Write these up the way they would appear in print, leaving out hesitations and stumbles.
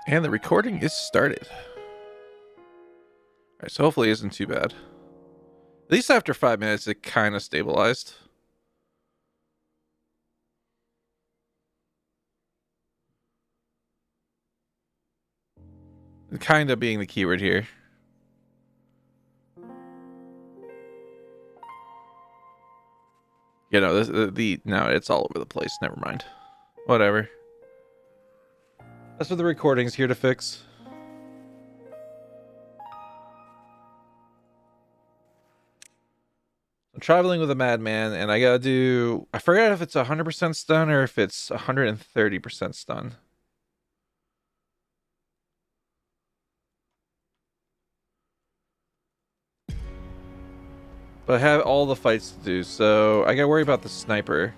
And the recording is started. Alright, so hopefully it isn't too bad. At least after 5 minutes, it kind of stabilized. Kind of being the keyword here. You know, no, it's all over the place. Never mind. Whatever. That's what the recording's here to fix. I'm traveling with a madman, and I gotta do... I forgot if it's 100% stun or if it's 130% stun. But I have all the fights to do, so I gotta worry about the sniper.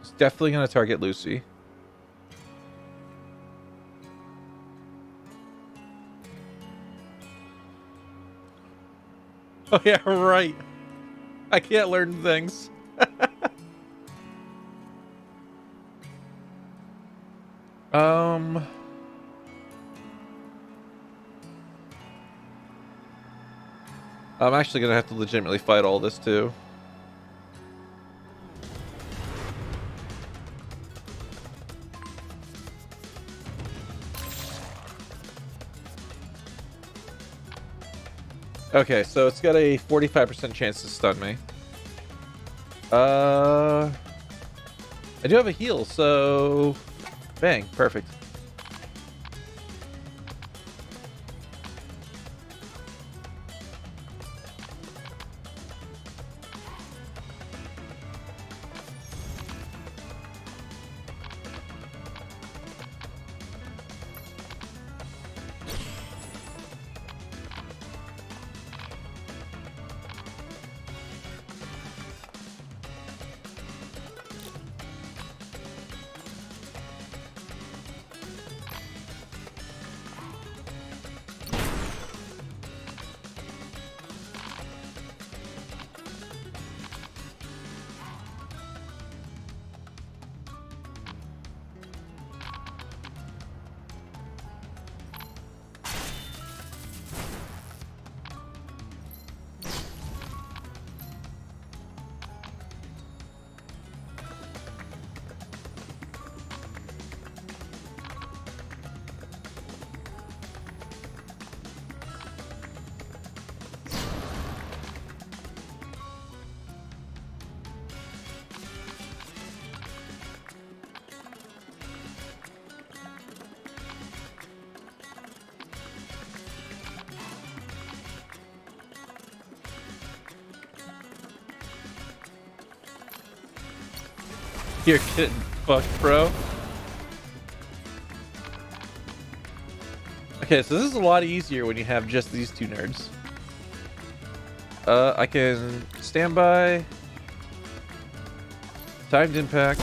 It's definitely gonna target Lucy. Oh yeah, right. I can't learn things. I'm actually gonna have to legitimately fight all this too. Okay, so it's got a 45% chance to stun me. I do have a heal, so bang, perfect. You're getting fucked, bro. Okay, so this is a lot easier when you have just these two nerds. I can stand by. Timed impact.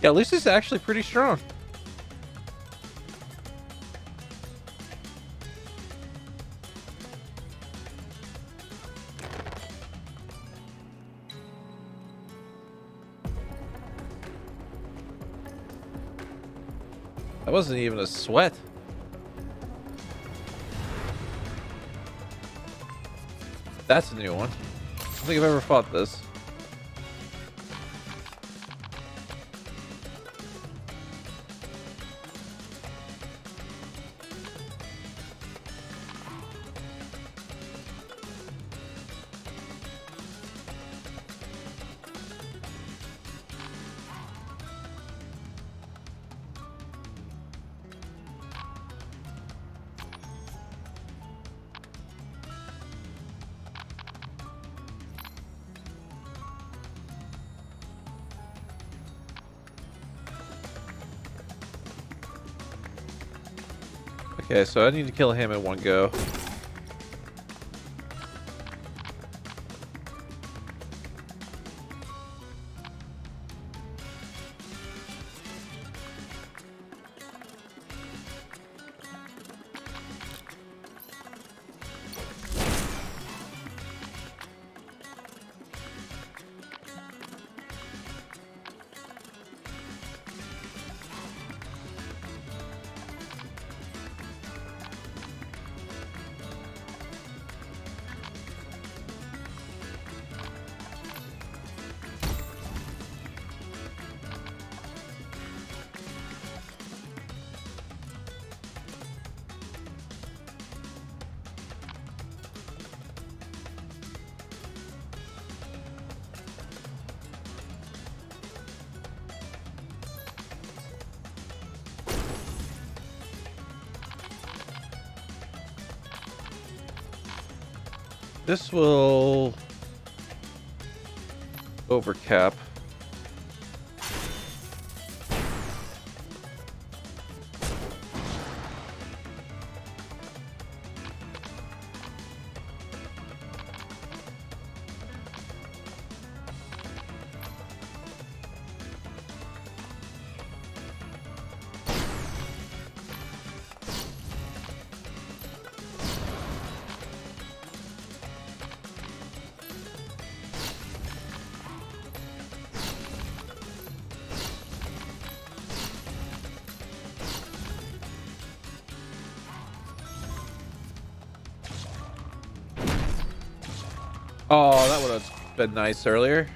Yeah, Lucy's actually pretty strong. That wasn't even a sweat. That's a new one. I don't think I've ever fought this. Okay, so I need to kill him in one go. This will overcap. Oh, that would have been nice earlier.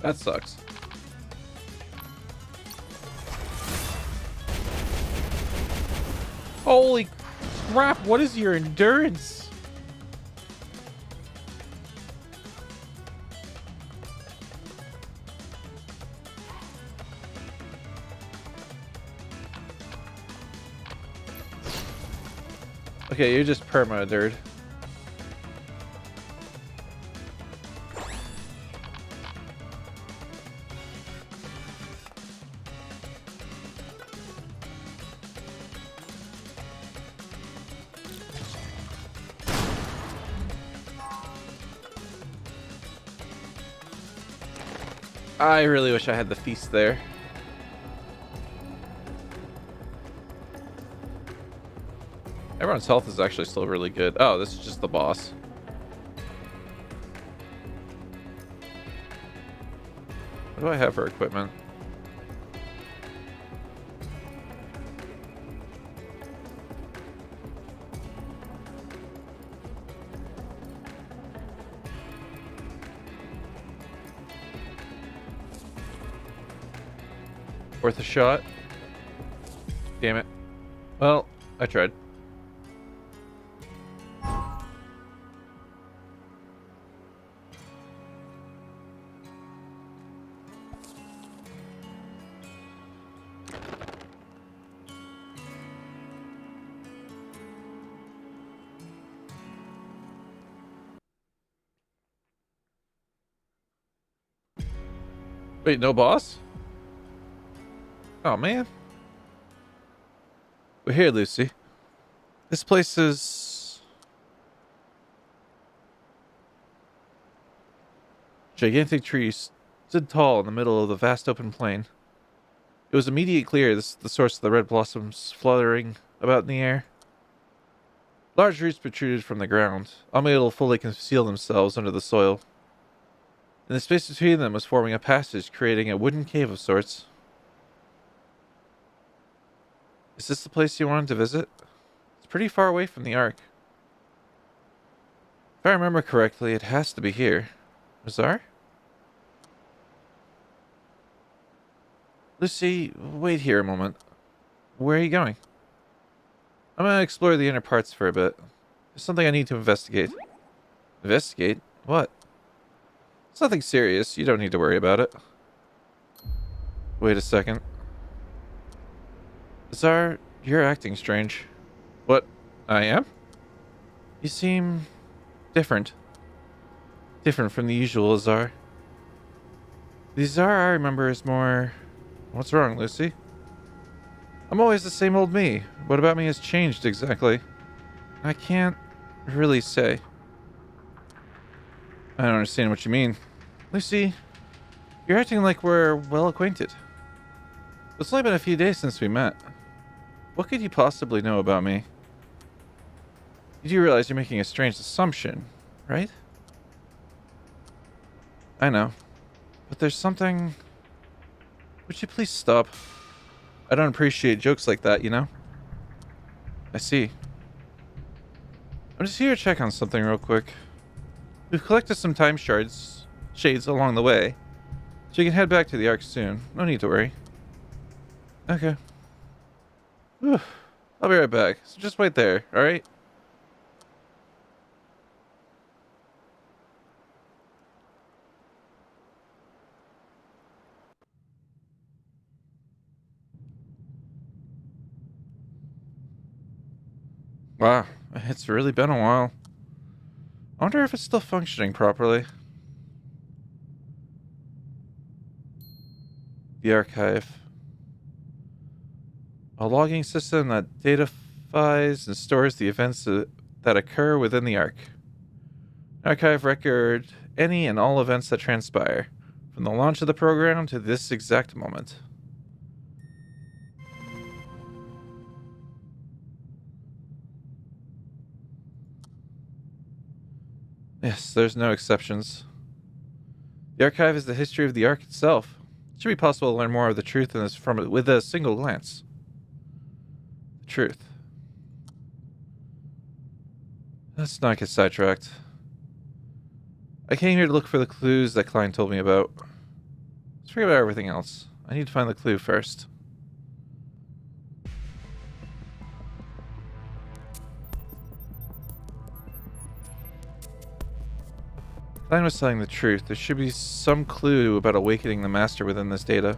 That sucks. Holy crap, what is your endurance? Okay, you're just perma, dude. I really wish I had the feast there. Everyone's health is actually still really good. Oh, this is just the boss. What do I have for equipment? Worth a shot? Damn it. Well, I tried. Wait, no boss? Oh, man. We're here, Lucy. This place is... gigantic trees stood tall in the middle of the vast open plain. It was immediately clear this is the source of the red blossoms fluttering about in the air. Large roots protruded from the ground, unable to fully conceal themselves under the soil. And the space between them was forming a passage, creating a wooden cave of sorts. Is this the place you wanted to visit? It's pretty far away from the Ark. If I remember correctly, it has to be here. Mazar? Lucy, wait here a moment. Where are you going? I'm gonna explore the inner parts for a bit. There's something I need to investigate. Investigate? What? It's nothing serious. You don't need to worry about it. Wait a second. Azar, you're acting strange. What? I am? You seem... different. Different from the usual Azar. These are, I remember, is more... What's wrong, Lucy? I'm always the same old me. What about me has changed exactly? I can't really say. I don't understand what you mean. Lucy, you're acting like we're well acquainted. It's only been a few days since we met. What could you possibly know about me? You do realize you're making a strange assumption, right? I know. But there's something... Would you please stop? I don't appreciate jokes like that, you know? I see. I'm just here to check on something real quick. We've collected some time shades along the way, so you can head back to the Ark soon. No need to worry. Okay. Whew. I'll be right back, so just wait there, alright? Wow, it's really been a while. I wonder if it's still functioning properly. The archive. A logging system that datafies and stores the events that occur within the Ark. Archive record any and all events that transpire, from the launch of the program to this exact moment. Yes, there's no exceptions. The archive is the history of the Ark itself. It should be possible to learn more of the truth in this from it with a single glance. The truth. Let's not get sidetracked. I came here to look for the clues that Klein told me about. Let's forget about everything else. I need to find the clue first. Klein was telling the truth. There should be some clue about awakening the master within this data.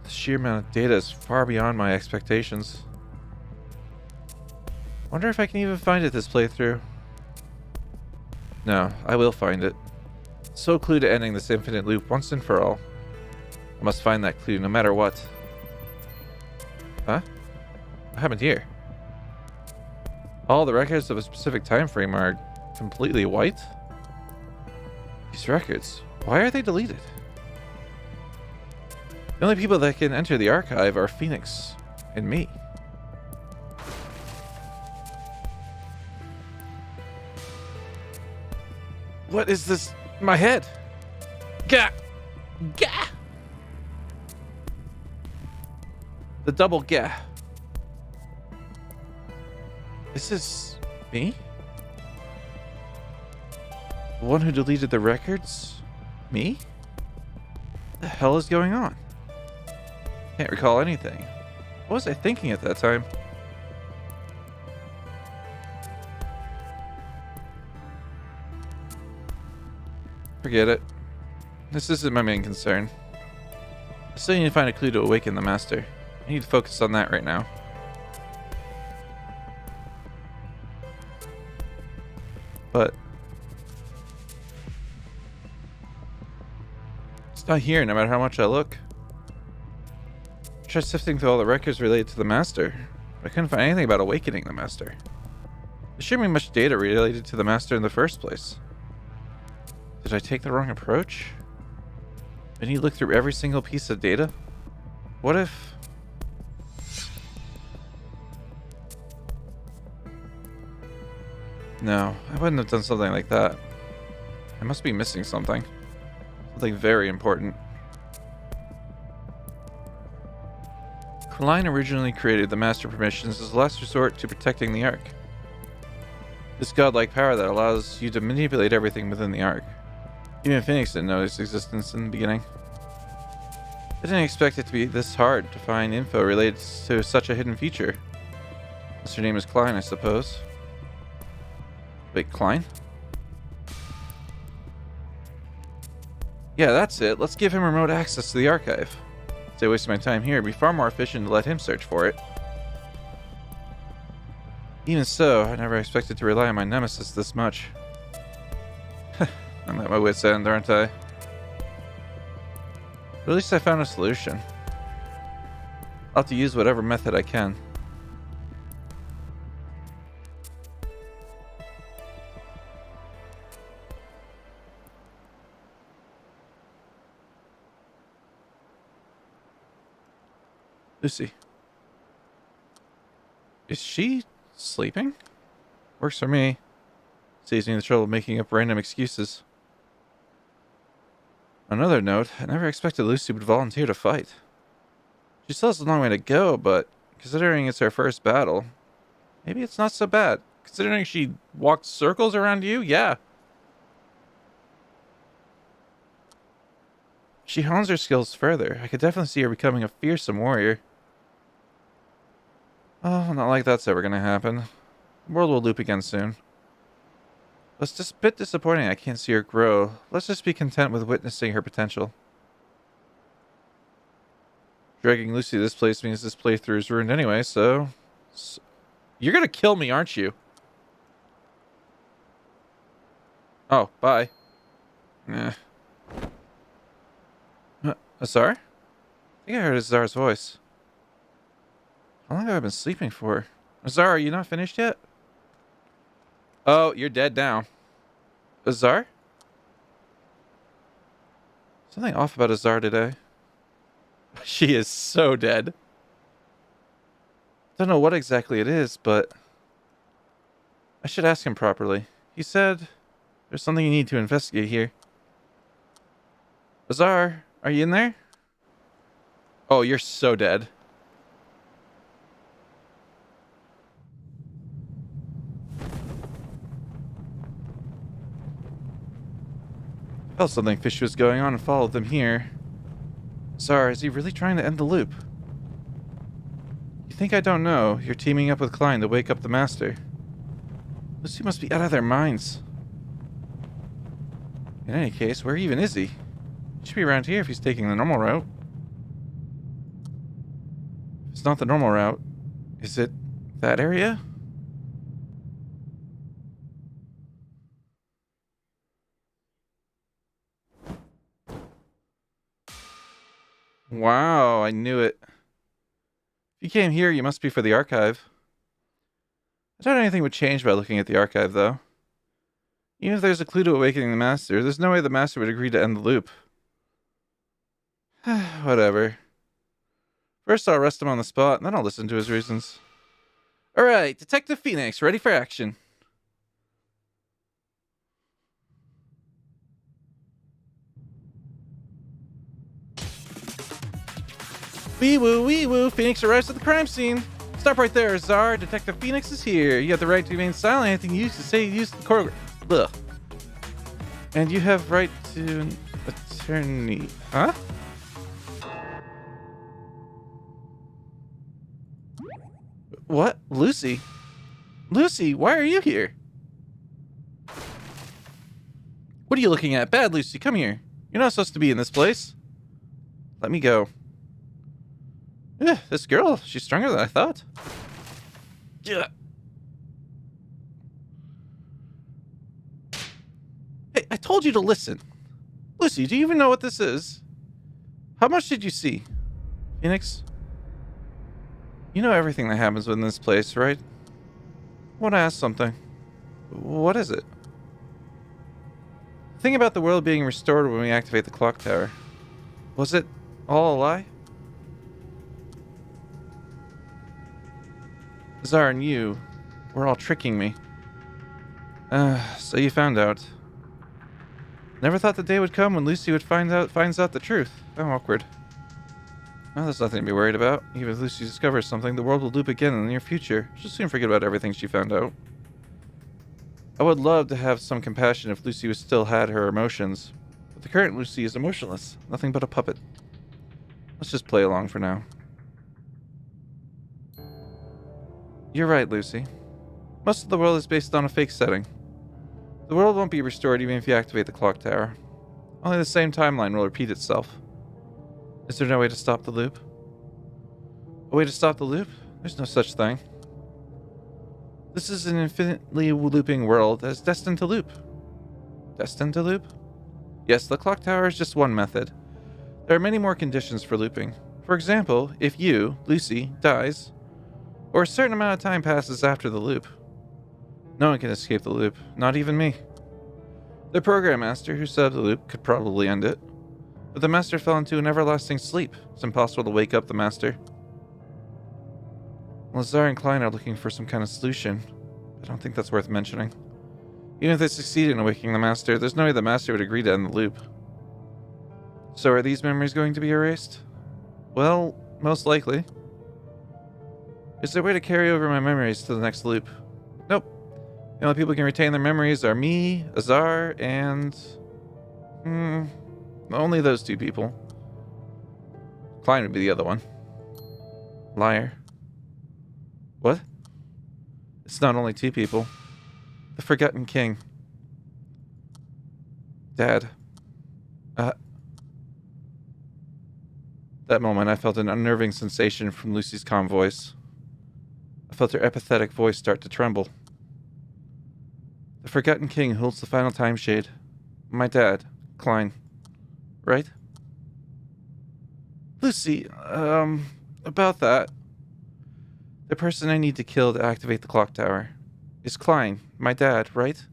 The sheer amount of data is far beyond my expectations. Wonder if I can even find it this playthrough. No, I will find it. So clue to ending this infinite loop once and for all. I must find that clue no matter what. Huh? What happened here? All the records of a specific time frame are completely white? These records, why are they deleted? The only people that can enter the archive are Phoenix and me. What is this? My head. Gah! Gah! The double gah. Is this me? The one who deleted the records? Me? What the hell is going on? Can't recall anything. What was I thinking at that time? Forget it. This isn't my main concern. I still need to find a clue to awaken the master. I need to focus on that right now. But it's not here no matter how much I look. I tried sifting through all the records related to the master, but I couldn't find anything about awakening the master. There shouldn't be much data related to the master in the first place. Did I take the wrong approach? I need to look through every single piece of data? What if... No, I wouldn't have done something like that. I must be missing something. Something very important. Klein originally created the Master Permissions as a last resort to protecting the Ark. This godlike power that allows you to manipulate everything within the Ark. Even Phoenix didn't know its existence in the beginning. I didn't expect it to be this hard to find info related to such a hidden feature. Unless her name is Klein, I suppose. Wait, Klein? Yeah, that's it. Let's give him remote access to the archive. Instead of wasting my time here, it'd be far more efficient to let him search for it. Even so, I never expected to rely on my nemesis this much. I'm at my wit's end, aren't I? But at least I found a solution. I'll have to use whatever method I can. Lucy. Is she sleeping? Works for me. Saves me the trouble of making up random excuses. On another note, I never expected Lucy would volunteer to fight. She still has a long way to go, but considering it's her first battle, maybe it's not so bad. Considering she walked circles around you, yeah. She hones her skills further. I could definitely see her becoming a fearsome warrior. Oh, not like that's ever gonna happen. The world will loop again soon. It's just a bit disappointing I can't see her grow. Let's just be content with witnessing her potential. Dragging Lucy to this place means this playthrough is ruined anyway, so... You're gonna kill me, aren't you? Oh, bye. Azar? I think I heard Azar's voice. How long have I been sleeping for? Azar, are you not finished yet? Oh, you're dead now. Azar? Something off about Azar today. She is so dead. Don't know what exactly it is, but... I should ask him properly. He said there's something you need to investigate here. Azar, are you in there? Oh, you're so dead. I felt something fishy was going on and followed them here. Azar, is he really trying to end the loop? You think I don't know? You're teaming up with Klein to wake up the Master. Lucy must be out of their minds. In any case, where even is he? He should be around here if he's taking the normal route. If it's not the normal route, is it that area? Wow, I knew it. If you came here, you must be for the archive. I doubt anything would change by looking at the archive, though. Even if there's a clue to awakening the Master, there's no way the Master would agree to end the loop. Whatever. First, I'll arrest him on the spot, and then I'll listen to his reasons. Alright, Detective Phoenix, ready for action. Wee woo, Phoenix arrives at the crime scene. Stop right there, Azar. Detective Phoenix is here. You have the right to remain silent. Anything you used to say, use the choreograph. Ugh. And you have right to an attorney. Huh? What? Lucy? Lucy, why are you here? What are you looking at? Bad Lucy, come here. You're not supposed to be in this place. Let me go. This girl, she's stronger than I thought. Yeah. Hey, I told you to listen. Lucy, do you even know what this is? How much did you see? Phoenix? You know everything that happens within this place, right? I want to ask something. What is it? The thing about the world being restored when we activate the clock tower. Was it all a lie? Azar and you were all tricking me. So you found out. Never thought the day would come when Lucy would finds out the truth. How awkward. Well, there's nothing to be worried about. Even if Lucy discovers something, the world will loop again in the near future. She'll soon forget about everything she found out. I would love to have some compassion if Lucy still had her emotions. But the current Lucy is emotionless. Nothing but a puppet. Let's just play along for now. You're right, Lucy. Most of the world is based on a fake setting. The world won't be restored even if you activate the clock tower. Only the same timeline will repeat itself. Is there no way to stop the loop? A way to stop the loop? There's no such thing. This is an infinitely looping world that is destined to loop. Destined to loop? Yes, the clock tower is just one method. There are many more conditions for looping. For example, if you, Lucy, dies, or a certain amount of time passes after the loop. No one can escape the loop, not even me. The program master who set up the loop could probably end it, but the master fell into an everlasting sleep. It's impossible to wake up the master. Lazar and Klein are looking for some kind of solution. I don't think that's worth mentioning. Even if they succeed in awakening the master, there's no way the master would agree to end the loop. So are these memories going to be erased? Well, most likely. Is there a way to carry over my memories to the next loop? Nope. The only people who can retain their memories are me, Azar, and... only those two people. Klein would be the other one. Liar. What? It's not only two people. The Forgotten King. Dad. That moment, I felt an unnerving sensation from Lucy's calm voice. I felt her apathetic voice start to tremble. The Forgotten King holds the final time shade. My dad, Klein. Right? Lucy, about that. The person I need to kill to activate the clock tower is Klein, my dad, right?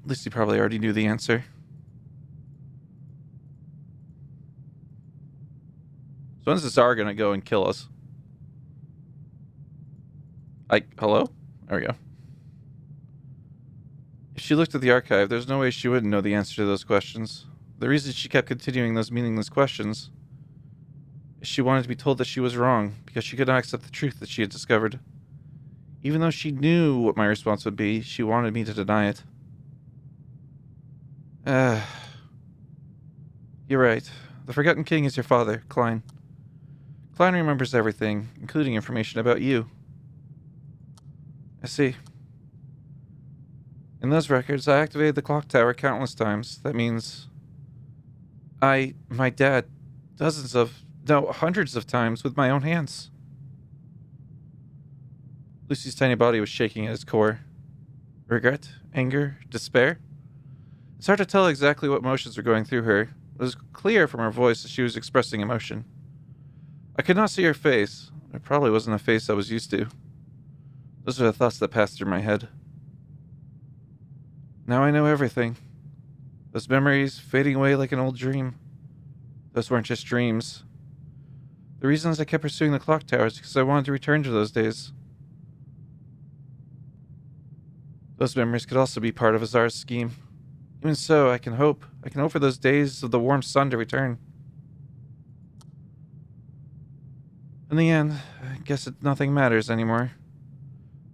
Lucy probably already knew the answer. So when's this R gonna go and kill us? Hello? There we go. If she looked at the archive, there's no way she wouldn't know the answer to those questions. The reason she kept continuing those meaningless questions is she wanted to be told that she was wrong, because she could not accept the truth that she had discovered. Even though she knew what my response would be, she wanted me to deny it. You're right. The Forgotten King is your father, Klein. Klein remembers everything, including information about you. I see. In those records, I activated the clock tower countless times. That means... my dad, hundreds of times with my own hands. Lucy's tiny body was shaking at its core. Regret, anger, despair. It's hard to tell exactly what emotions were going through her. It was clear from her voice that she was expressing emotion. I could not see her face. It probably wasn't a face I was used to. Those are the thoughts that passed through my head. Now I know everything. Those memories fading away like an old dream. Those weren't just dreams. The reasons I kept pursuing the clock tower is because I wanted to return to those days. Those memories could also be part of Azar's scheme. Even so, I can hope for those days of the warm sun to return. In the end, I guess nothing matters anymore.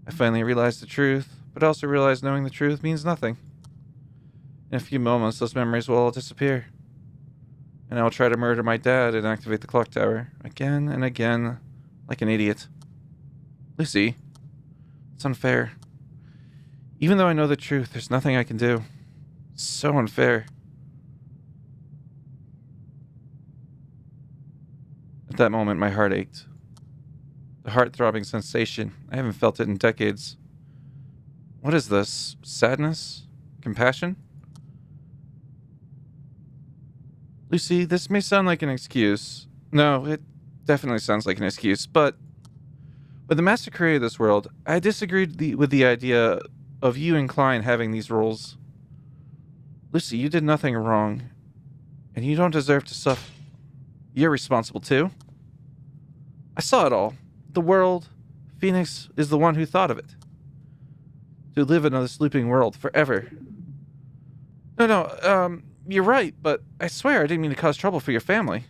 I finally realized the truth, but also realized knowing the truth means nothing. In a few moments, those memories will all disappear. And I will try to murder my dad and activate the clock tower, again and again, like an idiot. Lucy, it's unfair. Even though I know the truth, there's nothing I can do. It's so unfair. At that moment, my heart ached. The heart-throbbing sensation. I haven't felt it in decades. What is this? Sadness? Compassion? Lucy, this may sound like an excuse. No, it definitely sounds like an excuse, but when the Master created this world, I disagreed with the idea of you and Klein having these roles. Lucy, you did nothing wrong, and you don't deserve to suffer. You're responsible too. I saw it all. The world. Phoenix is the one who thought of it. To live in this looping world forever. No, you're right, but I swear I didn't mean to cause trouble for your family.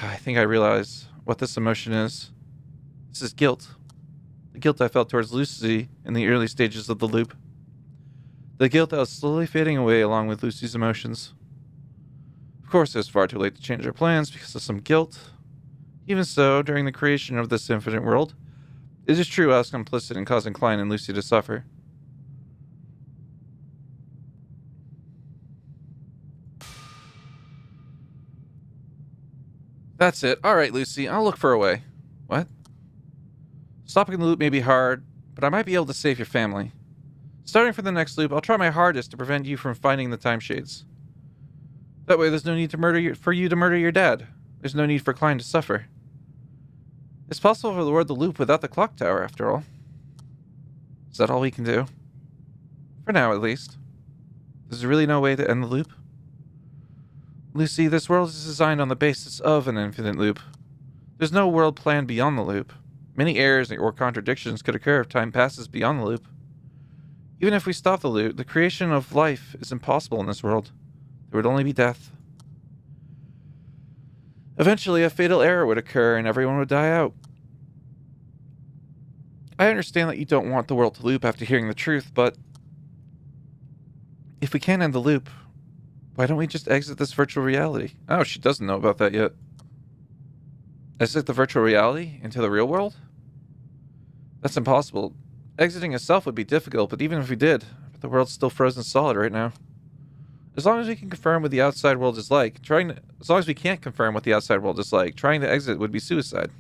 I think I realize what this emotion is. This is guilt. The guilt I felt towards Lucy in the early stages of the loop. The guilt that was slowly fading away along with Lucy's emotions. Of course, it was far too late to change our plans because of some guilt. Even so, during the creation of this infinite world, it is true I was complicit in causing Klein and Lucy to suffer. That's it. Alright, Lucy, I'll look for a way. What? Stopping the loop may be hard, but I might be able to save your family. Starting from the next loop, I'll try my hardest to prevent you from finding the time shades. That way there's no need for you to murder your dad. There's no need for Klein to suffer. It's possible to reward the loop without the clock tower, after all. Is that all we can do? For now, at least. There's really no way to end the loop? Lucy, this world is designed on the basis of an infinite loop. There's no world planned beyond the loop. Many errors or contradictions could occur if time passes beyond the loop. Even if we stop the loop, the creation of life is impossible in this world. There would only be death. Eventually, a fatal error would occur and everyone would die out. I understand that you don't want the world to loop after hearing the truth, but if we can't end the loop, why don't we just exit this virtual reality? Oh, she doesn't know about that yet. Exit the virtual reality into the real world? That's impossible. Exiting itself would be difficult, but even if we did, the world's still frozen solid right now. As long as we can confirm what the outside world is like, as long as we can't confirm what the outside world is like, trying to exit would be suicide.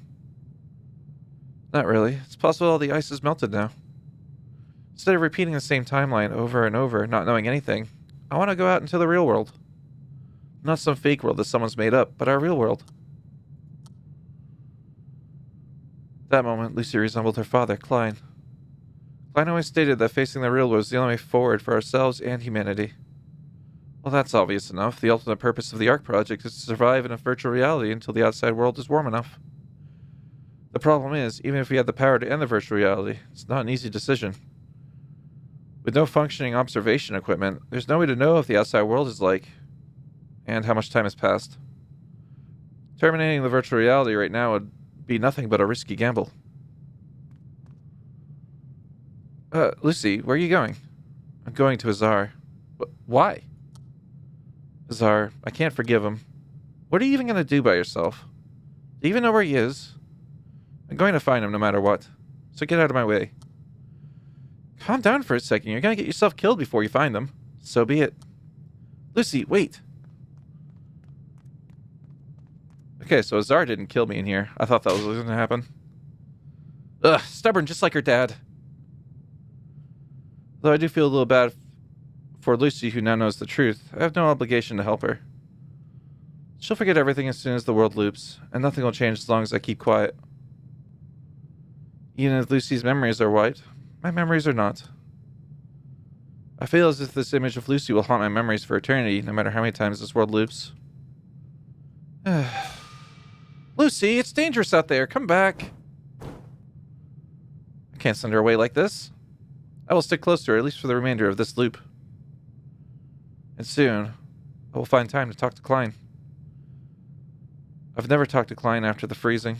Not really. It's possible all the ice is melted now. Instead of repeating the same timeline over and over, not knowing anything, I want to go out into the real world. Not some fake world that someone's made up, but our real world. That moment, Lucy resembled her father, Klein. Klein always stated that facing the real world was the only way forward for ourselves and humanity. Well, that's obvious enough. The ultimate purpose of the Ark project is to survive in a virtual reality until the outside world is warm enough. The problem is, even if we had the power to end the virtual reality, it's not an easy decision. With no functioning observation equipment, there's no way to know if the outside world is like, and how much time has passed. Terminating the virtual reality right now would be nothing but a risky gamble. Lucy, where are you going? I'm going to Azar. Why? Azar, I can't forgive him. What are you even going to do by yourself? Do you even know where he is? I'm going to find him no matter what. So get out of my way. Calm down for a second. You're going to get yourself killed before you find him. So be it. Lucy, wait. Okay, so Azar didn't kill me in here. I thought that was going to happen. Ugh, stubborn just like her dad. Though I do feel a little bad for Lucy, who now knows the truth. I have no obligation to help her. She'll forget everything as soon as the world loops, and nothing will change as long as I keep quiet. Even if Lucy's memories are white, my memories are not. I feel as if this image of Lucy will haunt my memories for eternity, no matter how many times this world loops. Lucy, it's dangerous out there. Come back. I can't send her away like this. I will stick close to her, at least for the remainder of this loop. And soon, I will find time to talk to Klein. I've never talked to Klein after the freezing.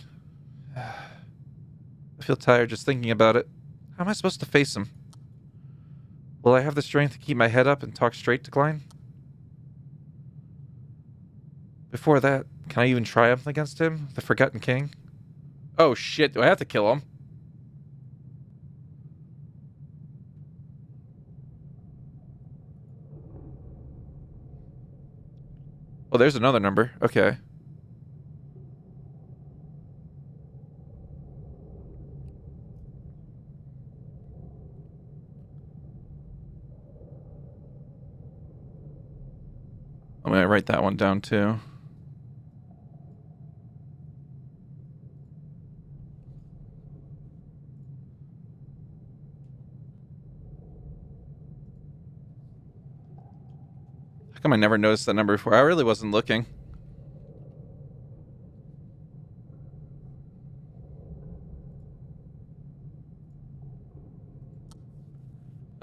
I feel tired just thinking about it. How am I supposed to face him? Will I have the strength to keep my head up and talk straight to Klein? Before that, can I even triumph against him, the Forgotten King? Oh shit, do I have to kill him? Oh, there's another number. Okay. I'm going to write that one down too. How come I never noticed that number before? I really wasn't looking.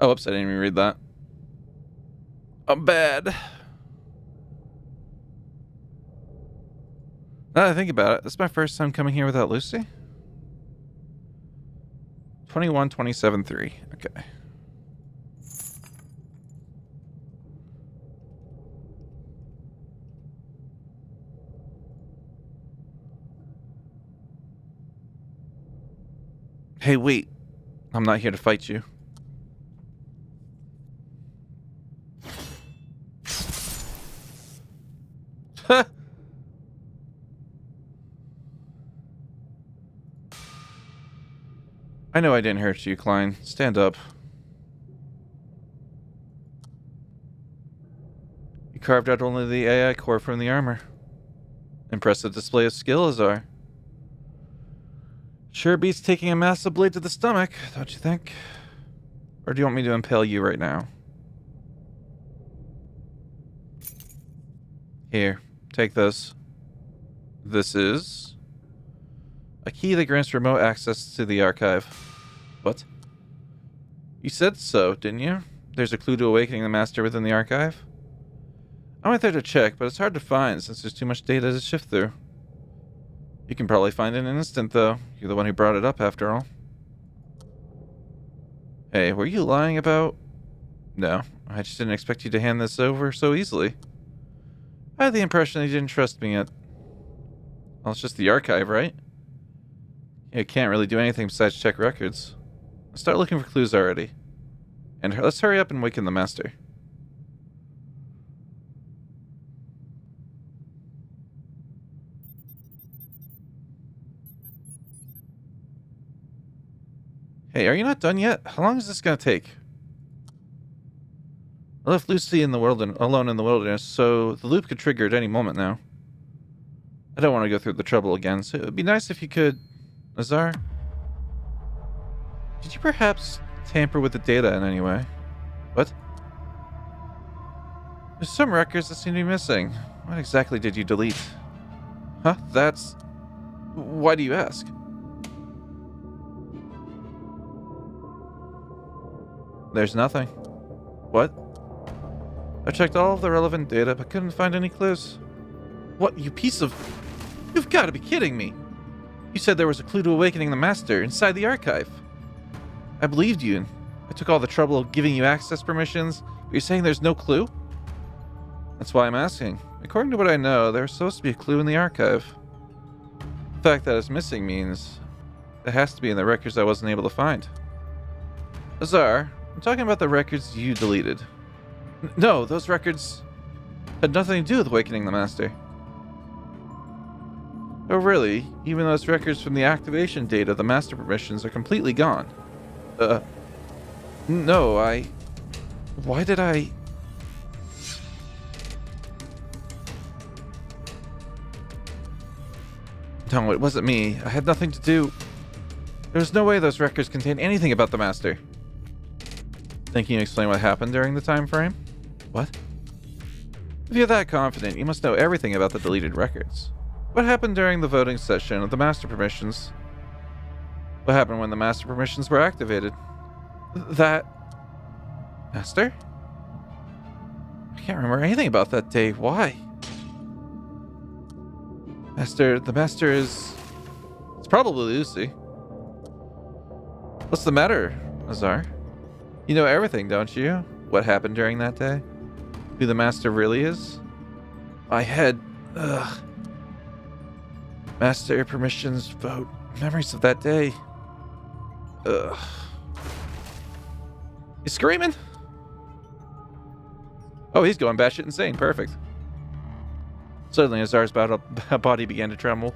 Oh, oops, I didn't even read that. I'm bad. Now that I think about it, this is my first time coming here without Lucy. 21-27-3. Okay. Hey, wait. I'm not here to fight you. I know I didn't hurt you, Klein. Stand up. carved out only the AI core from the armor. Impressive display of skill, Azar. Sure beats taking a massive blade to the stomach, don't you think? Or do you want me to impale you right now? Here, take this. This is a key that grants remote access to the archive. What? You said so, didn't you? There's a clue to awakening the master within the archive? I went there to check, but it's hard to find since there's too much data to shift through. You can probably find it in an instant, though. You're the one who brought it up, after all. Hey, were you lying about... No, I just didn't expect you to hand this over so easily. I had the impression that you didn't trust me yet. Well, it's just the archive, right? You can't really do anything besides check records. Let's start looking for clues already. And let's hurry up and waken the master. Hey, are you not done yet? How long is this gonna take? I left Lucy alone in the wilderness, so the loop could trigger at any moment now. I don't want to go through the trouble again, so it would be nice if you could... Azar? Did you perhaps tamper with the data in any way? What? There's some records that seem to be missing. What exactly did you delete? Huh? That's... Why do you ask? There's nothing. What? I checked all of the relevant data, but couldn't find any clues. What, you piece of... You've got to be kidding me! You said there was a clue to awakening the master inside the archive. I believed you, and I took all the trouble of giving you access permissions, but you're saying there's no clue? That's why I'm asking. According to what I know, there's supposed to be a clue in the archive. The fact that it's missing means it has to be in the records I wasn't able to find. Azar, I'm talking about the records you deleted. No, those records had nothing to do with awakening the master. Oh really? Even those records from the activation date of the master permissions are completely gone. No, why did I... No, it wasn't me. I had nothing to do... There's no way those records contain anything about the master. Think you can explain what happened during the time frame? What? If you're that confident, you must know everything about the deleted records. What happened during the voting session of the master permissions? What happened when the master permissions were activated? That... Master? I can't remember anything about that day. Why? The master is... It's probably Lucy. What's the matter, Azar? You know everything, don't you? What happened during that day? Who the master really is? My head... Ugh. Master permissions vote. Memories of that day. Ugh. He's screaming? Oh, he's going batshit insane. Perfect. Suddenly, Azar's body began to tremble.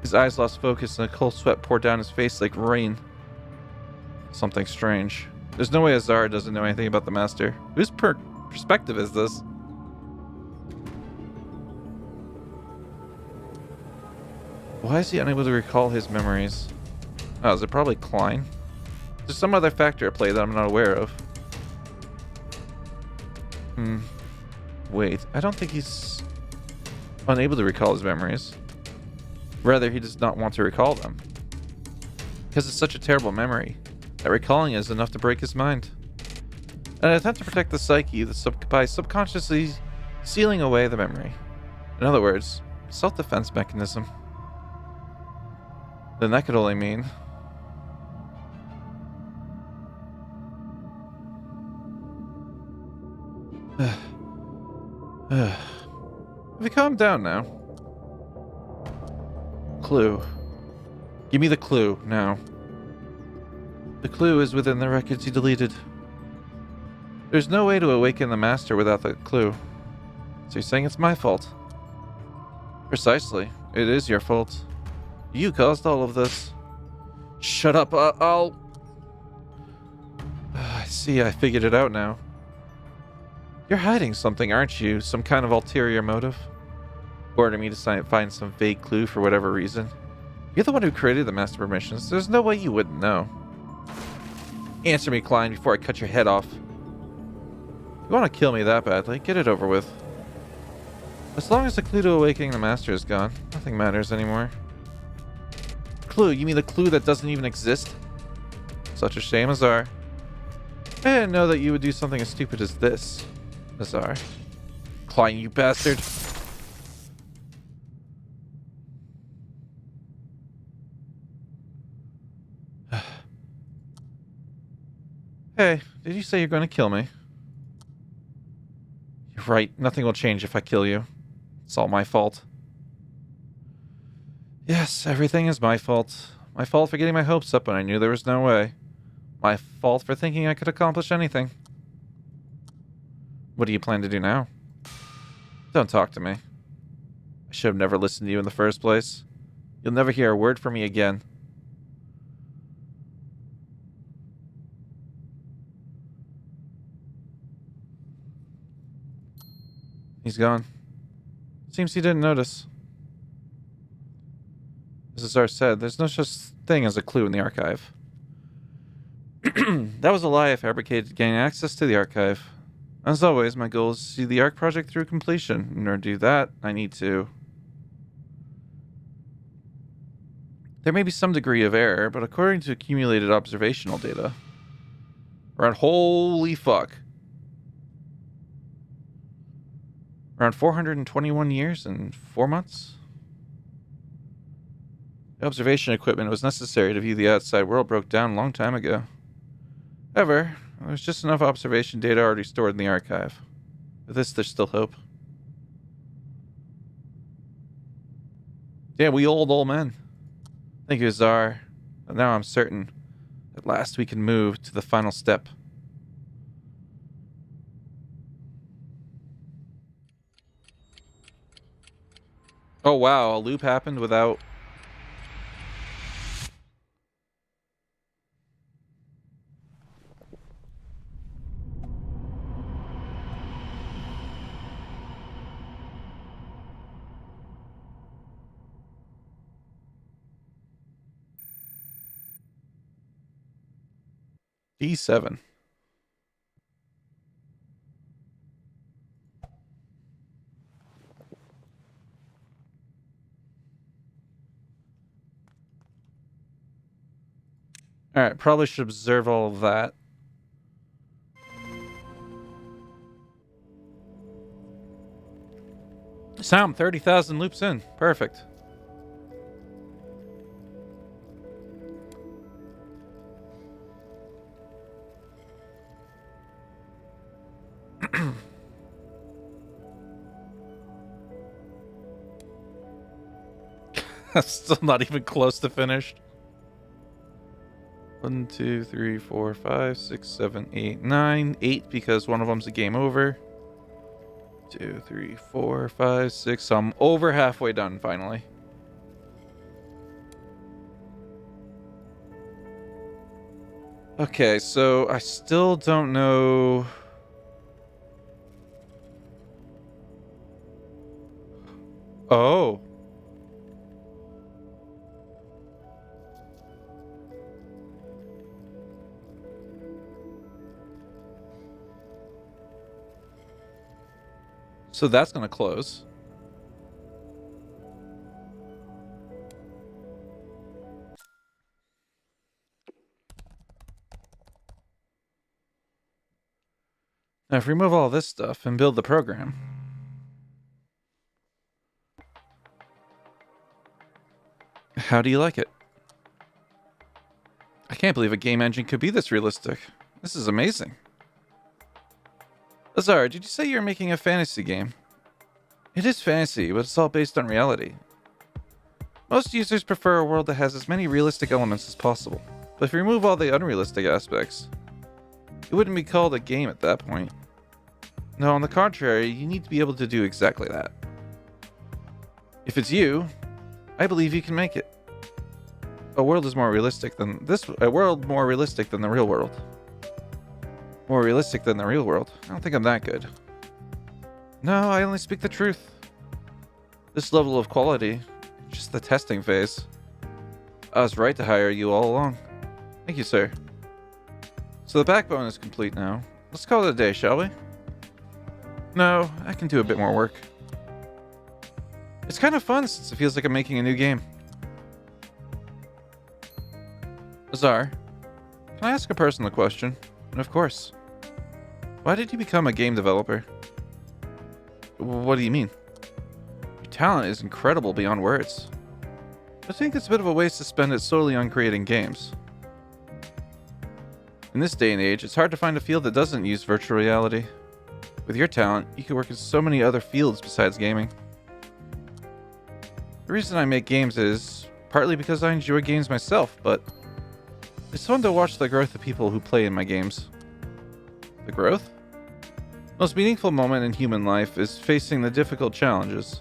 His eyes lost focus and a cold sweat poured down his face like rain. Something strange. There's no way Azar doesn't know anything about the master. Whose perspective is this? Why is he unable to recall his memories? Oh, is it probably Klein? There's some other factor at play that I'm not aware of. Wait, I don't think he's unable to recall his memories. Rather, he does not want to recall them. Because it's such a terrible memory that recalling is enough to break his mind. An attempt to protect the psyche by subconsciously sealing away the memory. In other words, self-defense mechanism. Then that could only mean... Have you calmed down now? Clue. Give me the clue, now. The clue is within the records you deleted. There's no way to awaken the master without the clue. So you're saying it's my fault? Precisely. It is your fault. You caused all of this. Shut up, I see, I figured it out now. You're hiding something, aren't you? Some kind of ulterior motive? Ordering me to find some vague clue for whatever reason? You're the one who created the master permissions. There's no way you wouldn't know. Answer me, Klein, before I cut your head off. You want to kill me that badly? Get it over with. As long as the clue to awakening the master is gone, nothing matters anymore. Clue? You mean the clue that doesn't even exist? Such a shame, Azar. I didn't know that you would do something as stupid as this, Azar. Klein, you bastard. Hey, did you say you're going to kill me? You're right. Nothing will change if I kill you. It's all my fault. Yes, everything is my fault. My fault for getting my hopes up when I knew there was no way. My fault for thinking I could accomplish anything. What do you plan to do now? Don't talk to me. I should have never listened to you in the first place. You'll never hear a word from me again. He's gone. Seems he didn't notice. As Azar said, there's no such thing as a clue in the archive. That was a lie I fabricated to gain access to the archive. As always, my goal is to see the Ark project through completion. In order to do that, I need to... There may be some degree of error, but according to accumulated observational data... Around... Holy fuck. Around 421 years and 4 months? The observation equipment was necessary to view the outside world broke down a long time ago. However, there's just enough observation data already stored in the archive. With this, there's still hope. Damn, we old men. Thank you, Azar. But now I'm certain. At last we can move to the final step. Oh wow, a loop happened without... D7. Alright, probably should observe all of that. Sound 30,000 loops in. Perfect. Still not even close to finished. 1, 2, 3, 4, 5, 6, 7, 8, 9. 8 because one of them's a game over. 2, 3, 4, 5, 6. So I'm over halfway done finally. Okay, so I still don't know. Oh. So that's going to close. Now, if we remove all this stuff and build the program. How do you like it? I can't believe a game engine could be this realistic. This is amazing. Azar, did you say you're making a fantasy game? It is fantasy, but it's all based on reality. Most users prefer a world that has as many realistic elements as possible. But if you remove all the unrealistic aspects, it wouldn't be called a game at that point. No, on the contrary, you need to be able to do exactly that. If it's you, I believe you can make it. A world more realistic than the real world. More realistic than the real world. I don't think I'm that good. No, I only speak the truth. This level of quality, just the testing phase. I was right to hire you all along. Thank you, sir. So the backbone is complete now. Let's call it a day, shall we? No, I can do a bit more work. It's kind of fun since it feels like I'm making a new game. Azar, can I ask a personal question? And of course. Why did you become a game developer? What do you mean? Your talent is incredible beyond words. I think it's a bit of a waste to spend it solely on creating games. In this day and age, it's hard to find a field that doesn't use virtual reality. With your talent, you can work in so many other fields besides gaming. The reason I make games is partly because I enjoy games myself, but it's fun to watch the growth of people who play in my games. The growth? The most meaningful moment in human life is facing the difficult challenges,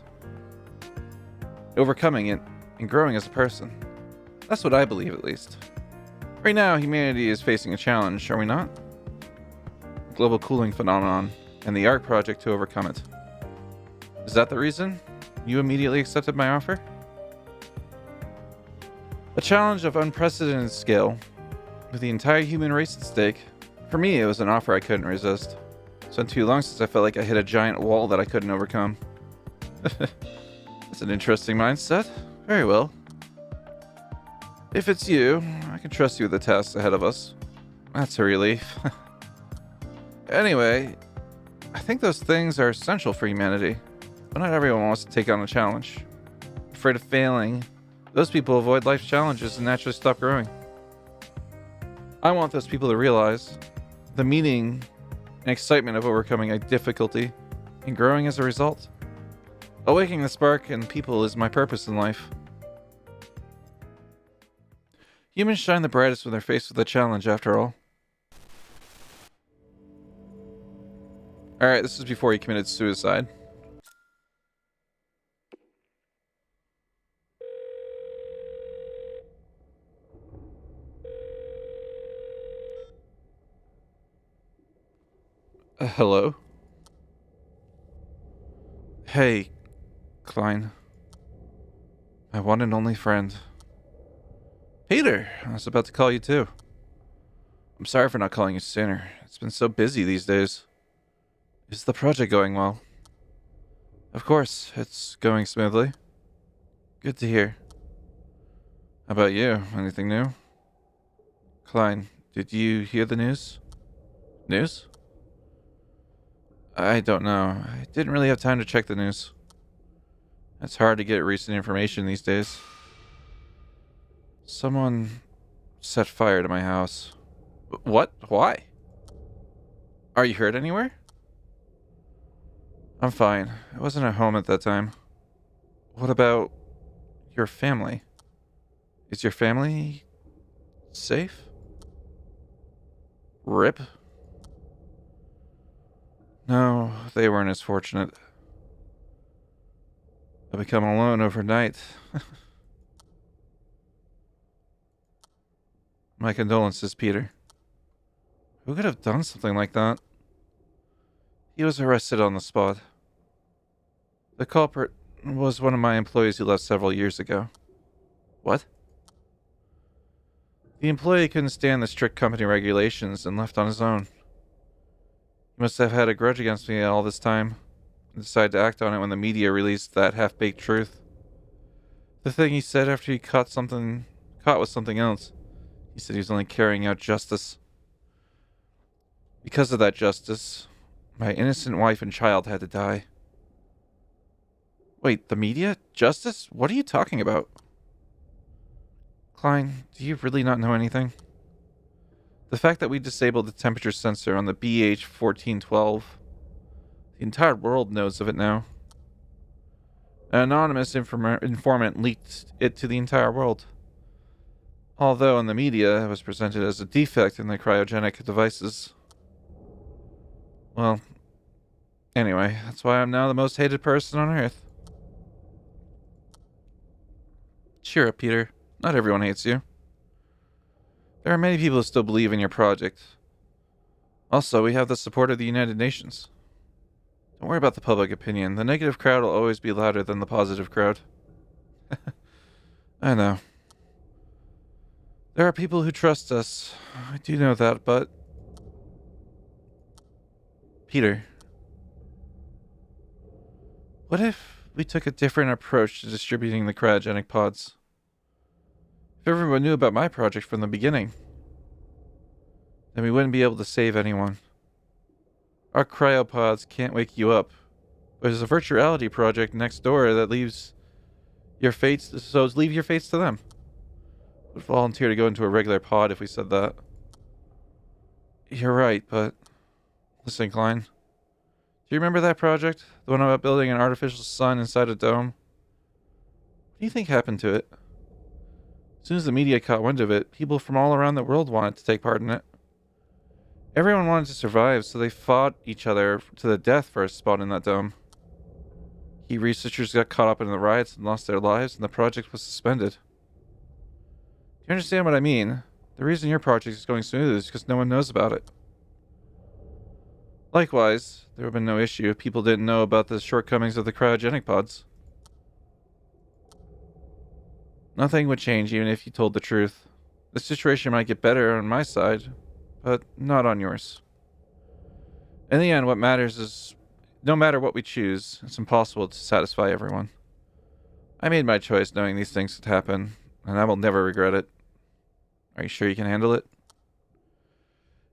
overcoming it, and growing as a person. That's what I believe, at least. Right now, humanity is facing a challenge, are we not? The global cooling phenomenon, and the Ark project to overcome it. Is that the reason you immediately accepted my offer? A challenge of unprecedented scale, with the entire human race at stake. For me, it was an offer I couldn't resist. It's been too long since I felt like I hit a giant wall that I couldn't overcome. That's an interesting mindset. Very well. If it's you, I can trust you with the tasks ahead of us. That's a relief. Anyway, I think those things are essential for humanity, but not everyone wants to take on a challenge. Afraid of failing, those people avoid life's challenges and naturally stop growing. I want those people to realize the meaning and excitement of overcoming a difficulty and growing as a result. Awakening the spark in people is my purpose in life. Humans shine the brightest when they're faced with a challenge, after all. Alright, this is before he committed suicide. Hello? Hey, Klein. My one and only friend. Peter, I was about to call you too. I'm sorry for not calling you sooner. It's been so busy these days. Is the project going well? Of course, it's going smoothly. Good to hear. How about you? Anything new? Klein, did you hear the news? News? I don't know. I didn't really have time to check the news. It's hard to get recent information these days. Someone set fire to my house. What? Why? Are you hurt anywhere? I'm fine. I wasn't at home at that time. What about your family? Is your family safe? RIP? No, they weren't as fortunate. I become alone overnight. My condolences, Peter. Who could have done something like that? He was arrested on the spot. The culprit was one of my employees who left several years ago. What? The employee couldn't stand the strict company regulations and left on his own. He must have had a grudge against me all this time and decided to act on it when the media released that half-baked truth. The thing he said after he caught was something else. He said he was only carrying out justice. Because of that justice, my innocent wife and child had to die. Wait, the media? Justice? What are you talking about? Klein, do you really not know anything? The fact that we disabled the temperature sensor on the BH-1412, the entire world knows of it now. An anonymous informant leaked it to the entire world. Although in the media it was presented as a defect in the cryogenic devices. Well, anyway, that's why I'm now the most hated person on Earth. Cheer up, Peter. Not everyone hates you. There are many people who still believe in your project. Also, we have the support of the United Nations. Don't worry about the public opinion. The negative crowd will always be louder than the positive crowd. I know. There are people who trust us. I do know that, but... Peter. What if we took a different approach to distributing the cryogenic pods? If everyone knew about my project from the beginning, then we wouldn't be able to save anyone. Our cryopods can't wake you up. But there's a virtuality project next door that leaves your fates, so leave your fates to them. Would volunteer to go into a regular pod if we said that. You're right, but... Listen, Klein. Do you remember that project? The one about building an artificial sun inside a dome? What do you think happened to it? As soon as the media caught wind of it, people from all around the world wanted to take part in it. Everyone wanted to survive, so they fought each other to the death for a spot in that dome. Key researchers got caught up in the riots and lost their lives, and the project was suspended. Do you understand what I mean? The reason your project is going smoothly is because no one knows about it. Likewise, there would have been no issue if people didn't know about the shortcomings of the cryogenic pods. Nothing would change even if you told the truth. The situation might get better on my side, but not on yours. In the end, what matters is, no matter what we choose, it's impossible to satisfy everyone. I made my choice knowing these things could happen, and I will never regret it. Are you sure you can handle it?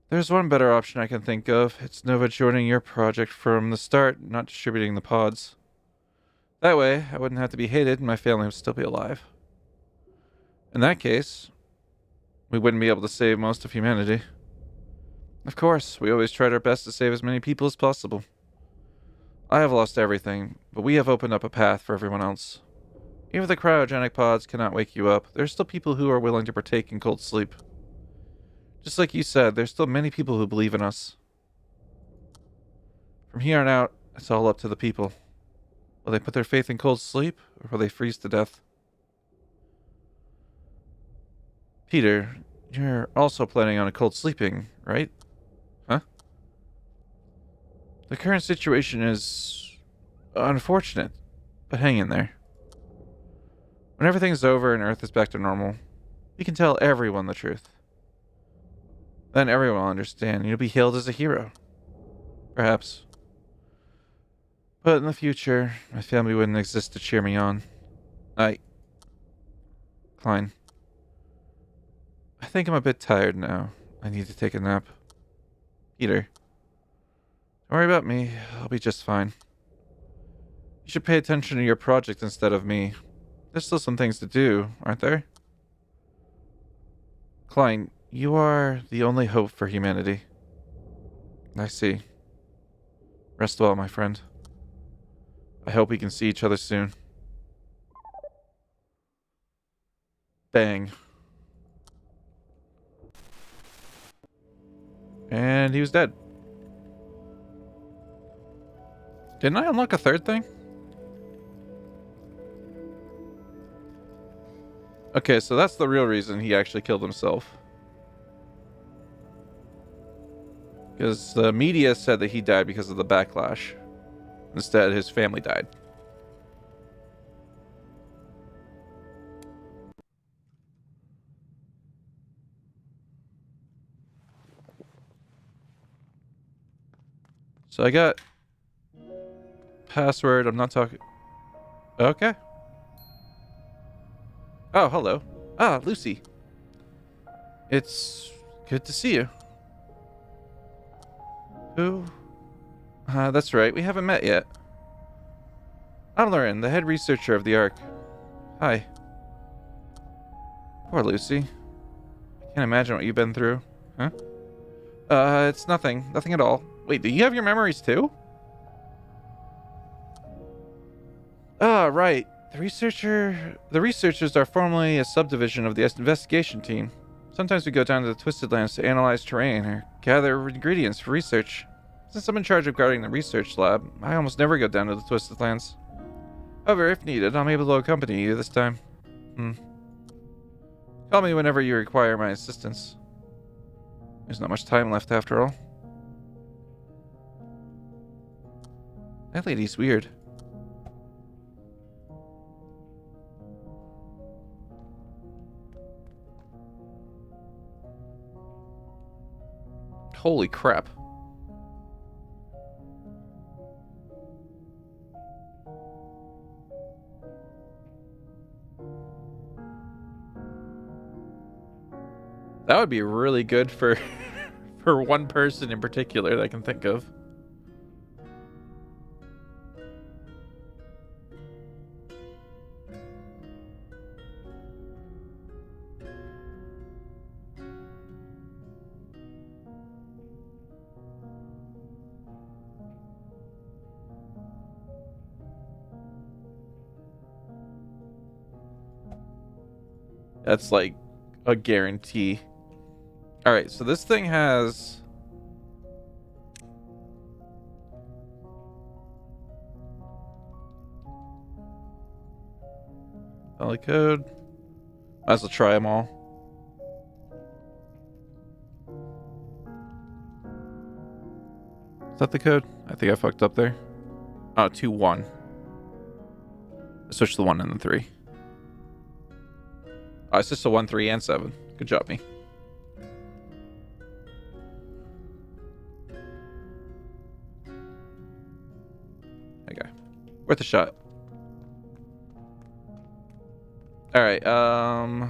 There's one better option I can think of. It's Nova joining your project from the start, not distributing the pods. That way, I wouldn't have to be hated and my family would still be alive. In that case, we wouldn't be able to save most of humanity. Of course, we always tried our best to save as many people as possible. I have lost everything, but we have opened up a path for everyone else. Even if the cryogenic pods cannot wake you up, there are still people who are willing to partake in cold sleep. Just like you said, there's still many people who believe in us. From here on out, it's all up to the people. Will they put their faith in cold sleep, or will they freeze to death? Peter, you're also planning on a cold sleeping, right? Huh? The current situation is unfortunate, but hang in there. When everything's over and Earth is back to normal, we can tell everyone the truth. Then everyone will understand and you'll be hailed as a hero. Perhaps. But in the future, my family wouldn't exist to cheer me on. Klein. I think I'm a bit tired now. I need to take a nap. Peter. Don't worry about me. I'll be just fine. You should pay attention to your project instead of me. There's still some things to do, aren't there? Klein, you are the only hope for humanity. I see. Rest well, my friend. I hope we can see each other soon. Bang. And he was dead. Didn't I unlock a third thing? Okay, so that's the real reason he actually killed himself. Because the media said that he died because of the backlash. Instead, his family died. So I got password. I'm not talking. Okay. Oh, hello. Ah, Lucy. It's good to see you. Who? That's right. We haven't met yet. I'm Lauren, the head researcher of the Ark. Hi. Poor Lucy. I can't imagine what you've been through. Huh? It's nothing. Nothing at all. Wait, do you have your memories too? Ah, right. The researchers are formally a subdivision of the investigation team. Sometimes we go down to the Twisted Lands to analyze terrain or gather ingredients for research. Since I'm in charge of guarding the research lab, I almost never go down to the Twisted Lands. However, if needed, I'm able to accompany you this time. Call me whenever you require my assistance. There's not much time left after all. That lady's weird. Holy crap. That would be really good for for one person in particular that I can think of. That's like a guarantee. All right, so this thing has valid code. Might as well try them all. Is that the code? I think I fucked up there. Oh, 2-1. Switch the 1 and the 3. Oh, it's just a 1, 3, and 7. Good job, me. Okay. Worth a shot. Alright, can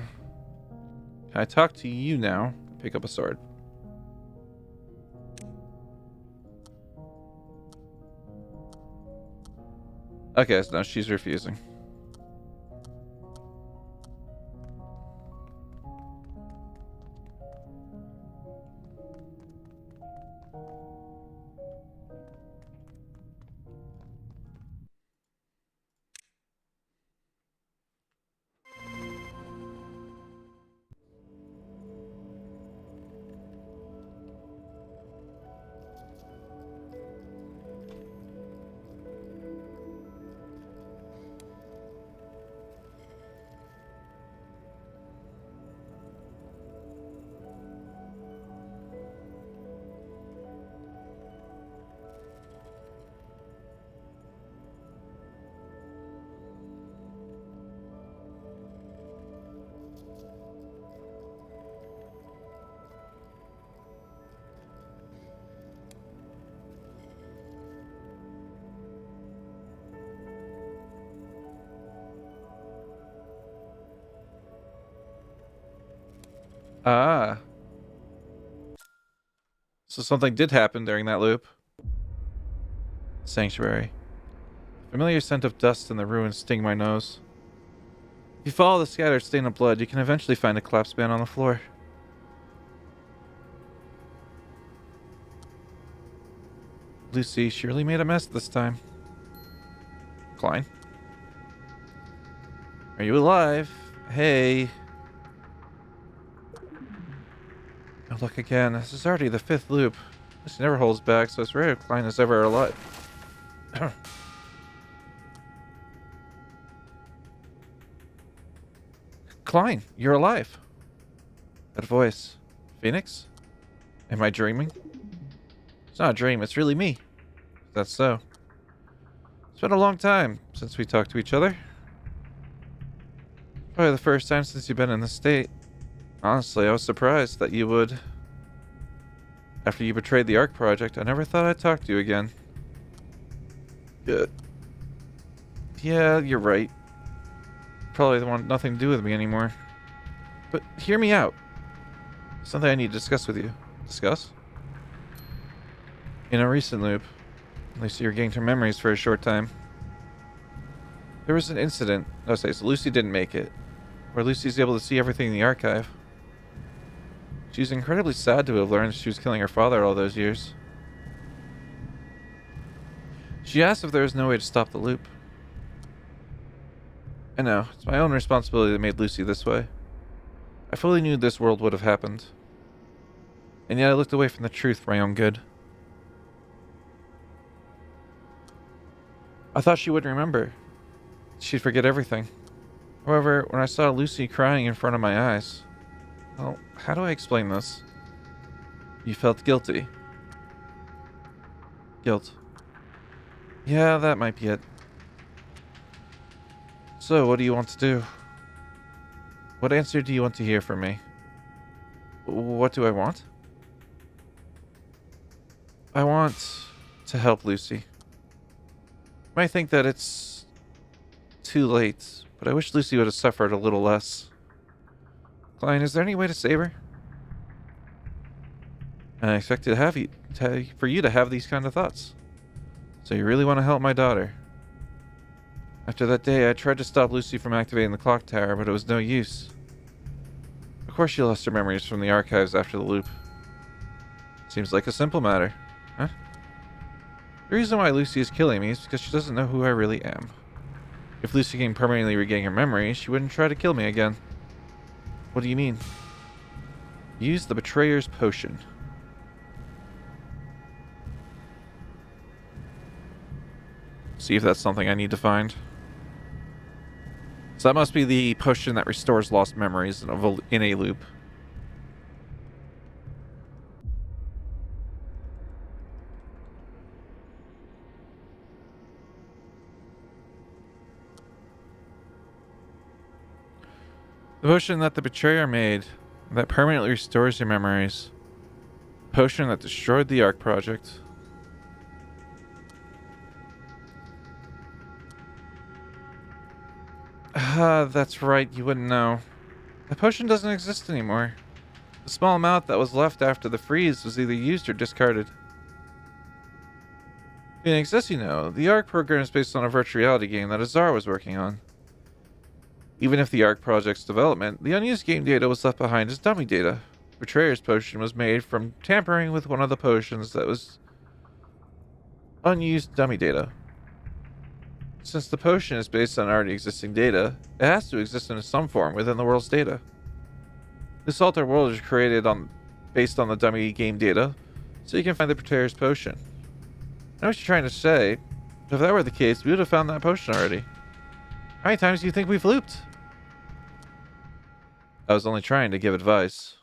I talk to you now? Pick up a sword. Okay, so no, she's refusing. Ah. So something did happen during that loop. Sanctuary. Familiar scent of dust in the ruins sting my nose. If you follow the scattered stain of blood, you can eventually find a collapsed man on the floor. Lucy surely made a mess this time. Klein? Are you alive? Hey. Oh, look again. This is already the 5th loop. This never holds back, so it's rare if Klein is ever alive. Klein, you're alive. That voice. Phoenix? Am I dreaming? It's not a dream, it's really me. That's so. It's been a long time since we talked to each other. Probably the first time since you've been in this state. Honestly, I was surprised that you would. After you betrayed the Ark project, I never thought I'd talk to you again. Good. Yeah, you're right. Probably don't want nothing to do with me anymore. But hear me out. Something I need to discuss with you. Discuss? In a recent loop, Lucy regained her memories for a short time. There was an incident. So Lucy didn't make it. Where Lucy's able to see everything in the archive. She's incredibly sad to have learned she was killing her father all those years. She asked if there was no way to stop the loop. I know, it's my own responsibility that made Lucy this way. I fully knew this world would have happened. And yet I looked away from the truth for my own good. I thought she wouldn't remember. She'd forget everything. However, when I saw Lucy crying in front of my eyes... Well, how do I explain this? You felt guilty. Guilt. Yeah, that might be it. So, what do you want to do? What answer do you want to hear from me? What do I want? I want to help Lucy. You might think that it's too late, but I wish Lucy would have suffered a little less. Klein, is there any way to save her? I expected for you to have these kind of thoughts. So you really want to help my daughter? After that day, I tried to stop Lucy from activating the clock tower, but it was no use. Of course she lost her memories from the archives after the loop. Seems like a simple matter. Huh? The reason why Lucy is killing me is because she doesn't know who I really am. If Lucy can permanently regain her memories, she wouldn't try to kill me again. What do you mean? Use the Betrayer's Potion. See if that's something I need to find. So that must be the potion that restores lost memories in a loop. The potion that the Betrayer made that permanently restores your memories. Potion that destroyed the Ark project. That's right, you wouldn't know. The potion doesn't exist anymore. The small amount that was left after the freeze was either used or discarded. It exists, you know. The Ark program is based on a virtual reality game that Azar was working on. Even if the Ark project's development, the unused game data was left behind as dummy data. Betrayer's Potion was made from tampering with one of the potions that was unused dummy data. Since the potion is based on already existing data, it has to exist in some form within the world's data. This altered world is created based on the dummy game data, so you can find the Betrayer's Potion. I know what you're trying to say. If that were the case, we would have found that potion already. How many times do you think we've looped? I was only trying to give advice.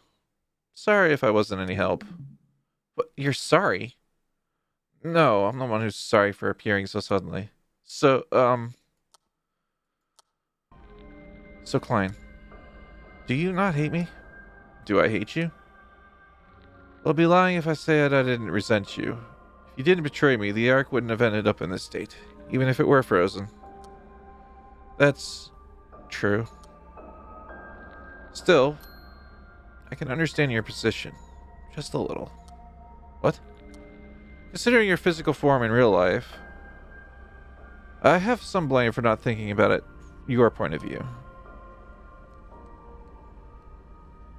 Sorry if I wasn't any help. But you're sorry? No, I'm the one who's sorry for appearing so suddenly. So Klein, do you not hate me? Do I hate you? I'll be lying if I say that I didn't resent you. If you didn't betray me, the Ark wouldn't have ended up in this state, even if it were frozen. That's true. Still, I can understand your position. Just a little. What? Considering your physical form in real life, I have some blame for not thinking about it your point of view.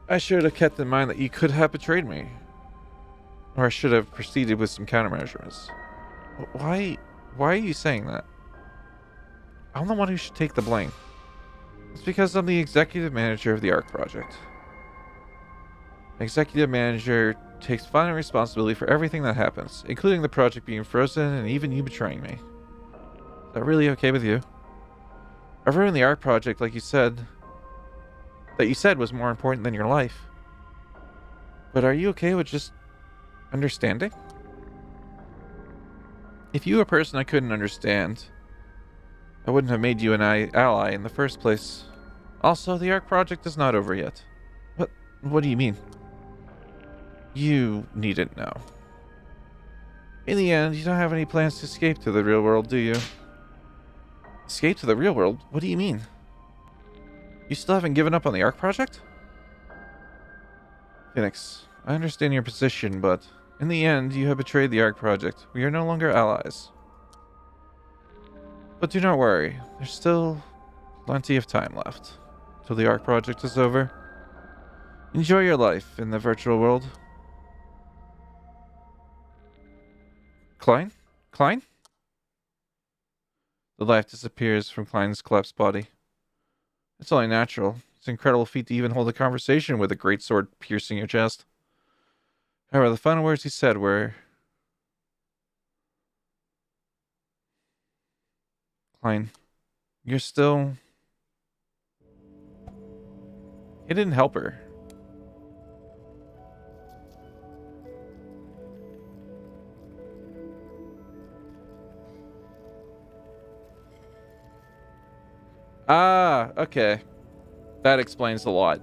I should have kept in mind that you could have betrayed me. Or I should have proceeded with some countermeasures. Why are you saying that? I'm the one who should take the blame. It's because I'm the executive manager of the Ark project. An executive manager takes final responsibility for everything that happens, including the project being frozen and even you betraying me. Is that really okay with you? I've ruined the Ark project like you said. That you said was more important than your life. But are you okay with just understanding? If you were a person I couldn't understand, I wouldn't have made you an ally in the first place. Also, the Ark project is not over yet. What do you mean? You needn't know. In the end, you don't have any plans to escape to the real world, do you? Escape to the real world? What do you mean? You still haven't given up on the Ark project? Phoenix, I understand your position, but in the end, you have betrayed the Ark project. We are no longer allies. But do not worry, there's still plenty of time left till the Ark project is over. Enjoy your life in the virtual world. Klein? Klein? The life disappears from Klein's collapsed body. It's only natural. It's an incredible feat to even hold a conversation with a great sword piercing your chest. However, the final words he said were... Klein, you're still... He didn't help her. Ah, okay. That explains a lot.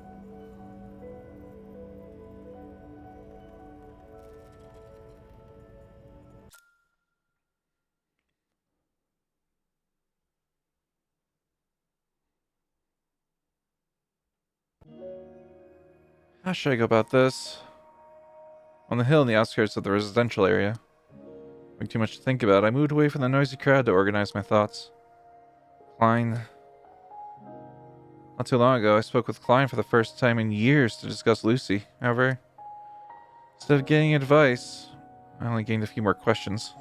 How should I go about this? On the hill in the outskirts of the residential area. Having too much to think about, I moved away from the noisy crowd to organize my thoughts. Klein. Not too long ago, I spoke with Klein for the first time in years to discuss Lucy. However, instead of getting advice, I only gained a few more questions.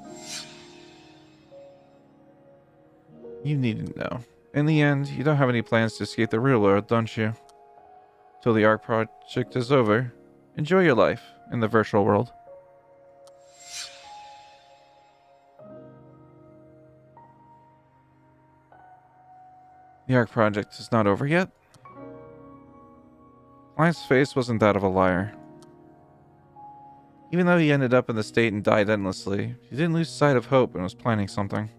You needn't know. In the end, you don't have any plans to escape the real world, don't you? Till the Ark project is over, enjoy your life in the virtual world. The Ark project is not over yet? Klein's face wasn't that of a liar. Even though he ended up in the state and died endlessly, he didn't lose sight of hope and was planning something.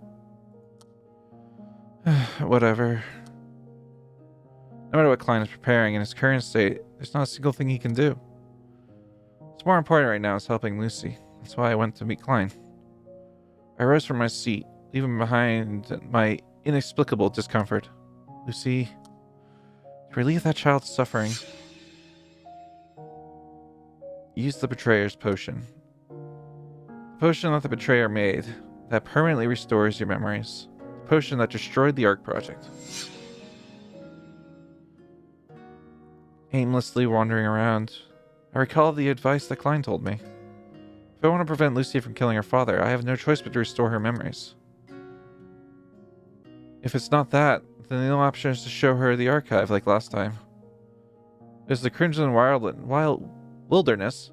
Whatever. No matter what Klein is preparing in his current state, there's not a single thing he can do. What's more important right now is helping Lucy. That's why I went to meet Klein. I rose from my seat, leaving behind my inexplicable discomfort. Lucy, to relieve that child's suffering, use the Betrayer's Potion. The potion that the Betrayer made that permanently restores your memories. The potion that destroyed the Ark project. Aimlessly wandering around, I recall the advice that Klein told me. If I want to prevent Lucy from killing her father, I have no choice but to restore her memories. If it's not that, then the only option is to show her the archive like last time. There's the Crimson Wilderness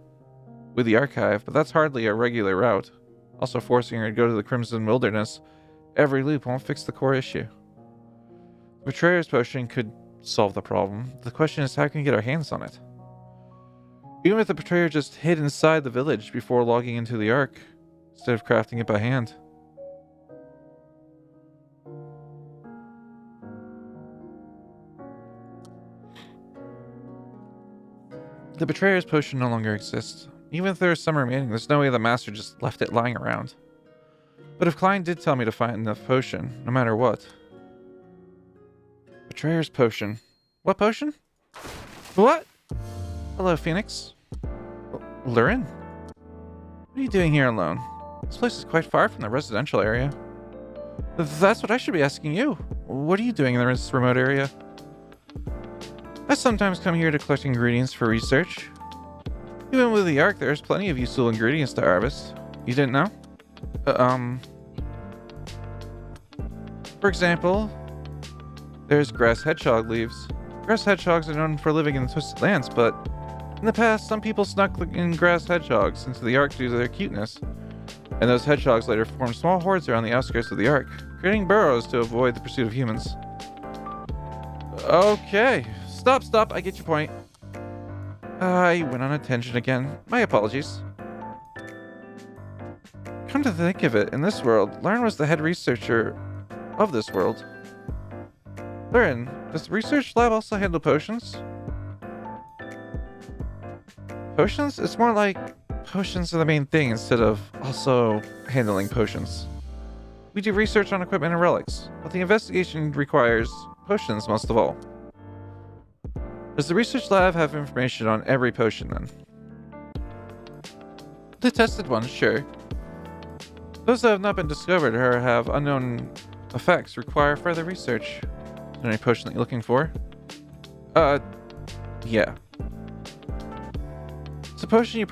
with the archive, but that's hardly a regular route. Also, forcing her to go to the Crimson Wilderness every loop won't fix the core issue. The Betrayer's Potion could solve the problem. The question is, how can we get our hands on it? Even if the Betrayer just hid inside the village before logging into the Ark, instead of crafting it by hand. The Betrayer's Potion no longer exists. Even if there is some remaining, there's no way the Master just left it lying around. But if Klein did tell me to find enough potion, no matter what. Betrayer's Potion. What potion? What? Hello, Phoenix. Lurin? What are you doing here alone? This place is quite far from the residential area. That's what I should be asking you. What are you doing in this remote area? I sometimes come here to collect ingredients for research. Even with the Ark, there's plenty of useful ingredients to harvest. You didn't know? For example, there's grass hedgehog leaves. Grass hedgehogs are known for living in the Twisted Lands, but in the past, some people snuck in grass hedgehogs into the Ark due to their cuteness. And those hedgehogs later formed small hordes around the outskirts of the Ark, creating burrows to avoid the pursuit of humans. Okay. Stop, I get your point. I went on a tangent again. My apologies. Come to think of it, in this world, Lauren was the head researcher of this world. Lauren, does the research lab also handle potions? Potions? It's more like potions are the main thing instead of also handling potions. We do research on equipment and relics, but the investigation requires potions most of all. Does the research lab have information on every potion then? The tested ones, sure. Those that have not been discovered or have unknown effects require further research. Is there any potion that you're looking for? Yeah. It's a potion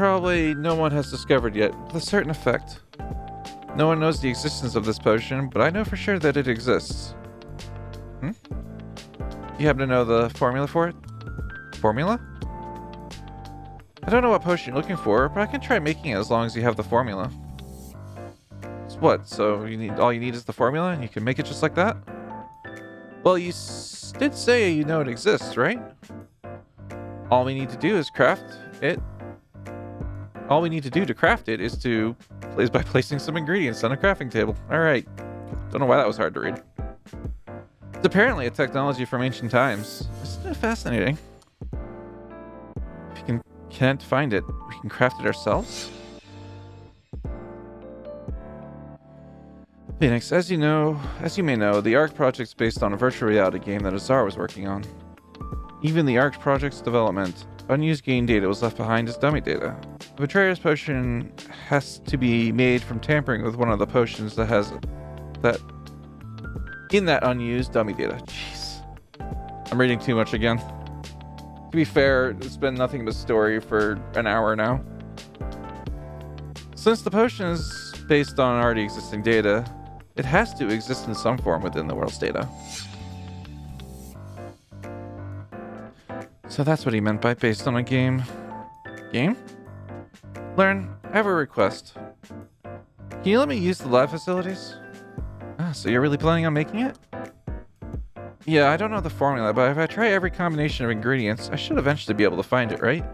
no one has discovered yet, with a certain effect. No one knows the existence of this potion, but I know for sure that it exists. You happen to know the formula for it? Formula? I don't know what potion you're looking for, but I can try making it as long as you have the formula. It's what? So all you need is the formula and you can make it just like that? Well, you did say you know it exists, right? All we need to do is craft it. All we need to do to craft it is by placing some ingredients on a crafting table. Alright. Don't know why that was hard to read. It's apparently a technology from ancient times. Isn't it fascinating? If you can't find it, we can craft it ourselves? Phoenix, as you may know, the Ark project's based on a virtual reality game that Azar was working on. Even the Ark project's development, unused game data was left behind as dummy data. The Betrayer's potion has to be made from tampering with one of the potions that has that in that unused dummy data. Jeez. I'm reading too much again. To be fair, it's been nothing but story for an hour now. Since the potion is based on already existing data, it has to exist in some form within the world's data. So that's what he meant by based on a game. Game? Learn, I have a request. Can you let me use the lab facilities? Ah, so you're really planning on making it? Yeah, I don't know the formula, but if I try every combination of ingredients, I should eventually be able to find it, right?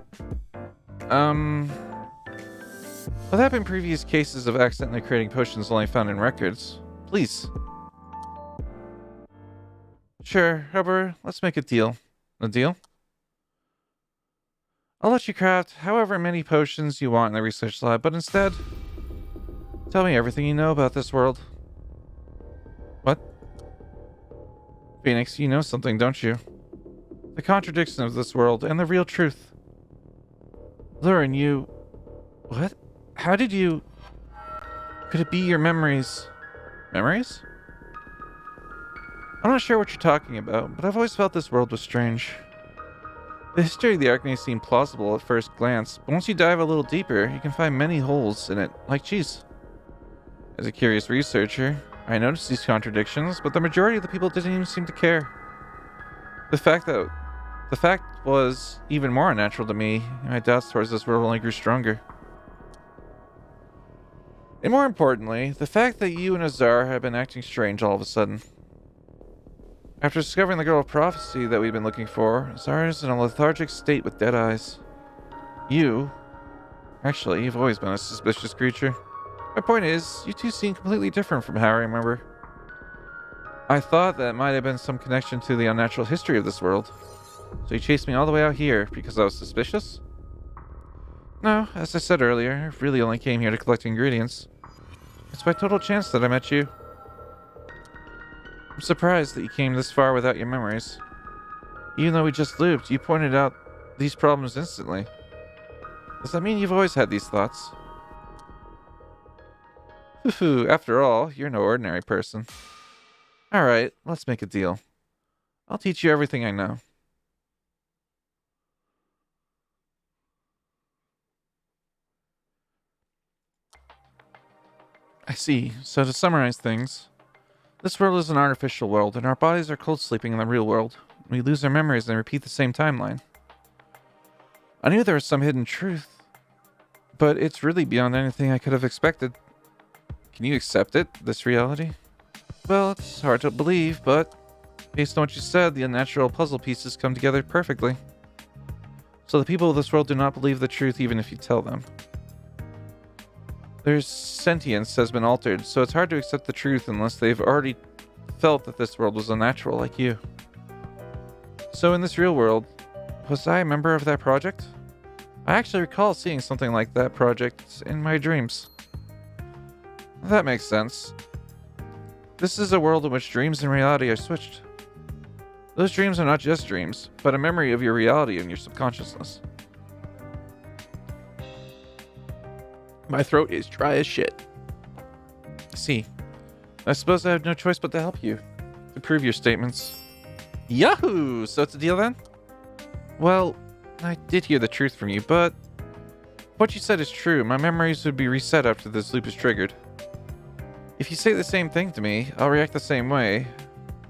What have been previous cases of accidentally creating potions only found in records? Please. Sure, however, let's make a deal. A deal? I'll let you craft however many potions you want in the research lab, but instead, tell me everything you know about this world. What? Phoenix, you know something, don't you? The contradiction of this world and the real truth. Lurin, you... What? How did you... Could it be your memories? Memories? I'm not sure what you're talking about, but I've always felt this world was strange. The history of the Ark may seem plausible at first glance, but once you dive a little deeper, you can find many holes in it, like cheese. As a curious researcher, I noticed these contradictions, but the majority of the people didn't even seem to care. The fact was even more unnatural to me, and my doubts towards this world only grew stronger. And more importantly, the fact that you and Azar have been acting strange all of a sudden. After discovering the girl of prophecy that we've been looking for, Azar is in a lethargic state with dead eyes. Actually, you've always been a suspicious creature. My point is, you two seem completely different from how I remember. I thought that might have been some connection to the unnatural history of this world. So you chased me all the way out here because I was suspicious? No, as I said earlier, I really only came here to collect ingredients. It's by total chance that I met you. I'm surprised that you came this far without your memories. Even though we just looped, you pointed out these problems instantly. Does that mean you've always had these thoughts? Hoo-hoo, after all, you're no ordinary person. Alright, let's make a deal. I'll teach you everything I know. I see. So to summarize things, this world is an artificial world, and our bodies are cold sleeping in the real world. We lose our memories and repeat the same timeline. I knew there was some hidden truth, but it's really beyond anything I could have expected. Can you accept it, this reality? Well, it's hard to believe, but based on what you said, the unnatural puzzle pieces come together perfectly. So the people of this world do not believe the truth even if you tell them. Their sentience has been altered, so it's hard to accept the truth unless they've already felt that this world was unnatural like you. So in this real world, was I a member of that project? I actually recall seeing something like that project in my dreams. That makes sense. This is a world in which dreams and reality are switched. Those dreams are not just dreams, but a memory of your reality and your subconsciousness. My throat is dry as shit. See, I suppose I have no choice but to help you, to prove your statements. Yahoo! So it's a deal then? Well, I did hear the truth from you, but what you said is true. My memories would be reset after this loop is triggered. If you say the same thing to me, I'll react the same way,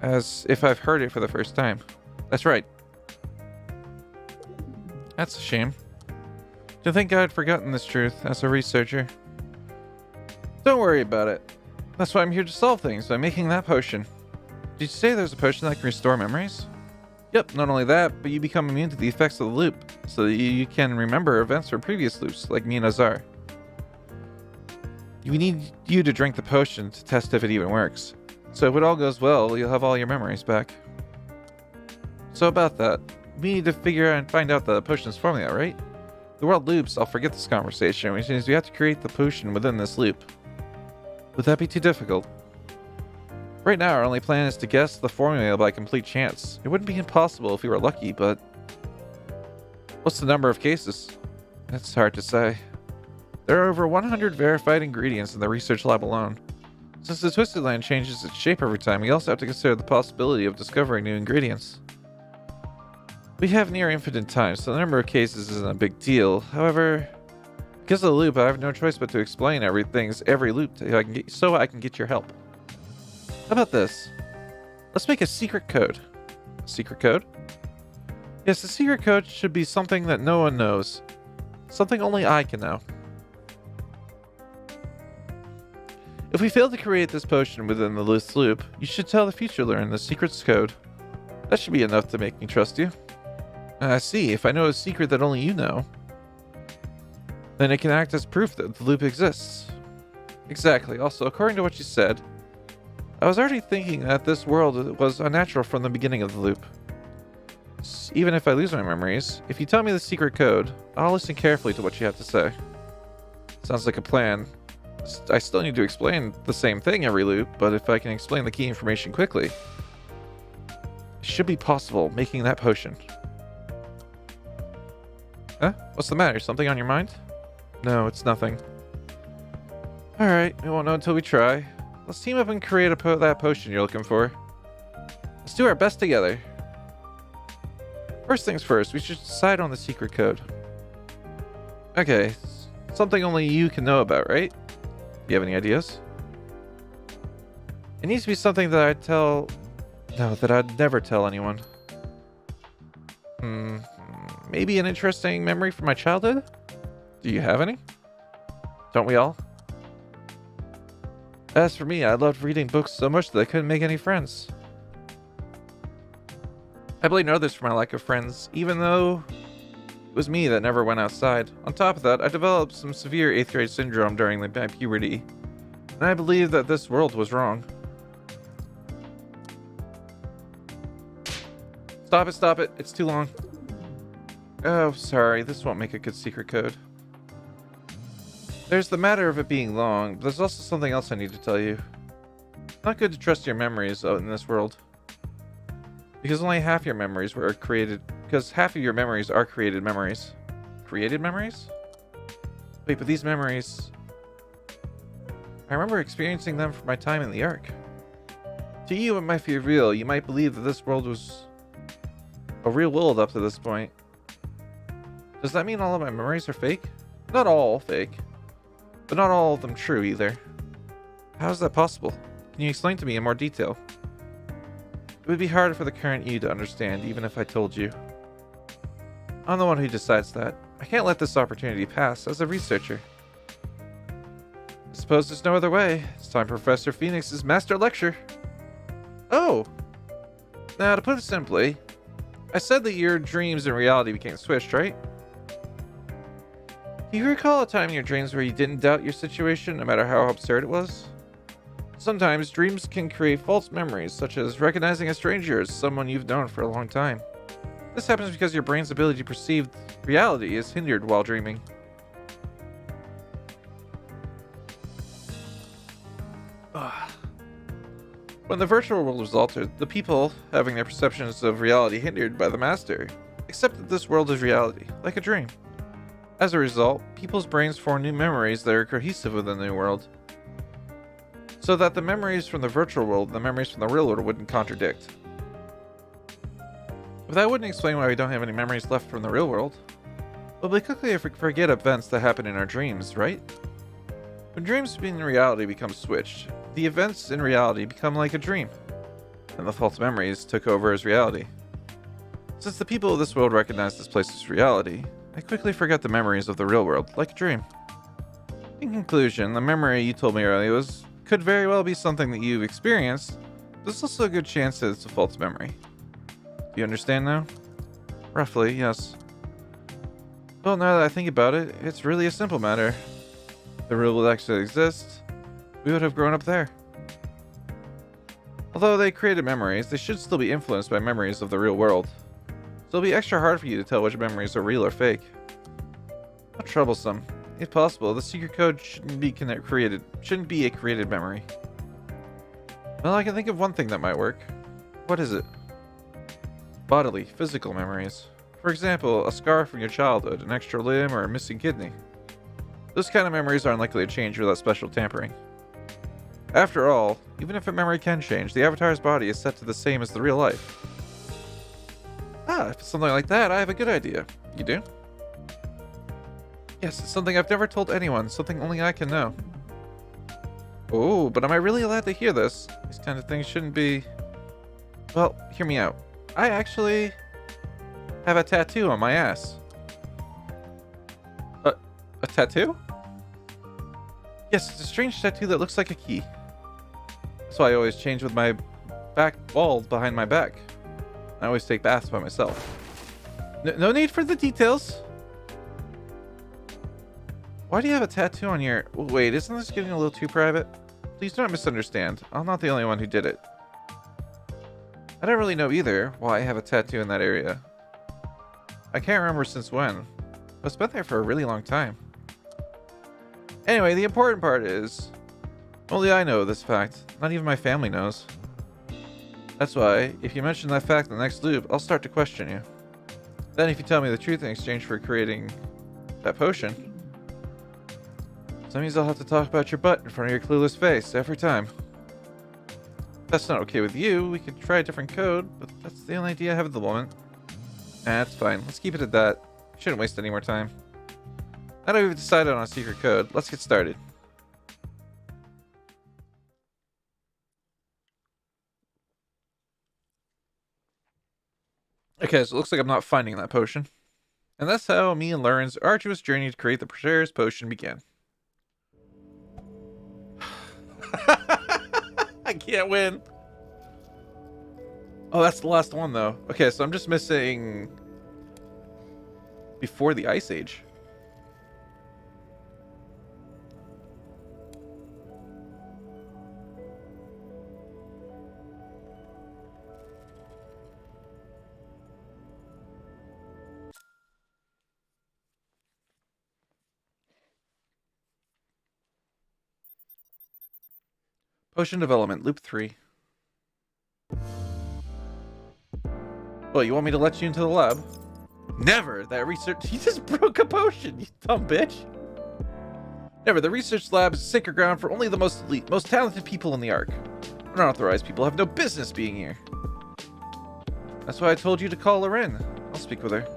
as if I've heard it for the first time. That's right. That's a shame. To think I'd forgotten this truth as a researcher. Don't worry about it. That's why I'm here to solve things, by making that potion. Did you say there's a potion that can restore memories? Yep, not only that, but you become immune to the effects of the loop, so that you can remember events from previous loops, like me and Azar. We need you to drink the potion to test if it even works. So if it all goes well, you'll have all your memories back. So about that, we need to figure out and find out the potion's formula, right? The world loops, I'll forget this conversation, which means we have to create the potion within this loop. Would that be too difficult? Right now, our only plan is to guess the formula by complete chance. It wouldn't be impossible if we were lucky, but... What's the number of cases? It's hard to say. There are over 100 verified ingredients in the research lab alone. Since the Twisted Land changes its shape every time, we also have to consider the possibility of discovering new ingredients. We have near infinite time, so the number of cases isn't a big deal. However, because of the loop, I have no choice but to explain every loop so I can get your help. How about this? Let's make a secret code. A secret code? Yes, the secret code should be something that no one knows. Something only I can know. If we fail to create this potion within the list loop, you should tell the future learner the secret's code. That should be enough to make me trust you. I see. If I know a secret that only you know, then it can act as proof that the loop exists. Exactly. Also, according to what you said, I was already thinking that this world was unnatural from the beginning of the loop. Even if I lose my memories, if you tell me the secret code, I'll listen carefully to what you have to say. Sounds like a plan. I still need to explain the same thing every loop, but if I can explain the key information quickly, it should be possible making that potion. Huh? What's the matter? Something on your mind? No, it's nothing. Alright, we won't know until we try. Let's team up and create that potion you're looking for. Let's do our best together. First things first, we should decide on the secret code. Okay, something only you can know about, right? Do you have any ideas? It needs to be something that I'd never tell anyone. Maybe an interesting memory from my childhood? Do you have any? Don't we all? As for me, I loved reading books so much that I couldn't make any friends. I blame others for my lack of friends, even though it was me that never went outside. On top of that, I developed some severe 8th grade syndrome during my puberty, and I believed that this world was wrong. Stop it, it's too long. Oh, sorry, this won't make a good secret code. There's the matter of it being long, but there's also something else I need to tell you. It's not good to trust your memories out in this world. Because only half your memories were created, because half of your memories are created memories. Created memories? Wait, but these memories... I remember experiencing them from my time in the Ark. To you, it might be real. You might believe that this world was a real world up to this point. Does that mean all of my memories are fake? Not all fake, but not all of them true either. How is that possible? Can you explain to me in more detail? It would be harder for the current you to understand, even if I told you. I'm the one who decides that. I can't let this opportunity pass as a researcher. I suppose there's no other way. It's time for Professor Phoenix's master lecture. Oh! Now, to put it simply, I said that your dreams and reality became switched, right? Do you recall a time in your dreams where you didn't doubt your situation, no matter how absurd it was? Sometimes dreams can create false memories, such as recognizing a stranger as someone you've known for a long time. This happens because your brain's ability to perceive reality is hindered while dreaming. When the virtual world was altered, the people, having their perceptions of reality hindered by the master, accepted this world as reality, like a dream. As a result, people's brains form new memories that are cohesive with the new world, so that the memories from the virtual world and the memories from the real world wouldn't contradict. But that wouldn't explain why we don't have any memories left from the real world. But we quickly forget events that happen in our dreams, right? When dreams in reality become switched, the events in reality become like a dream, and the false memories took over as reality. Since the people of this world recognize this place as reality, I quickly forget the memories of the real world, like a dream. In conclusion, the memory you told me earlier could very well be something that you've experienced, but there's also a good chance that it's a false memory. Do you understand now? Roughly, yes. Well, now that I think about it, it's really a simple matter. If the real world actually exists, we would have grown up there. Although they created memories, they should still be influenced by memories of the real world. it'll be extra hard for you to tell which memories are real or fake. How troublesome. If possible, the secret code shouldn't be a created memory. Well, I can think of one thing that might work. What is it? Bodily, physical memories. For example, a scar from your childhood, an extra limb, or a missing kidney. Those kind of memories aren't likely to change without special tampering. After all, even if a memory can change, the avatar's body is set to the same as the real life. Ah, if it's something like that, I have a good idea. You do? Yes, it's something I've never told anyone, something only I can know. Oh, but am I really allowed to hear this? These kind of things shouldn't be... Well, hear me out. I actually have a tattoo on my ass. A tattoo? Yes, it's a strange tattoo that looks like a key. That's why I always change with my back bald behind my back. I always take baths by myself. No need for the details. Why do you have a tattoo on your... Wait, isn't this getting a little too private? Please don't misunderstand. I'm not the only one who did it. I don't really know either why I have a tattoo in that area. I can't remember since when. But it's been there for a really long time. Anyway, the important part is... Only I know this fact. Not even my family knows. That's why, if you mention that fact in the next loop, I'll start to question you. Then if you tell me the truth in exchange for creating that potion... that means I'll have to talk about your butt in front of your clueless face every time. If that's not okay with you, we could try a different code, but that's the only idea I have at the moment. That's fine. Let's keep it at that. Shouldn't waste any more time. Now that we've decided on a secret code, let's get started. Okay, so it looks like I'm not finding that potion. And that's how me and Lauren's arduous journey to create the Preserve's potion began. I can't win. Oh, that's the last one, though. Okay, so I'm just missing... Before the Ice Age. Potion development, loop 3. Well, you want me to let you into the lab? Never! That research... He just broke a potion, you dumb bitch! Never, the research lab is sacred ground for only the most elite, most talented people in the Ark. Unauthorized people have no business being here. That's why I told you to call her in. I'll speak with her.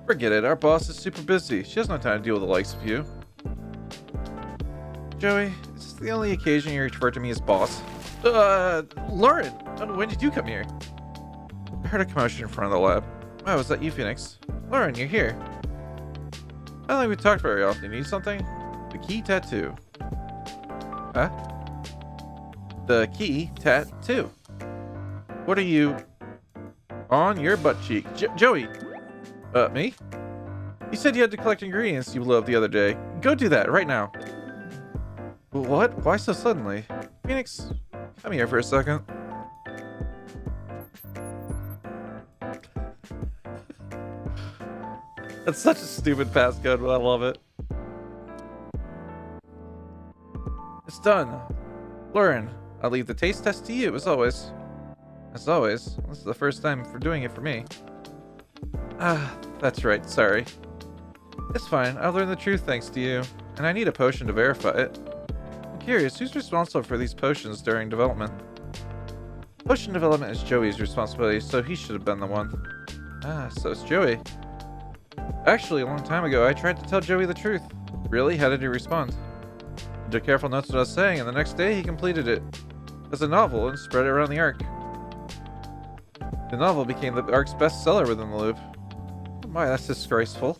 Forget it, our boss is super busy. She has no time to deal with the likes of you. Joey, is this the only occasion you refer to me as boss? Lauren, when did you come here? I heard a commotion in front of the lab. Oh, is that you, Phoenix? Lauren, you're here. I don't think we talked very often. You need something? The key tattoo. Huh? The key tattoo. What are you... on your butt cheek? Joey! Me? You said you had to collect ingredients you loved the other day. Go do that, right now. What? Why so suddenly? Phoenix, come here for a second. That's such a stupid passcode, but I love it. It's done. Lauren, I'll leave the taste test to you, as always. As always, this is the first time for doing it for me. Ah, that's right, sorry. It's fine, I'll learn the truth thanks to you. And I need a potion to verify it. I'm curious, who's responsible for these potions during development? Potion development is Joey's responsibility, so he should have been the one. Ah, so it's Joey. Actually, a long time ago, I tried to tell Joey the truth. Really? How did he respond? He took careful notes of what I was saying, and the next day he completed it as a novel and spread it around the Ark. The novel became the Ark's bestseller within the loop. Oh my, that's disgraceful.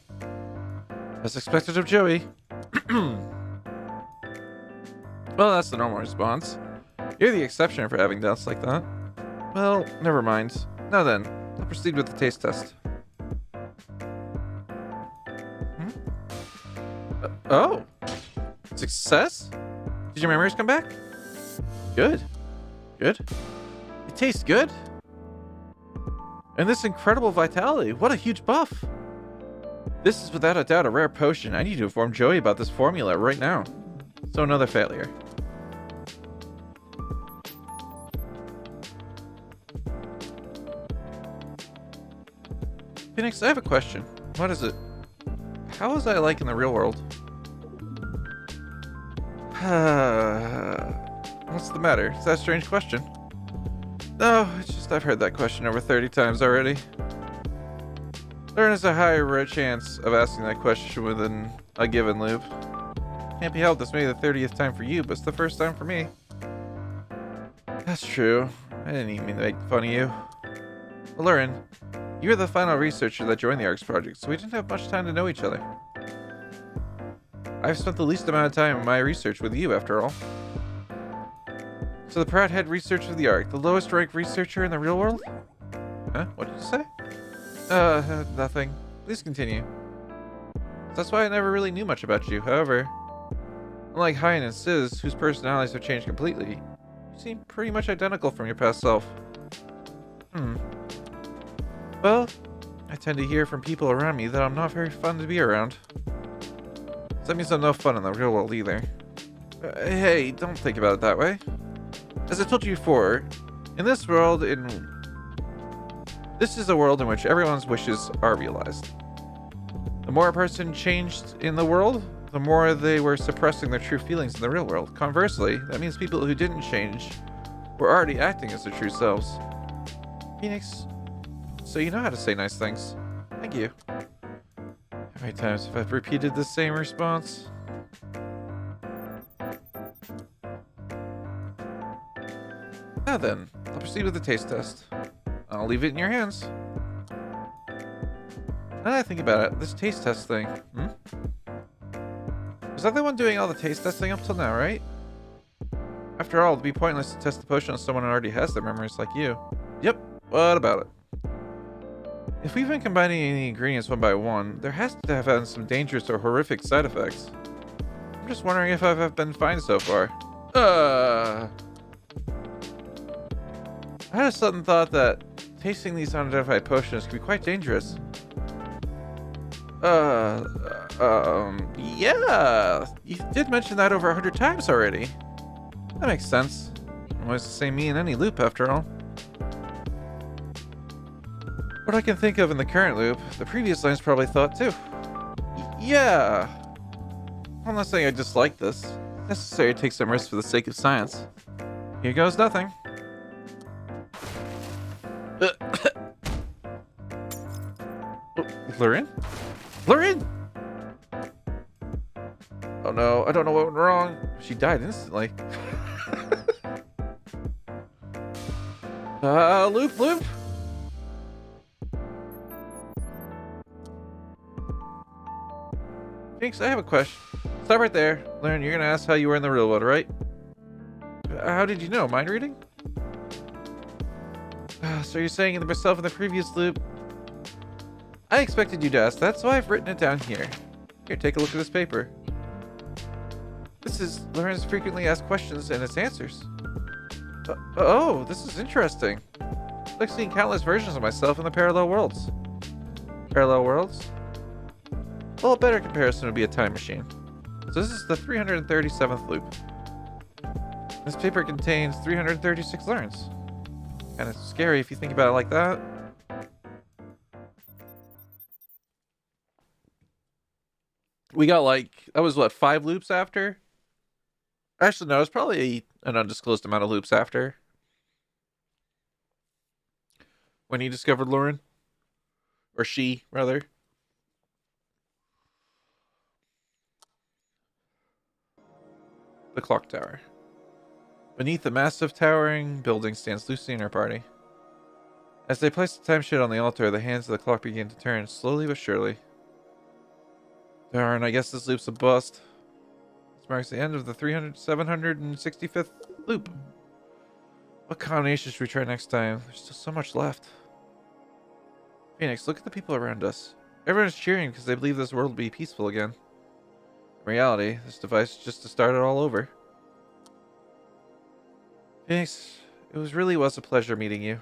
As expected of Joey. Well, that's the normal response. You're the exception for having doubts like that. Well, never mind. Now then, I'll proceed with the taste test. Oh! Success? Did your memories come back? Good. Good. It tastes good? And this incredible vitality. What a huge buff. This is without a doubt a rare potion. I need to inform Joey about this formula right now. So another failure. Phoenix, I have a question. What is it? How was I like in the real world? What's the matter? Is that a strange question? No, it's just I've heard that question over 30 times already. There is a higher chance of asking that question within a given loop. Can't be helped, this may be the 30th time for you, but it's the first time for me. That's true. I didn't even mean to make fun of you. Well, Lurin, you were the final researcher that joined the Arks project, so we didn't have much time to know each other. I've spent the least amount of time in my research with you, after all. So the proud head researcher of the Ark, the lowest ranked researcher in the real world? Huh? What did you say? Nothing. Please continue. That's why I never really knew much about you. However, unlike Hein and Sizz, whose personalities have changed completely, you seem pretty much identical from your past self. Well, I tend to hear from people around me that I'm not very fun to be around. So that means I'm no fun in the real world either. Hey, don't think about it that way. As I told you before, in this world, this is a world in which everyone's wishes are realized. The more a person changed in the world, the more they were suppressing their true feelings in the real world. Conversely, that means people who didn't change were already acting as their true selves. Phoenix, so you know how to say nice things. Thank you. How many times have I repeated the same response? Now then, I'll proceed with the taste test. I'll leave it in your hands. Now that I think about it, this taste test thing, Was I the one doing all the taste testing up till now, right? After all, it'd be pointless to test the potion on someone who already has their memories like you. Yep, what about it? If we've been combining the ingredients one by one, there has to have had some dangerous or horrific side effects. I'm just wondering if I've been fine so far. I had a sudden thought that tasting these unidentified potions could be quite dangerous. Yeah, you did mention that over 100 times already. That makes sense. Always the same me in any loop, after all. What I can think of in the current loop, the previous lines probably thought too. Yeah. I'm not saying I dislike this. It's necessary to take some risks for the sake of science. Here goes nothing. Lurin? Lurin! Oh no, I don't know what went wrong. She died instantly. Loop. Phoenix, I have a question. Stop right there. Lurin, you're gonna ask how you were in the real world, right? How did you know? Mind reading? So you're saying yourself in the previous loop? I expected you to ask that, so I've written it down here. Here, take a look at this paper. This is Lurin's frequently asked questions and its answers. Oh, this is interesting. It's like seeing countless versions of myself in the parallel worlds. Parallel worlds? Well, a better comparison would be a time machine. So this is the 337th loop. This paper contains 336 Lurins. Kind of scary if you think about it like that. We got that was what, 5 loops after? Actually, no, it's probably an undisclosed amount of loops after. When he discovered Lurin. Or she, rather. The clock tower. Beneath the massive towering building stands Lucy and her party. As they place the time sheet on the altar, the hands of the clock begin to turn, slowly but surely. Darn, I guess this loop's a bust. This marks the end of the 765th loop. What combination should we try next time? There's still so much left. Phoenix, look at the people around us. Everyone's cheering because they believe this world will be peaceful again. In reality, this device is just to start it all over. Phoenix, it really was a pleasure meeting you.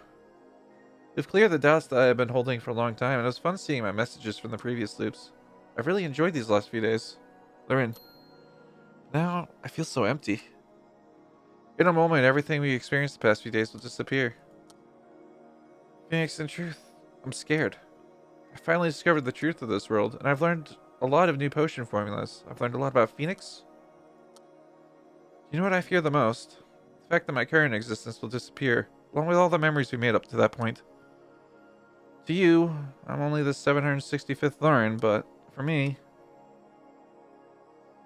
You've cleared the doubts that I have been holding for a long time, and it was fun seeing my messages from the previous loops. I've really enjoyed these last few days. Lauren, now I feel so empty. In a moment, everything we experienced the past few days will disappear. Phoenix, in truth, I'm scared. I finally discovered the truth of this world, and I've learned a lot of new potion formulas. I've learned a lot about Phoenix. You know what I fear the most? The fact that my current existence will disappear, along with all the memories we made up to that point. To you, I'm only the 765th Lauren, but for me...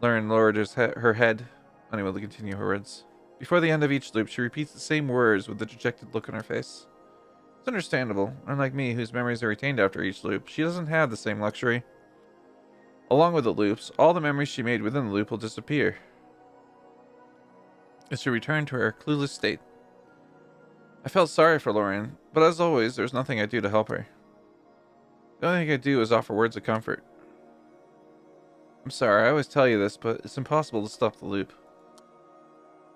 Lauren lowered her head, unable to continue her words. Before the end of each loop, she repeats the same words with a dejected look on her face. It's understandable. Unlike me, whose memories are retained after each loop, she doesn't have the same luxury. Along with the loops, all the memories she made within the loop will disappear, as she returned to her clueless state. I felt sorry for Lauren, but as always, there's nothing I do to help her. The only thing I do is offer words of comfort. I'm sorry, I always tell you this, but it's impossible to stop the loop.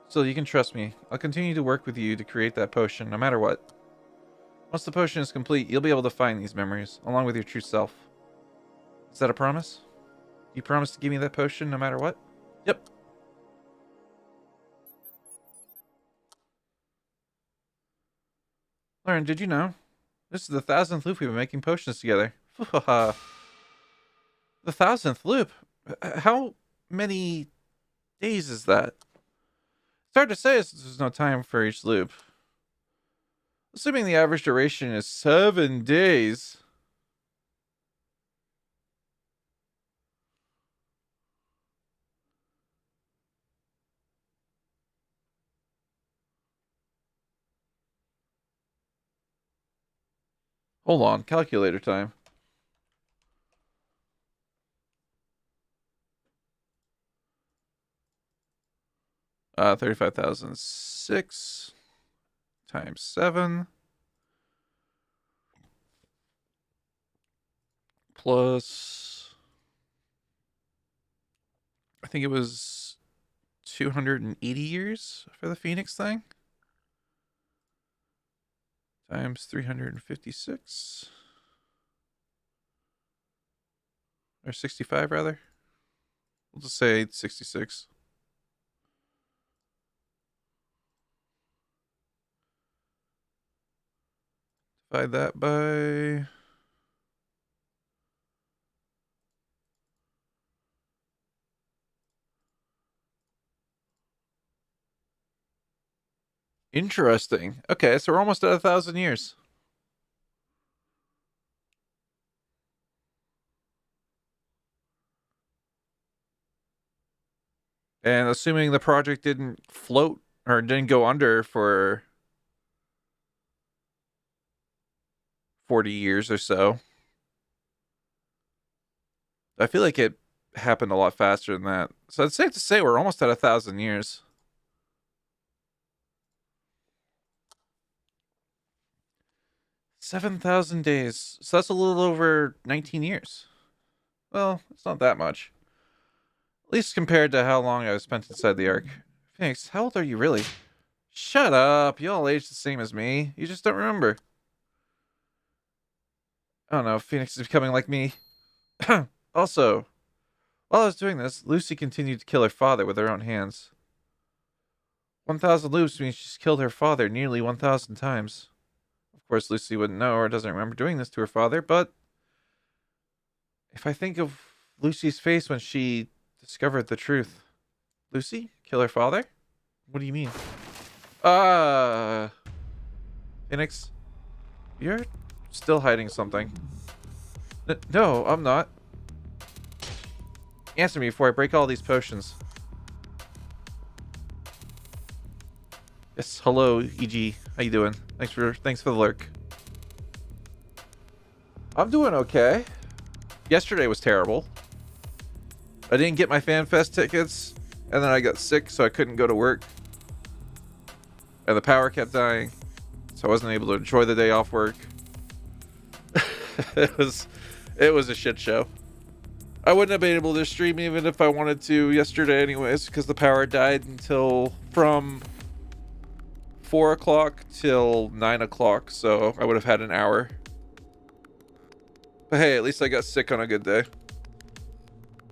Still, you can trust me. I'll continue to work with you to create that potion, no matter what. Once the potion is complete, you'll be able to find these memories, along with your true self. Is that a promise? You promise to give me that potion, no matter what? Yep. Lauren, did you know? This is the 1,000th loop we've been making potions together. The 1,000th loop? How many days is that? It's hard to say since there's no time for each loop. Assuming the average duration is 7 days. Hold on, calculator time. Uh, 35,006 times 7 plus, I think it was 280 years for the Phoenix thing. Times 356. Or 65, rather. We'll just say 66. Divide that by... Interesting. Okay, so we're almost at 1,000 years. And assuming the project didn't float or didn't go under for 40 years or so, I feel like it happened a lot faster than that. So it's safe to say we're almost at 1,000 years. 7,000 days. So that's a little over 19 years. Well, it's not that much. At least compared to how long I spent inside the Ark. Phoenix, how old are you really? Shut up. You all age the same as me. You just don't remember. I don't know. Phoenix is becoming like me. Also, while I was doing this, Lucy continued to kill her father with her own hands. 1,000 loops means she's killed her father nearly 1,000 times. Of course, Lucy wouldn't know or doesn't remember doing this to her father, but if I think of Lucy's face when she discovered the truth. Lucy? Kill her father? What do you mean? Phoenix, you're still hiding something. No, I'm not. Answer me before I break all these potions. Yes, hello, EG. How you doing? Thanks for the lurk. I'm doing okay. Yesterday was terrible. I didn't get my FanFest tickets, and then I got sick, so I couldn't go to work. And the power kept dying, so I wasn't able to enjoy the day off work. It was a shit show. I wouldn't have been able to stream even if I wanted to yesterday anyways, because the power died until from 4 o'clock till 9 o'clock, so I would have had an hour. But hey, at least I got sick on a good day.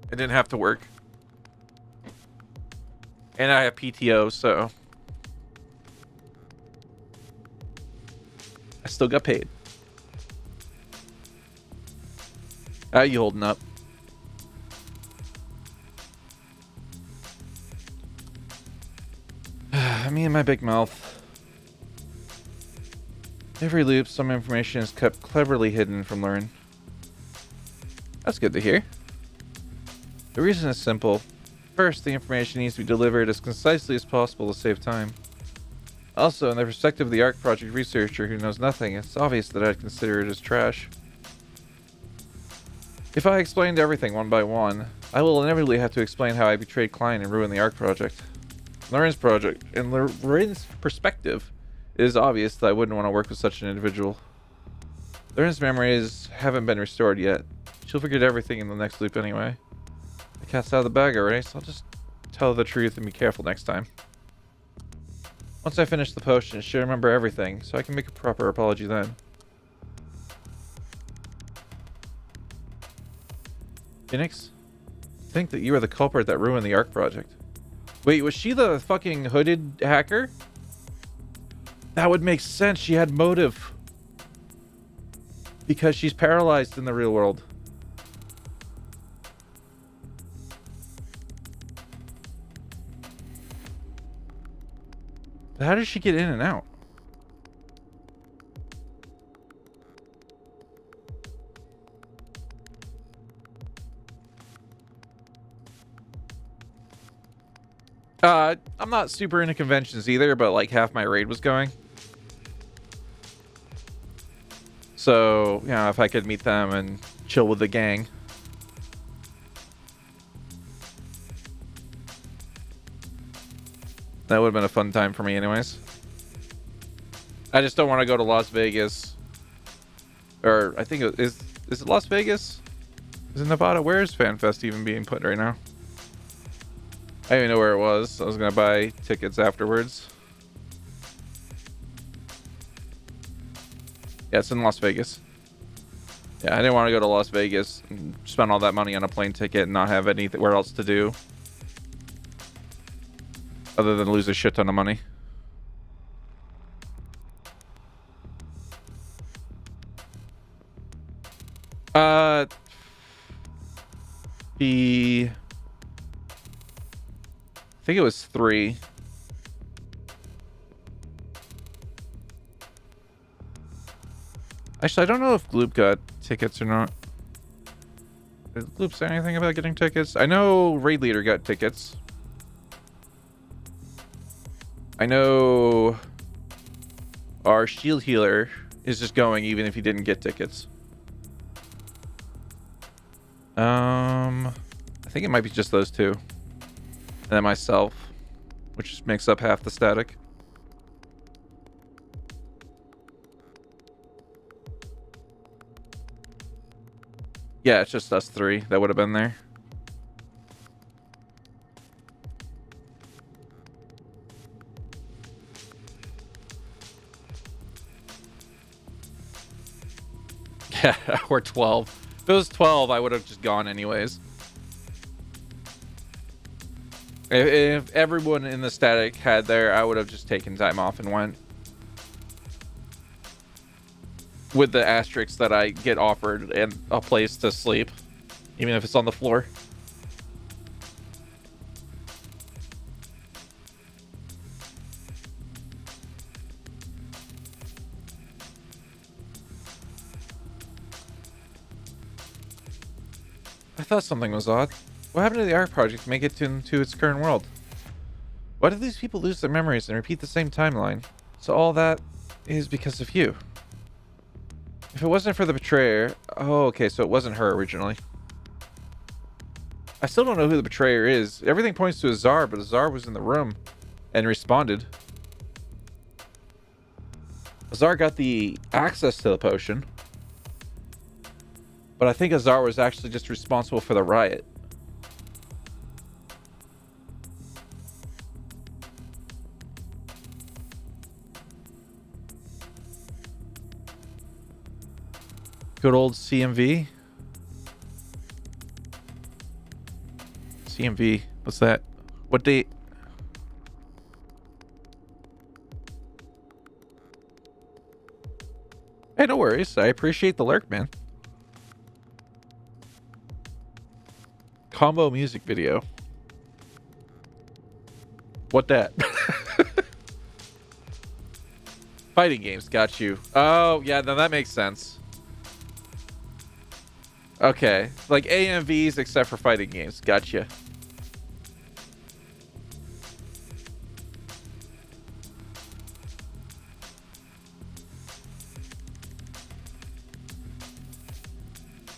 I didn't have to work. And I have PTO, so I still got paid. How you holding up? Me and my big mouth. Every loop, some information is kept cleverly hidden from Lauren. That's good to hear. The reason is simple. First, the information needs to be delivered as concisely as possible to save time. Also, in the perspective of the Ark project researcher who knows nothing, it's obvious that I'd consider it as trash. If I explained everything one by one, I will inevitably have to explain how I betrayed Klein and ruined the Ark project. Lauren's project, in Lauren's perspective, it is obvious that I wouldn't want to work with such an individual. Lauren's memories haven't been restored yet. She'll forget everything in the next loop anyway. The cat's out of the bag already, so I'll just tell her the truth and be careful next time. Once I finish the potion, she'll remember everything, so I can make a proper apology then. Phoenix? I think that you are the culprit that ruined the Ark project. Wait, was she the fucking hooded hacker? That would make sense. She had motive. Because she's paralyzed in the real world. But how does she get in and out? I'm not super into conventions either, but like half my raid was going. So, you know, if I could meet them and chill with the gang. That would have been a fun time for me anyways. I just don't want to go to Las Vegas. Or I think is it Las Vegas? Is it Nevada? Where is FanFest even being put right now? I don't even know where it was. I was going to buy tickets afterwards. Yeah, it's in Las Vegas. Yeah, I didn't want to go to Las Vegas and spend all that money on a plane ticket and not have anywhere else to do. Other than lose a shit ton of money. I think it was 3. Actually, I don't know if Gloop got tickets or not. Did Gloop say anything about getting tickets? I know Raid Leader got tickets. I know our Shield Healer is just going even if he didn't get tickets. I think it might be just those two. And then myself, which makes up half the static. Yeah, it's just us 3 that would have been there. Yeah, we're 12. If it was 12, I would have just gone anyways. If everyone in the static had there, I would have just taken time off and went. With the asterisks that I get offered and a place to sleep, even if it's on the floor. I thought something was odd. What happened to the Ark project to make it into its current world? Why did these people lose their memories and repeat the same timeline? So all that is because of you. If it wasn't for the betrayer... Oh, okay, so it wasn't her originally. I still don't know who the betrayer is. Everything points to Azar, but Azar was in the room and responded. Azar got the access to the potion. But I think Azar was actually just responsible for the riot. Good old CMV. CMV. What's that? What date? Hey, no worries. I appreciate the lurk, man. Combo music video. What that? Fighting games, got you. Oh, yeah, no, that makes sense. Okay, like AMVs except for fighting games, gotcha.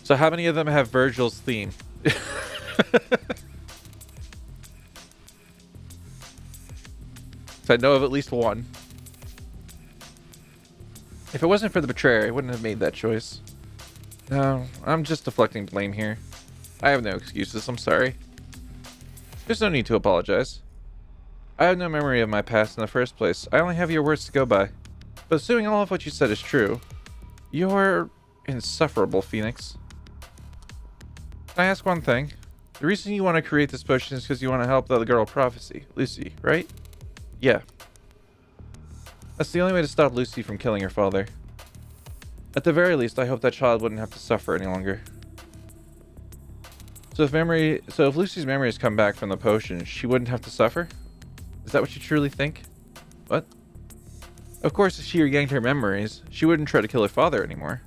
So how many of them have Virgil's theme? So I know of at least one. If it wasn't for the betrayer, I wouldn't have made that choice. No, I'm just deflecting blame here. I have no excuses, I'm sorry. There's no need to apologize. I have no memory of my past in the first place. I only have your words to go by. But assuming all of what you said is true, you're insufferable, Phoenix. Can I ask one thing? The reason you want to create this potion is because you want to help the other girl prophecy, Lucy, right? Yeah. That's the only way to stop Lucy from killing her father. At the very least, I hope that child wouldn't have to suffer any longer. So if Lucy's memories come back from the potion, she wouldn't have to suffer? Is that what you truly think? What? Of course, if she regained her memories, she wouldn't try to kill her father anymore.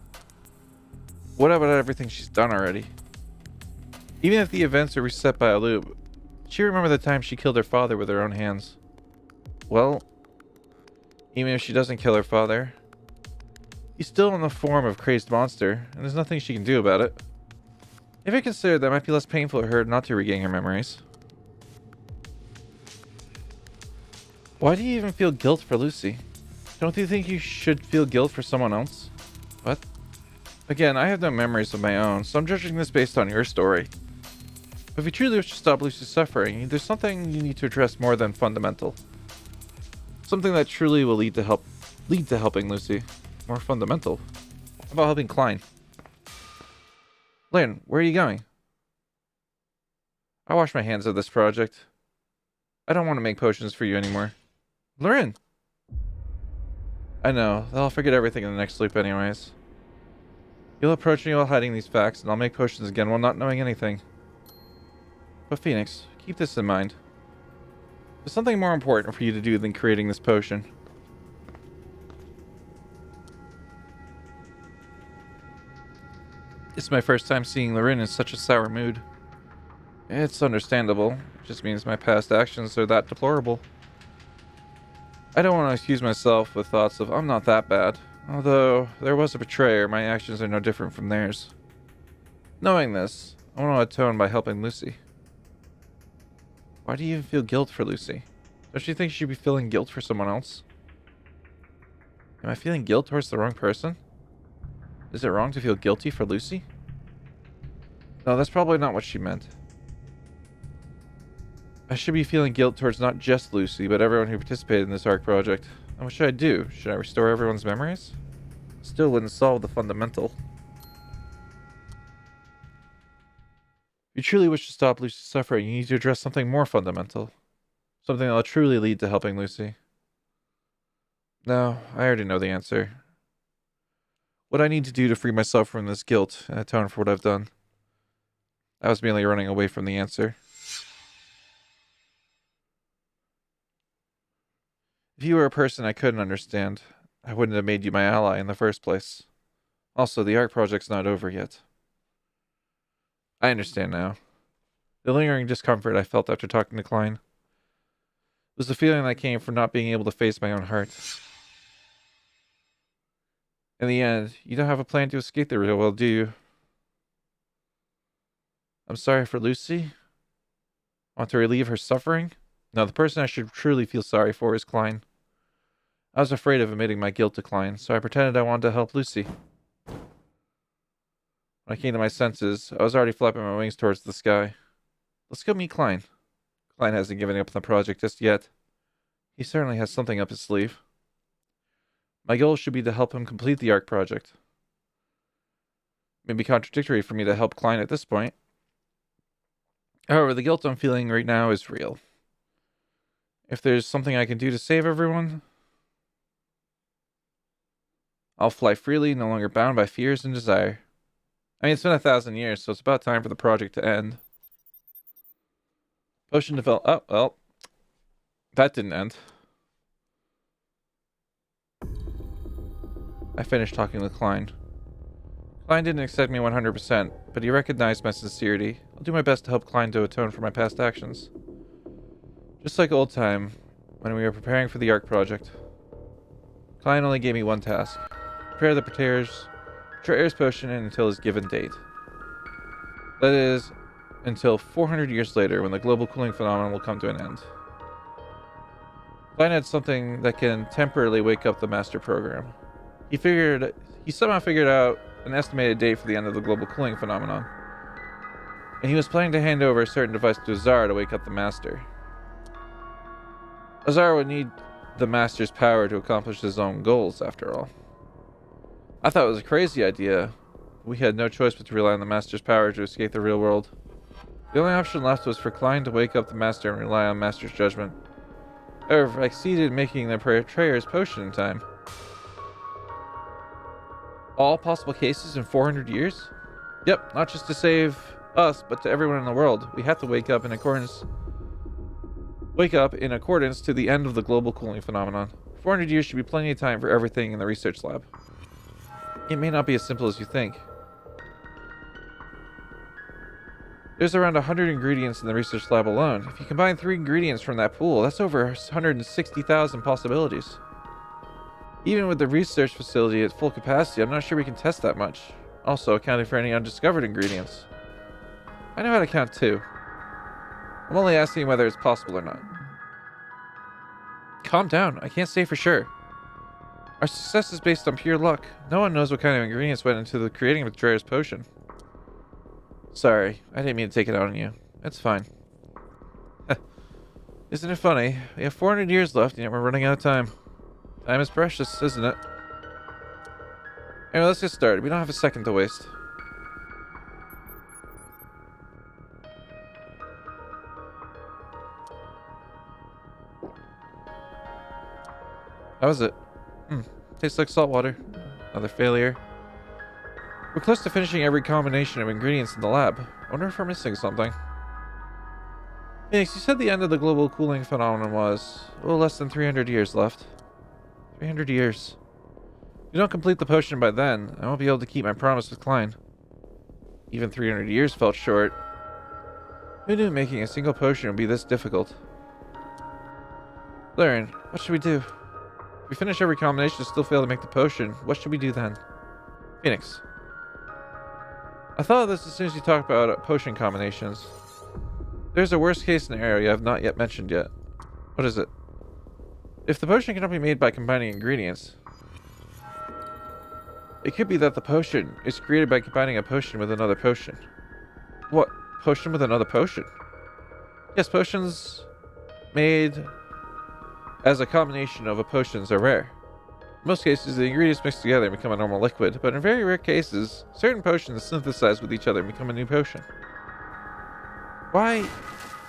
What about everything she's done already? Even if the events are reset by a loop, she remember the time she killed her father with her own hands. Well, even if she doesn't kill her father, he's still in the form of crazed monster, and there's nothing she can do about it. If I consider that might be less painful for her not to regain her memories. Why do you even feel guilt for Lucy? Don't you think you should feel guilt for someone else? What? Again, I have no memories of my own, so I'm judging this based on your story. If you truly wish to stop Lucy's suffering, there's something you need to address more than fundamental. Something that truly will lead to helping Lucy. More fundamental. How about helping Klein? Lynn, where are you going? I wash my hands of this project. I don't want to make potions for you anymore. Lynn! I know, they'll forget everything in the next loop anyways. You'll approach me while hiding these facts, and I'll make potions again while not knowing anything. But Phoenix, keep this in mind. There's something more important for you to do than creating this potion. It's my first time seeing Lorin in such a sour mood. It's understandable. It just means my past actions are that deplorable. I don't want to excuse myself with thoughts of I'm not that bad. Although there was a betrayer, my actions are no different from theirs. Knowing this, I want to atone by helping Lucy. Why do you even feel guilt for Lucy? Don't you think you should be feeling guilt for someone else? Am I feeling guilt towards the wrong person? Is it wrong to feel guilty for Lucy? No, that's probably not what she meant. I should be feeling guilt towards not just Lucy, but everyone who participated in this Ark project. And what should I do? Should I restore everyone's memories? Still wouldn't solve the fundamental. If you truly wish to stop Lucy's suffering, you need to address something more fundamental. Something that will truly lead to helping Lucy. No, I already know the answer. What I need to do to free myself from this guilt and atone for what I've done. I was merely running away from the answer. If you were a person I couldn't understand, I wouldn't have made you my ally in the first place. Also, the Ark project's not over yet. I understand now. The lingering discomfort I felt after talking to Klein was the feeling that came from not being able to face my own heart. In the end, you don't have a plan to escape the real world, do you? I'm sorry for Lucy. Want to relieve her suffering? No, the person I should truly feel sorry for is Klein. I was afraid of admitting my guilt to Klein, so I pretended I wanted to help Lucy. When I came to my senses, I was already flapping my wings towards the sky. Let's go meet Klein. Klein hasn't given up on the project just yet. He certainly has something up his sleeve. My goal should be to help him complete the Ark project. may be contradictory for me to help Klein at this point. However, the guilt I'm feeling right now is real. If there's something I can do to save everyone, I'll fly freely, no longer bound by fears and desire. I mean, it's been 1,000 years, so it's about time for the project to end. Potion develop. Oh, well. That didn't end. I finished talking with Klein. Klein didn't accept me 100%, but he recognized my sincerity. I'll do my best to help Klein to atone for my past actions. Just like old time, when we were preparing for the Ark project. Klein only gave me one task. Prepare the Betrayer's potion until his given date. That is, until 400 years later, when the global cooling phenomenon will come to an end. Klein had something that can temporarily wake up the master program. He somehow figured out an estimated date for the end of the global cooling phenomenon. And he was planning to hand over a certain device to Azar to wake up the master. Azar would need the master's power to accomplish his own goals, after all. I thought it was a crazy idea. We had no choice but to rely on the master's power to escape the real world. The only option left was for Klein to wake up the master and rely on master's judgment. However, I succeeded in making the Betrayer's potion in time. All possible cases in 400 years? Yep, not just to save us, but to everyone in the world. We have to wake up in accordance to the end of the global cooling phenomenon. 400 years should be plenty of time for everything in the research lab. It may not be as simple as you think. There's around 100 ingredients in the research lab alone. If you combine 3 ingredients from that pool, that's over 160,000 possibilities. Even with the research facility at full capacity, I'm not sure we can test that much. Also, accounting for any undiscovered ingredients. I know how to count too. I'm only asking whether it's possible or not. Calm down, I can't say for sure. Our success is based on pure luck. No one knows what kind of ingredients went into the creating of Betrayer's potion. Sorry, I didn't mean to take it out on you. It's fine. Isn't it funny? We have 400 years left, and yet we're running out of time. Time is precious, isn't it? Anyway, let's get started. We don't have a second to waste. How was it? Tastes like salt water. Another failure. We're close to finishing every combination of ingredients in the lab. I wonder if we're missing something. Phoenix, you said the end of the global cooling phenomenon was a little less than 300 years left. 300 years. If you don't complete the potion by then, I won't be able to keep my promise with Klein. Even 300 years felt short. Who knew making a single potion would be this difficult? Laren, what should we do? If we finish every combination and still fail to make the potion, what should we do then? Phoenix. I thought of this as soon as you talked about potion combinations. There's a worst case scenario I have not yet mentioned yet. What is it? If the potion cannot be made by combining ingredients, it could be that the potion is created by combining a potion with another potion. What? Potion with another potion? Yes, potions made as a combination of potions are rare. In most cases, the ingredients mix together and become a normal liquid, but in very rare cases, certain potions synthesize with each other and become a new potion. Why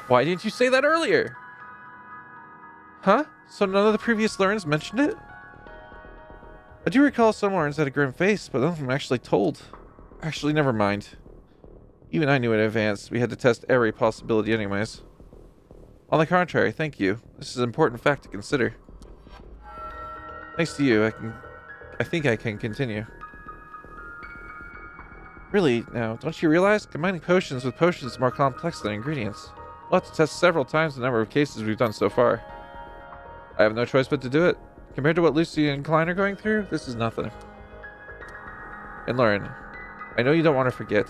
didn't you say that earlier? Huh? So none of the previous learns mentioned it? I do recall some learns had a grim face, but none of them actually told. Actually, never mind. Even I knew in advance we had to test every possibility anyways. On the contrary, thank you. This is an important fact to consider. Thanks to you, I think I can continue. Really, now, don't you realize? Combining potions with potions is more complex than ingredients. We'll have to test several times the number of cases we've done so far. I have no choice but to do it. Compared to what Lucy and Klein are going through, this is nothing. And Lauren, I know you don't want to forget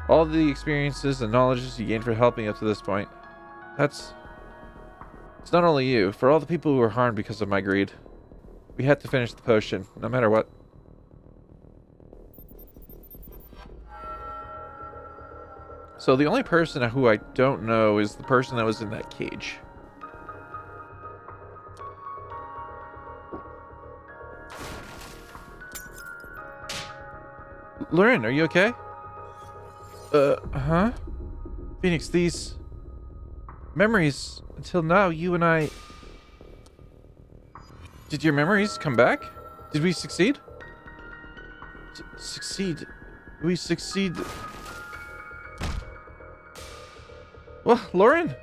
all the experiences and knowledges you gained for helping up to this point. It's not only you, for all the people who were harmed because of my greed. We had to finish the potion, no matter what. So the only person who I don't know is the person that was in that cage. Lauren, are you okay? Huh? Phoenix, these memories, until now, you and I... Did your memories come back? Did we succeed? Succeed? We succeed... Well, Lauren?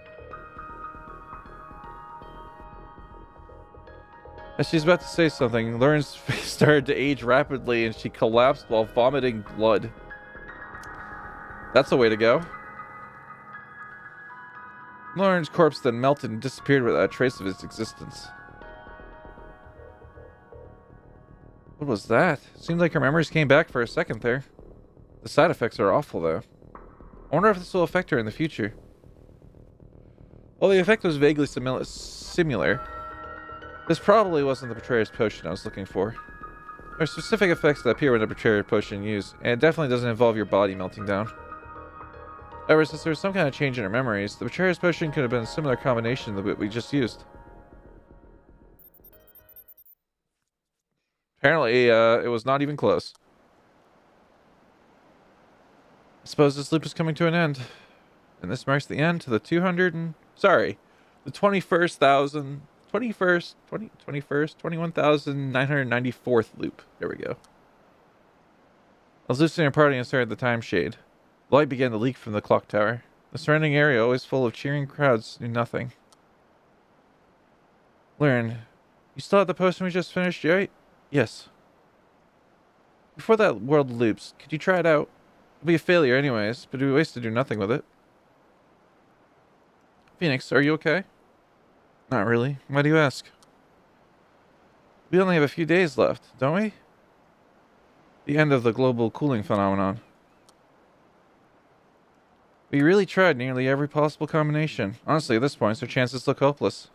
As she's about to say something, Lauren's face started to age rapidly and she collapsed while vomiting blood. That's the way to go. Lauren's corpse then melted and disappeared without a trace of its existence. What was that? Seemed like her memories came back for a second there. The side effects are awful, though. I wonder if this will affect her in the future. While the effect was vaguely similar, this probably wasn't the Betrayer's Potion I was looking for. There are specific effects that appear when a Betrayer's Potion is used, and it definitely doesn't involve your body melting down. However, since there was some kind of change in her memories, the Betrayer's Potion could have been a similar combination to what we just used. Apparently, it was not even close. I suppose this loop is coming to an end. And this marks the end to the 21,994th loop. There we go. I was loosening our party and started the time shade. The light began to leak from the clock tower. The surrounding area, always full of cheering crowds, knew nothing. Lauren, you still have the potion we just finished, right? Yes. Before that world loops, could you try it out? It'll be a failure anyways, but it'd be waste to do nothing with it. Phoenix, are you okay? Not really. Why do you ask? We only have a few days left, don't we? The end of the global cooling phenomenon. We really tried nearly every possible combination. Honestly, at this point, our chances look hopeless.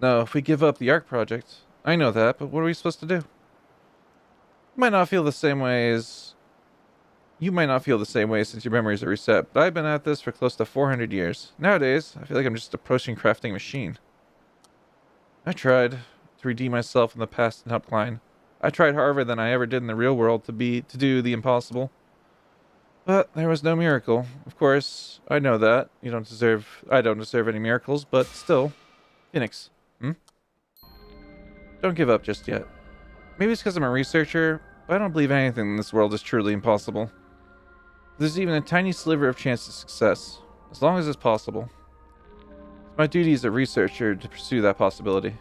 No, if we give up the Ark project, I know that, but what are we supposed to do? You might not feel the same way since your memories are reset, but I've been at this for close to 400 years. Nowadays, I feel like I'm just a potion crafting machine. I tried to redeem myself from the past and help Klein. I tried harder than I ever did in the real world to do the impossible. But there was no miracle. Of course, I know that. I don't deserve any miracles, but still. Phoenix, Don't give up just yet. Maybe it's because I'm a researcher, but I don't believe anything in this world is truly impossible. There's even a tiny sliver of chance of success, as long as it's possible. It's my duty as a researcher to pursue that possibility.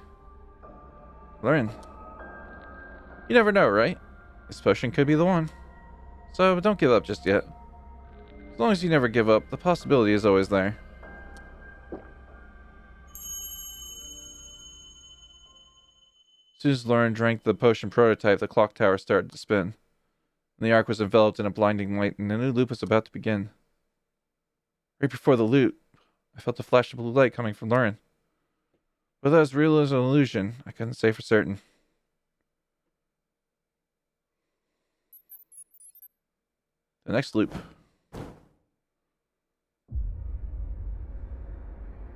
Lauren, you never know, right? This potion could be the one. So don't give up just yet. As long as you never give up, the possibility is always there. As soon as Lauren drank the potion prototype, the clock tower started to spin. And the Ark was enveloped in a blinding light, and a new loop was about to begin. Right before the loop, I felt a flash of blue light coming from Lauren. Whether that was real or an illusion, I couldn't say for certain. The next loop.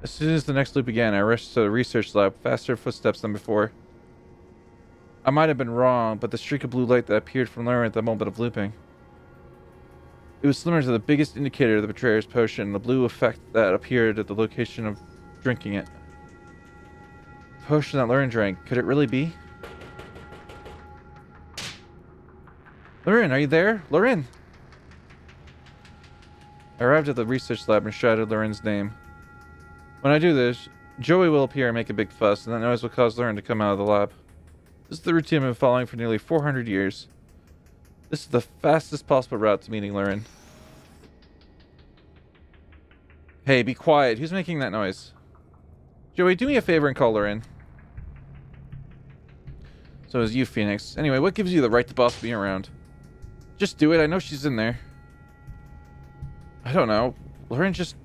As soon as the next loop began, I rushed to the research lab, faster footsteps than before. I might have been wrong, but the streak of blue light that appeared from Lauren at the moment of looping. It was similar to the biggest indicator of the Betrayer's Potion, the blue effect that appeared at the location of drinking it. The potion that Lauren drank, could it really be? Lauren, are you there? Lauren! I arrived at the research lab and shouted Lauren's name. When I do this, Joey will appear and make a big fuss, and that noise will cause Lauren to come out of the lab. This is the routine I've been following for nearly 400 years. This is the fastest possible route to meeting Lauren. Hey, be quiet. Who's making that noise? Joey, do me a favor and call Lauren. So is you, Phoenix. Anyway, what gives you the right to boss me around? Just do it. I know she's in there. I don't know. Lauren just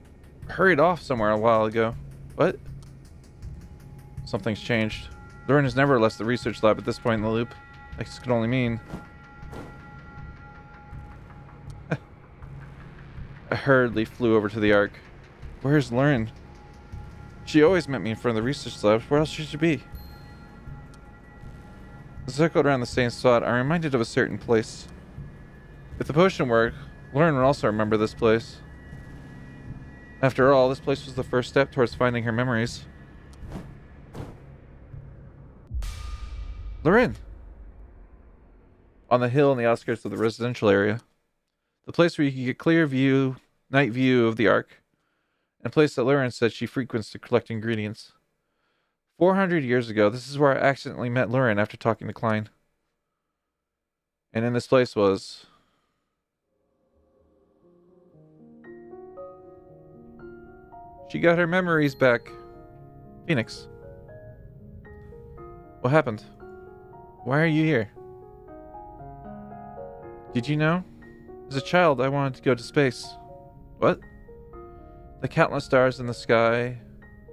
hurried off somewhere a while ago. What? Something's changed. Lauren has never left the research lab at this point in the loop. This could only mean... I hurriedly flew over to the Ark. Where's Lauren? She always met me in front of the research lab. Where else should she be? As I circled around the same spot, I'm reminded of a certain place. If the potion worked, Lauren would also remember this place. After all, this place was the first step towards finding her memories. Lauren! On the hill on the outskirts of the residential area. The place where you can get clear view, night view of the Ark. And a place that Lauren said she frequents to collect ingredients. 400 years ago, this is where I accidentally met Lauren after talking to Klein. And in this place was... She got her memories back. Phoenix. What happened? Why are you here? Did you know? As a child, I wanted to go to space. What? The countless stars in the sky,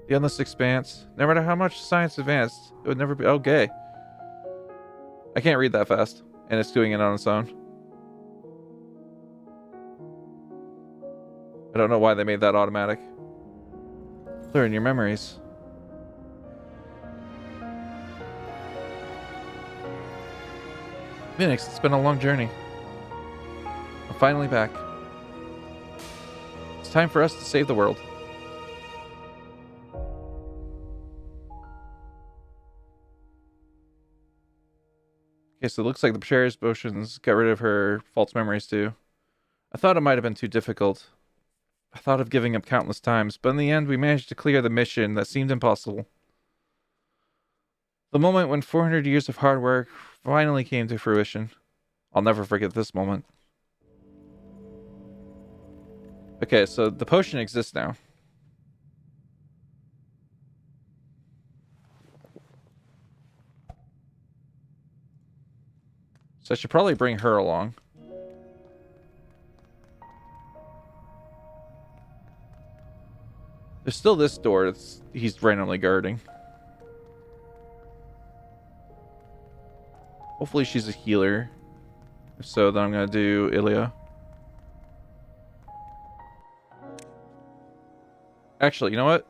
the endless expanse. No matter how much science advanced, it would never be... Oh, gay. I can't read that fast, and it's doing it on its own. I don't know why they made that automatic. Learn your memories. Phoenix, it's been a long journey. I'm finally back. It's time for us to save the world. Okay, so it looks like the Precarious Potions got rid of her false memories too. I thought it might have been too difficult. I thought of giving up countless times, but in the end we managed to clear the mission that seemed impossible. The moment when 400 years of hard work finally came to fruition. I'll never forget this moment. Okay, so the potion exists now. So I should probably bring her along. There's still this door that's he's randomly guarding. Hopefully she's a healer. If so, then I'm gonna do Ilya. Actually, you know what?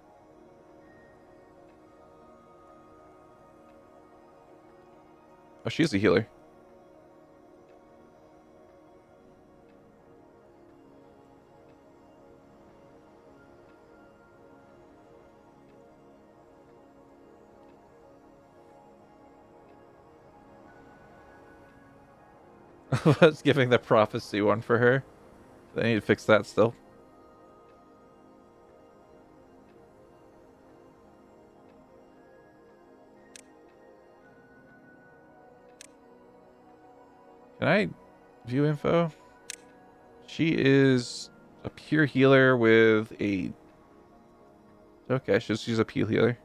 Oh, she's a healer. Let's giving the prophecy one for her. They need to fix that still. Can I view info? She is a pure healer with a... Okay, she's a pure healer.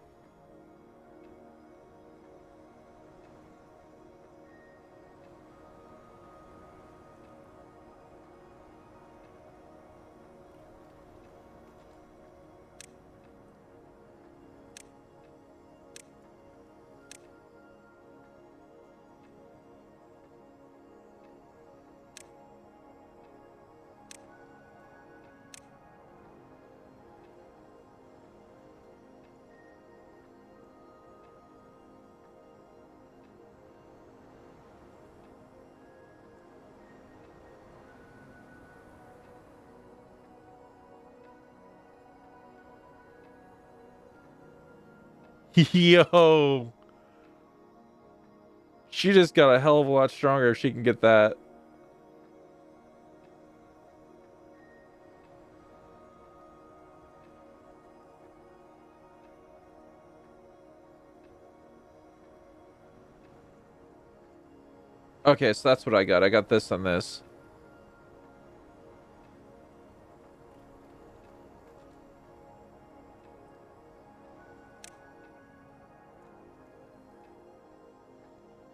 Yo! She just got a hell of a lot stronger if she can get that. Okay, so that's what I got. I got this and this.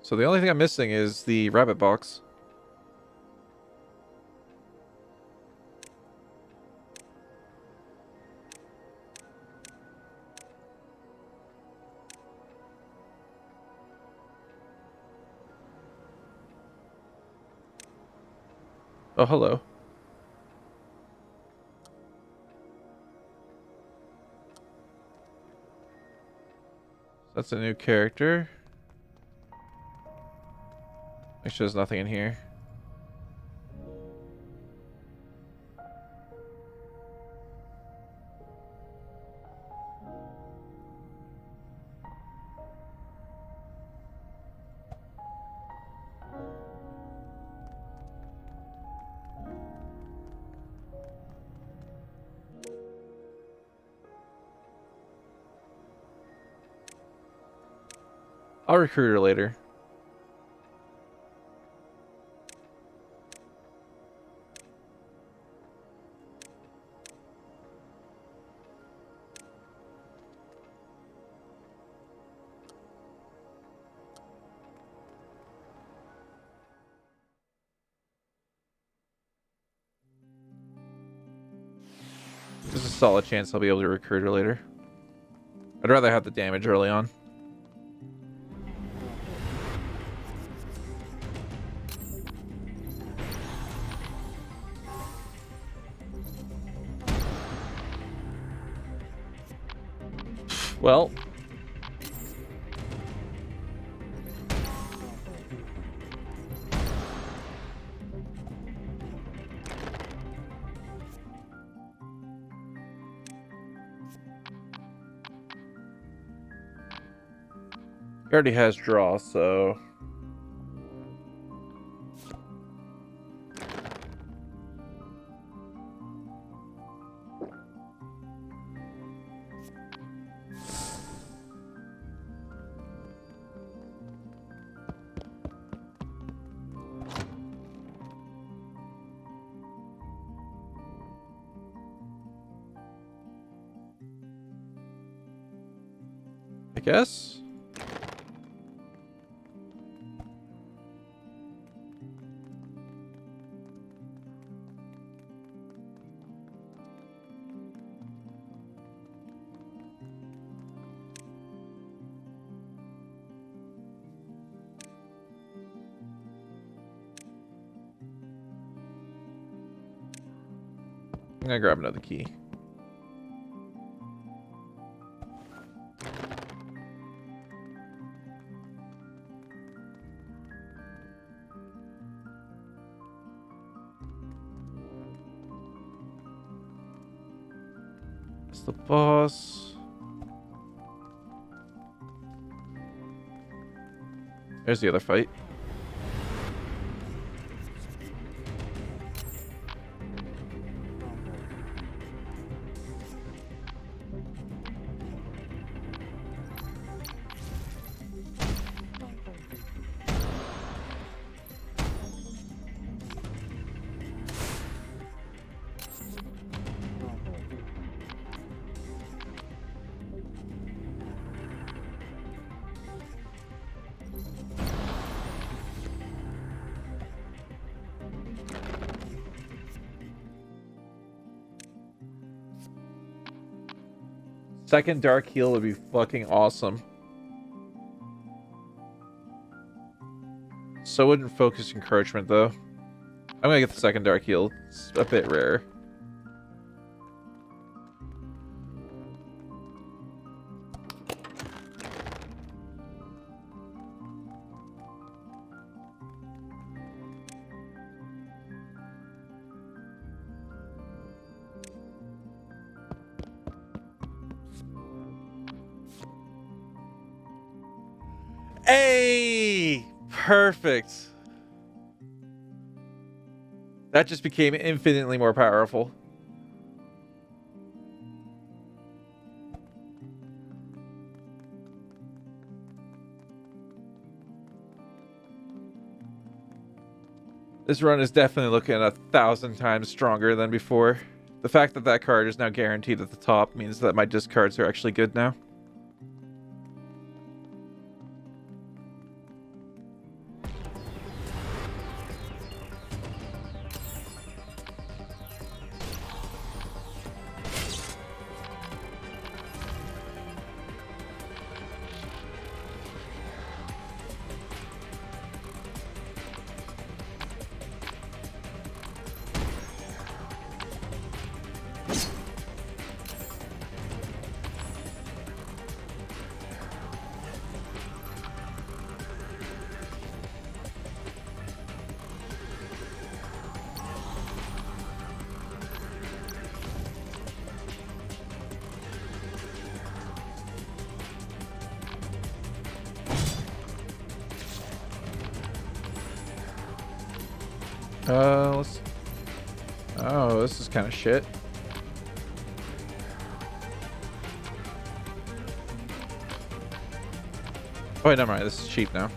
So the only thing I'm missing is the rabbit box. Oh, hello. That's a new character. Make sure there's nothing in here. I'll recruit her later. There's a solid chance I'll be able to recruit her later. I'd rather have the damage early on. Well, he already has draw, so I guess. I'm gonna grab another key. It's the boss. There's the other fight. Second dark heal would be fucking awesome. So wouldn't focus encroachment though. I'm gonna get the second dark heal. It's a bit rare. Hey! Perfect. That just became infinitely more powerful. This run is definitely looking 1,000 times stronger than before. The fact that that card is now guaranteed at the top means that my discards are actually good now. Let's... Oh, this is kind of shit. Oh, wait, never mind. This is cheap now.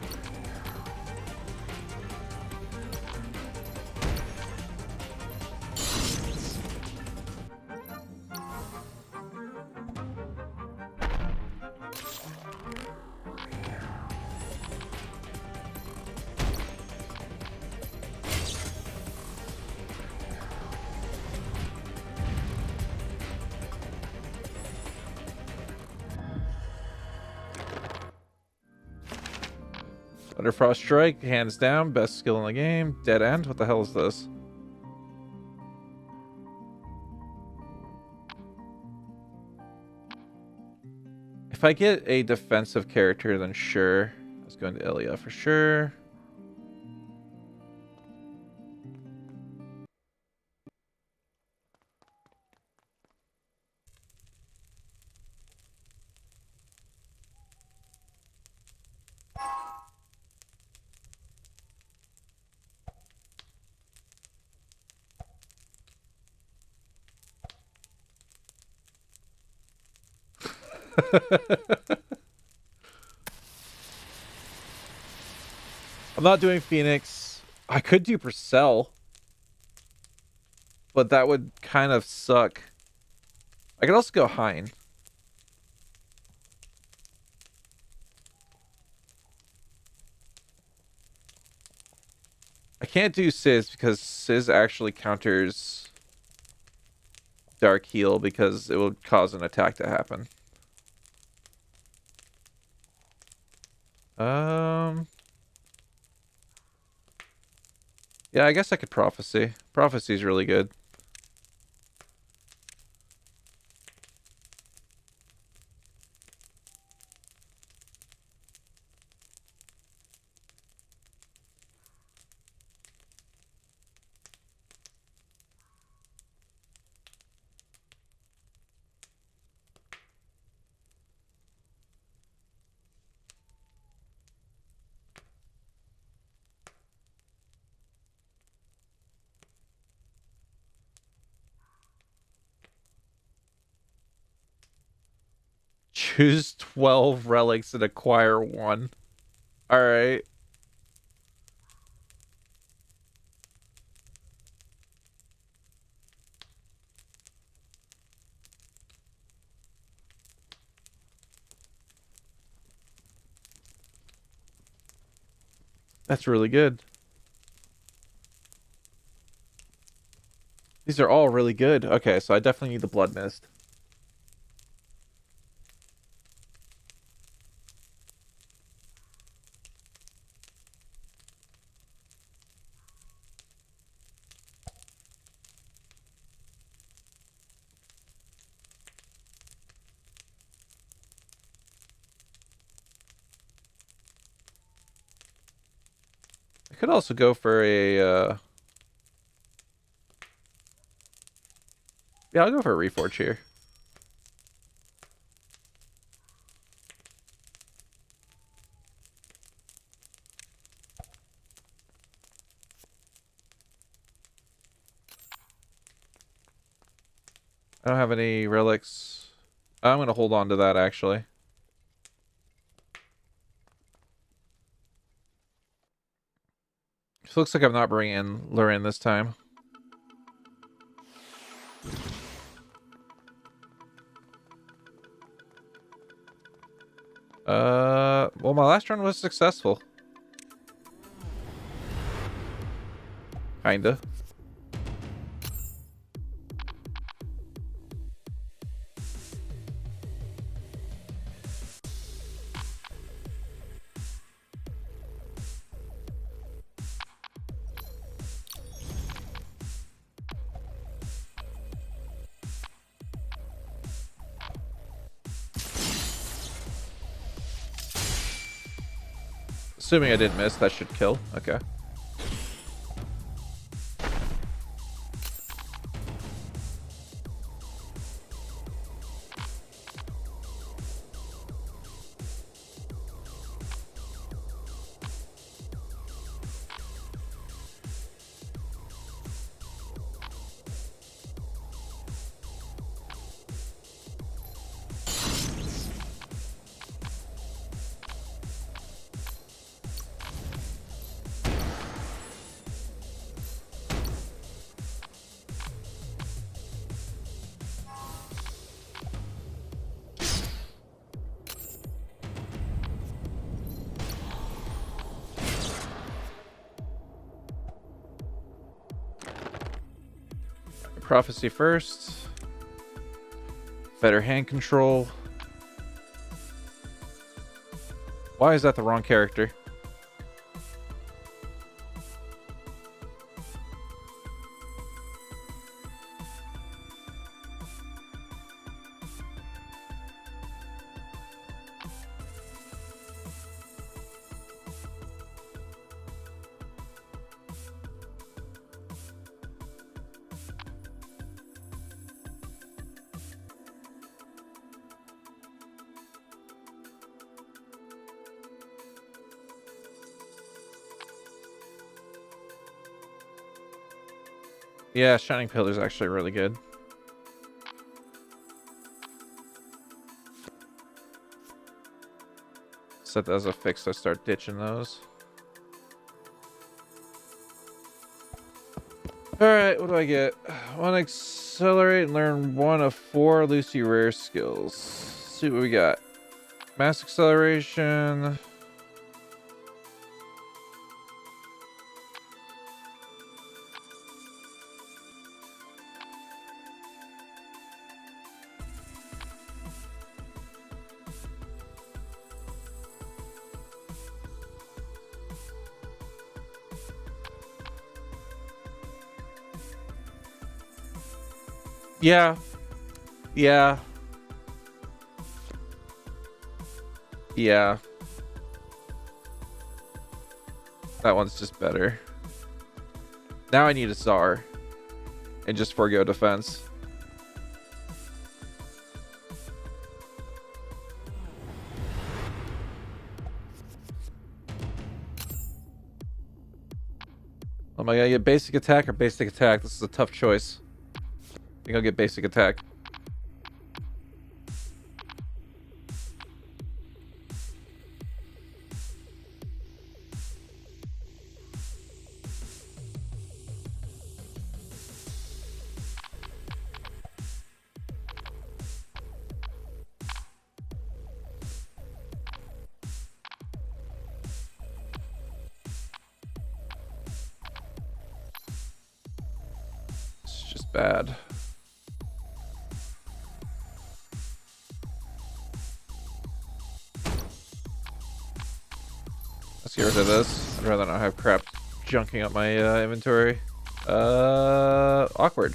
Underfrost Strike, hands down, best skill in the game. Dead End, what the hell is this? If I get a defensive character, then sure. Let's go into Ilya for sure. I'm not doing Phoenix. I could do Purcell, but that would kind of suck. I could also go Hein. I can't do Sizz because Sizz actually counters Dark Heal because it will cause an attack to happen. Yeah, I guess I could Prophecy. Prophecy's really good. Choose 12 relics and acquire 1. Alright. That's really good. These are all really good. Okay, so I definitely need the Blood Mist. I could also go for a, yeah, I'll go for a Reforge here. I don't have any relics. I'm going to hold on to that, actually. It looks like I'm not bringing in Lurin this time. Well, my last run was successful. Kinda. Assuming I didn't miss, that should kill. Okay. prophecy first. Better hand control. Why is that the wrong character? Yeah, Shining Pillar is actually really good. Set that as a fix, so start ditching those. Alright, what do I get? Want to accelerate and learn one of 4 Lucy rare skills. Let's see what we got. Mass acceleration. Yeah. Yeah. Yeah. That one's just better. Now I need a Tsar. And just forego defense. Oh my god, get basic attack or basic attack? This is a tough choice. I think I'll get basic attack. It's just bad. Let's get rid of this. I'd rather not have crap junking up my inventory. Awkward.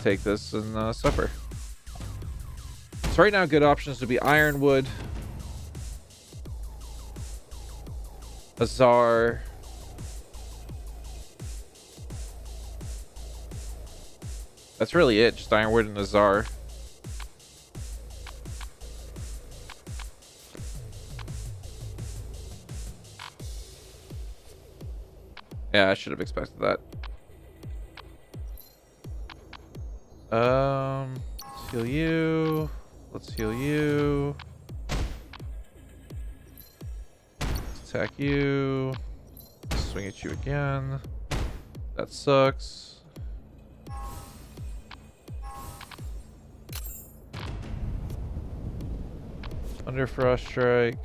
Take this and suffer. So right now, good options would be Ironwood, Azar, that's really it. Just Ironwood and Azar. Yeah, I should have expected that. Let's heal you. Let's heal you. Let's attack you. Swing at you again. That sucks. Under Frost Strike.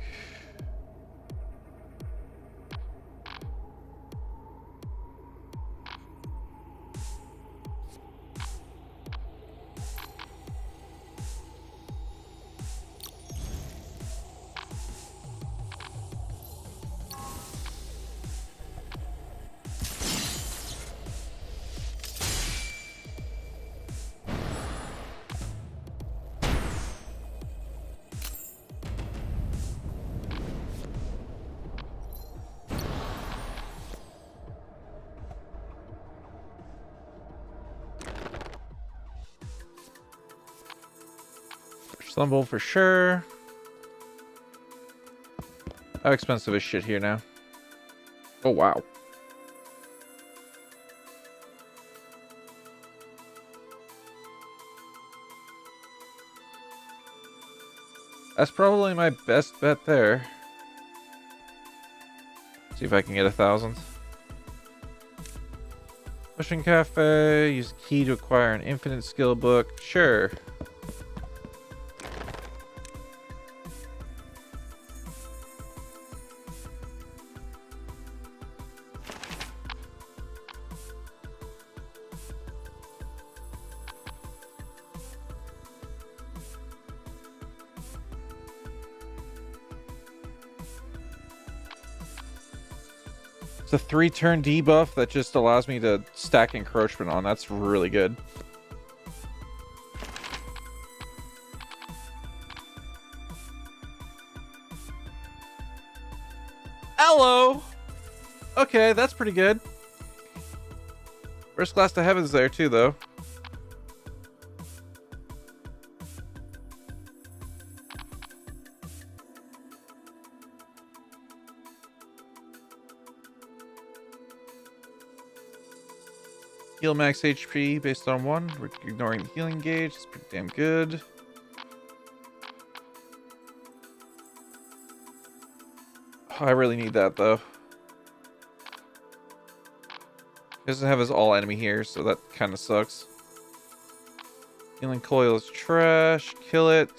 Slumble for sure. How expensive is shit here now? Oh, wow. That's probably my best bet there. See if I can get 1,000. Pushing Cafe. Use key to acquire an infinite skill book. Sure. the 3-turn debuff that just allows me to stack encroachment on. That's really good. Hello! Okay, that's pretty good. First class to heaven's there too, though. Heal max HP based on 1. We're ignoring the healing gauge. It's pretty damn good. Oh, I really need that, though. He doesn't have his all enemy here, so that kind of sucks. Healing coil is trash. Kill it.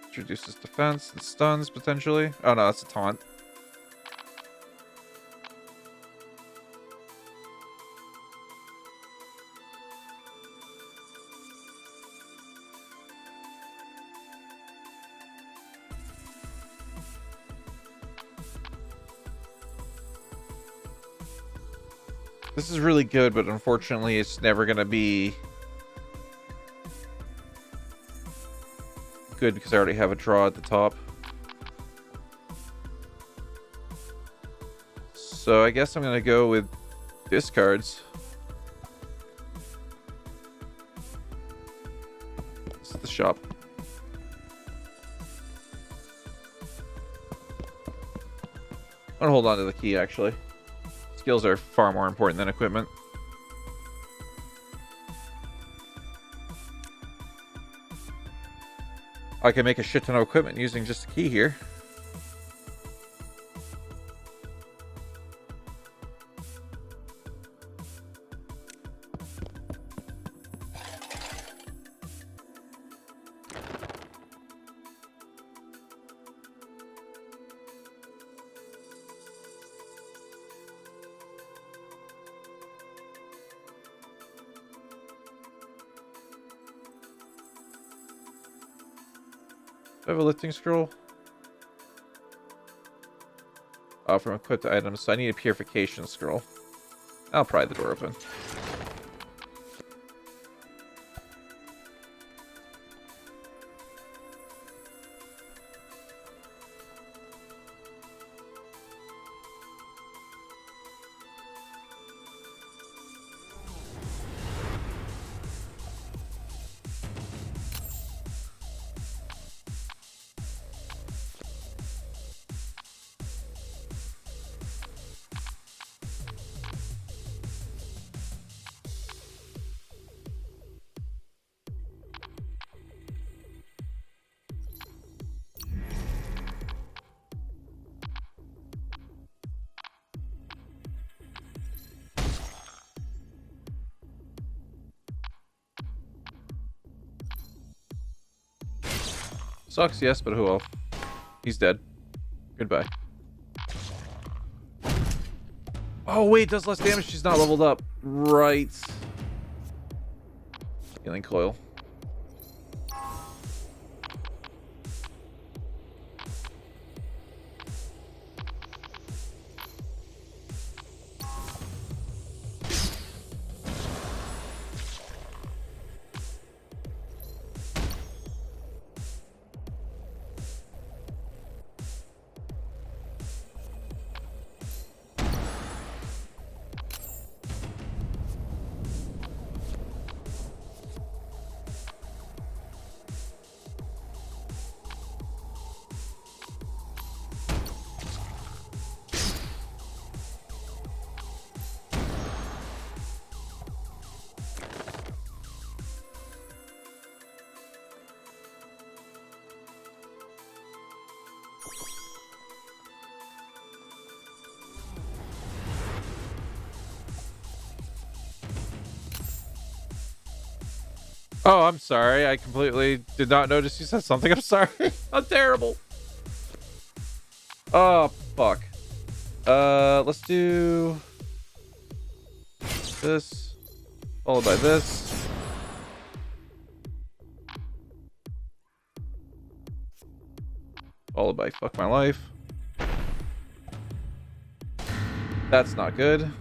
Which reduces defense and stuns, potentially. Oh, no, that's a taunt. This is really good, but unfortunately it's never going to be good because I already have a draw at the top. So I guess I'm going to go with discards. This is the shop. I'm going to hold on to the key, actually. Skills are far more important than equipment. I can make a shit ton of equipment using just a key here. Do I have a lifting scroll? Oh, from equipped items. So I need a purification scroll. I'll pry the door open. Sucks, yes, but who else? He's dead. Goodbye. Oh, wait, does less damage. She's not leveled up. Right. Healing coil. Oh, I'm sorry. I completely did not notice you said something. I'm sorry. I'm terrible. Oh, fuck. Let's do this, followed by this. Followed by fuck my life. That's not good.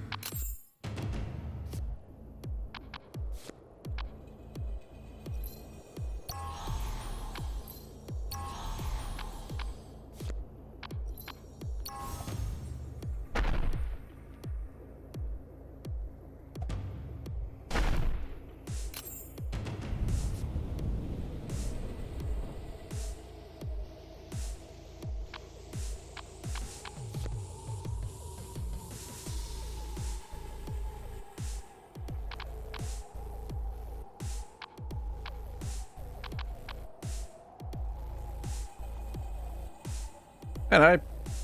And I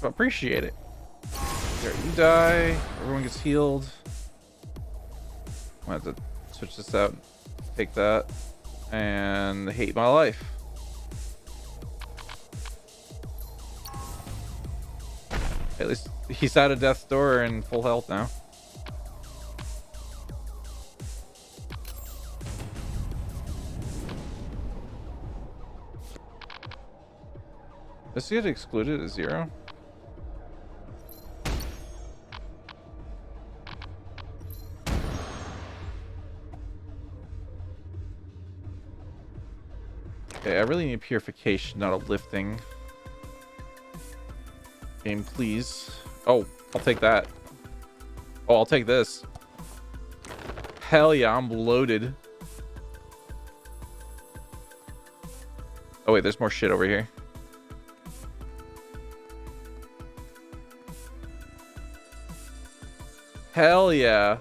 appreciate it. There, you die. Everyone gets healed. I have to switch this out. Take that. And hate my life. At least he's out of death's door and full health now. Does he get excluded at 0? Okay, I really need purification, not a lifting. Game, please. Oh, I'll take that. Oh, I'll take this. Hell yeah, I'm loaded. Oh wait, there's more shit over here. Hell yeah.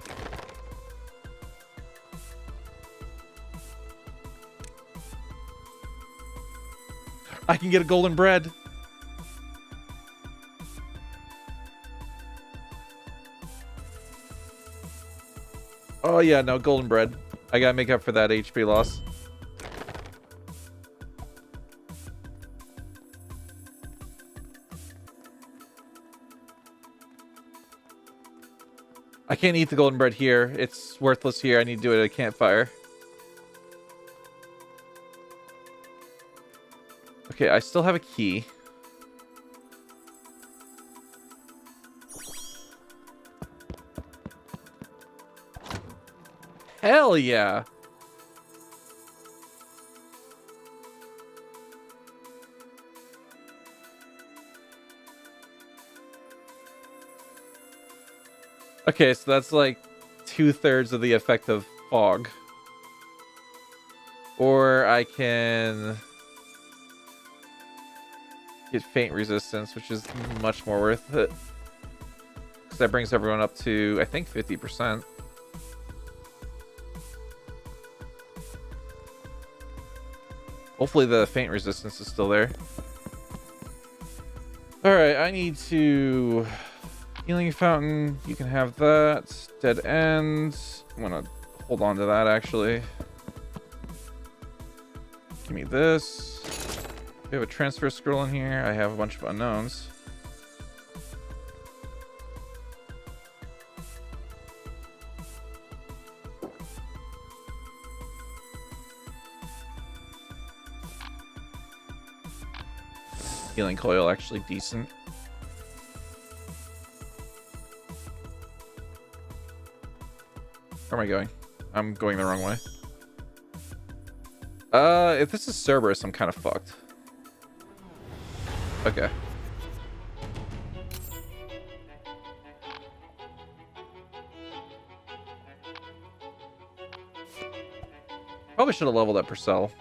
I can get a golden bread. Oh yeah, no, golden bread. I gotta make up for that HP loss. I can't eat the golden bread here. It's worthless here. I need to do it at a campfire. Okay, I still have a key. Hell yeah. Okay, so that's like 2/3 of the effect of fog. Or I can get faint resistance, which is much more worth it. Because that brings everyone up to, I think, 50%. Hopefully the faint resistance is still there. Alright, I need to... Healing fountain, you can have that. Dead end. I'm gonna hold on to that, actually. Give me this. We have a transfer scroll in here. I have a bunch of unknowns. Healing coil, actually decent. Where am I going? I'm going the wrong way. If this is Cerberus, I'm kind of fucked. Okay. Probably should have leveled up Purcell. So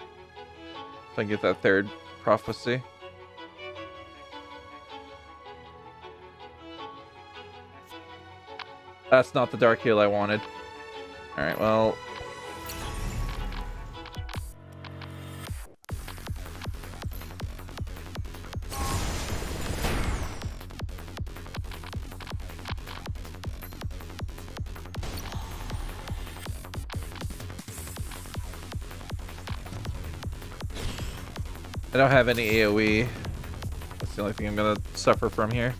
I can get that third prophecy. That's not the dark heal I wanted. Alright, well... I don't have any AoE. That's the only thing I'm gonna suffer from here.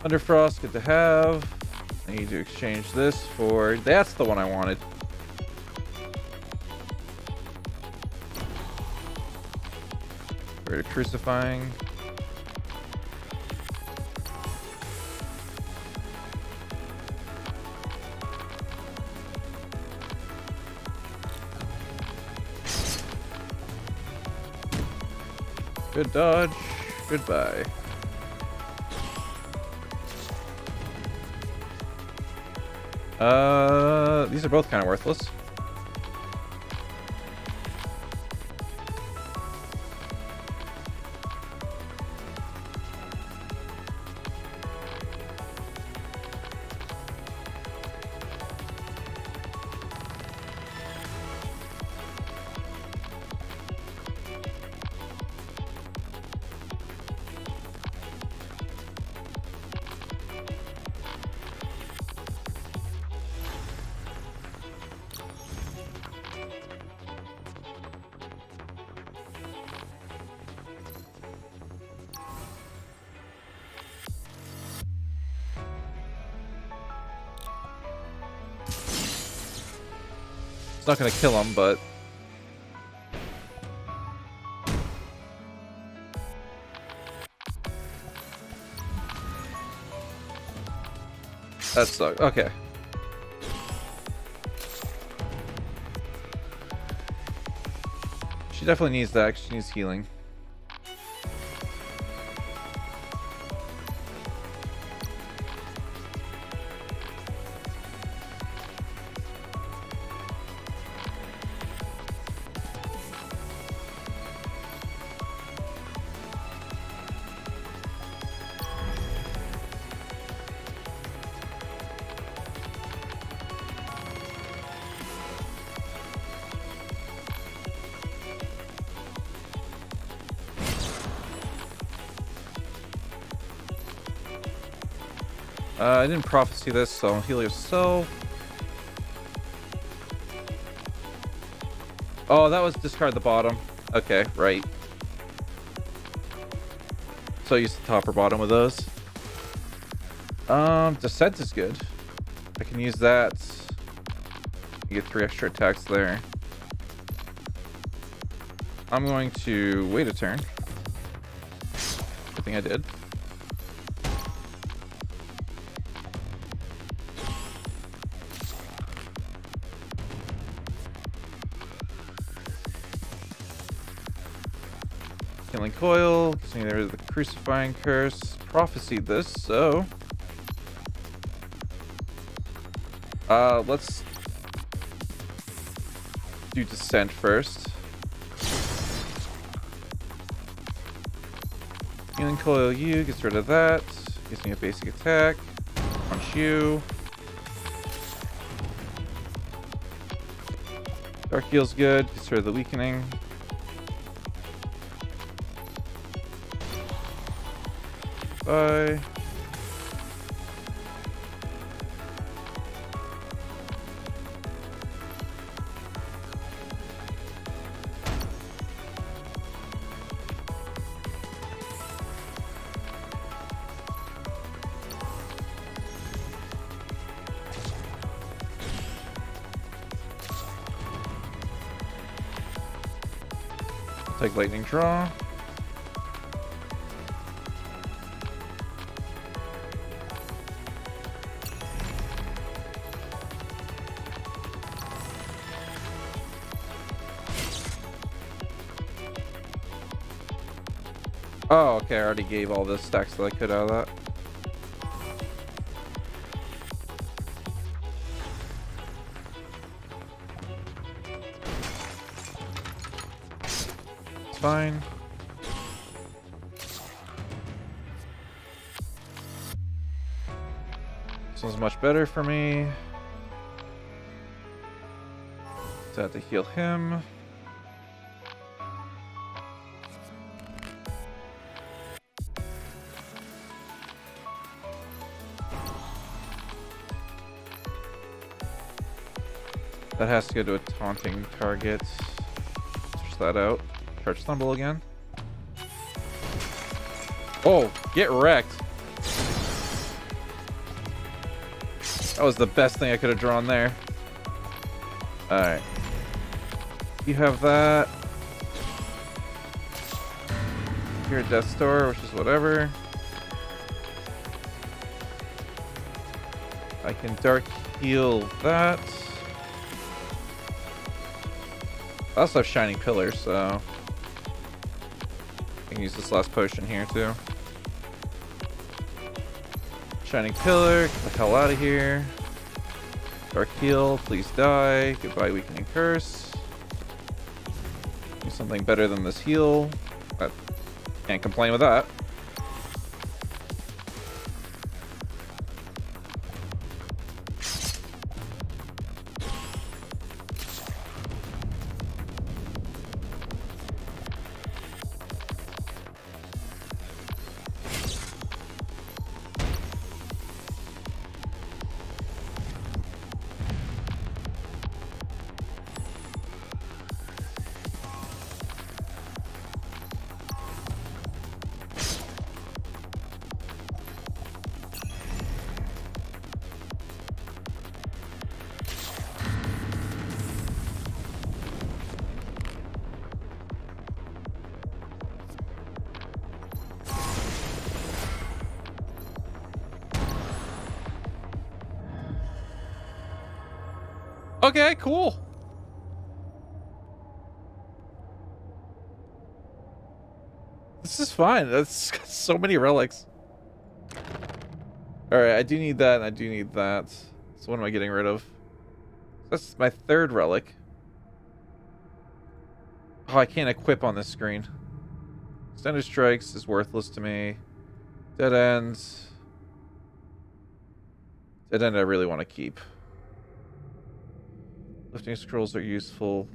Underfrost, good to have. I need to exchange this for... That's the one I wanted. Rid of Crucifying. Good dodge. Goodbye. These are both kind of worthless. It's not gonna kill him, but that sucks. Okay. She definitely needs that. She needs healing. I didn't prophecy this, so heal yourself. Oh, that was discard the bottom. Okay, right. So use the top or bottom with those. Descent is good. I can use that. You get 3 extra attacks there. I'm going to wait a turn. I think I did. Healing Coil, gives me rid of the Crucifying Curse. Prophesied this, so let's do Descent first. Healing Coil you, gets rid of that. Gives me a basic attack. Punch you. Dark Heal's good, gets rid of the weakening. Bye. Take lightning draw. Oh, okay, I already gave all the stacks that I could out of that. It's fine. This one's much better for me. So I have to heal him. That has to go to a taunting target. Switch that out. Charge Stumble again. Oh, get wrecked. That was the best thing I could have drawn there. Alright. You have that. You're a Death Store, which is whatever. I can Dark Heal that. I also have Shining Pillars, so I can use this last potion here too. Shining Pillar, get the hell out of here. Dark Heal, please die. Goodbye, Weakening Curse. Do something better than this heal. Can't complain with that. Okay, cool. This is fine. That's got so many relics. Alright, I do need that, and I do need that. So what am I getting rid of? That's my third relic. Oh, I can't equip on this screen. Extended Strikes is worthless to me. Dead Ends. Dead End I really want to keep. Lifting Scrolls are useful.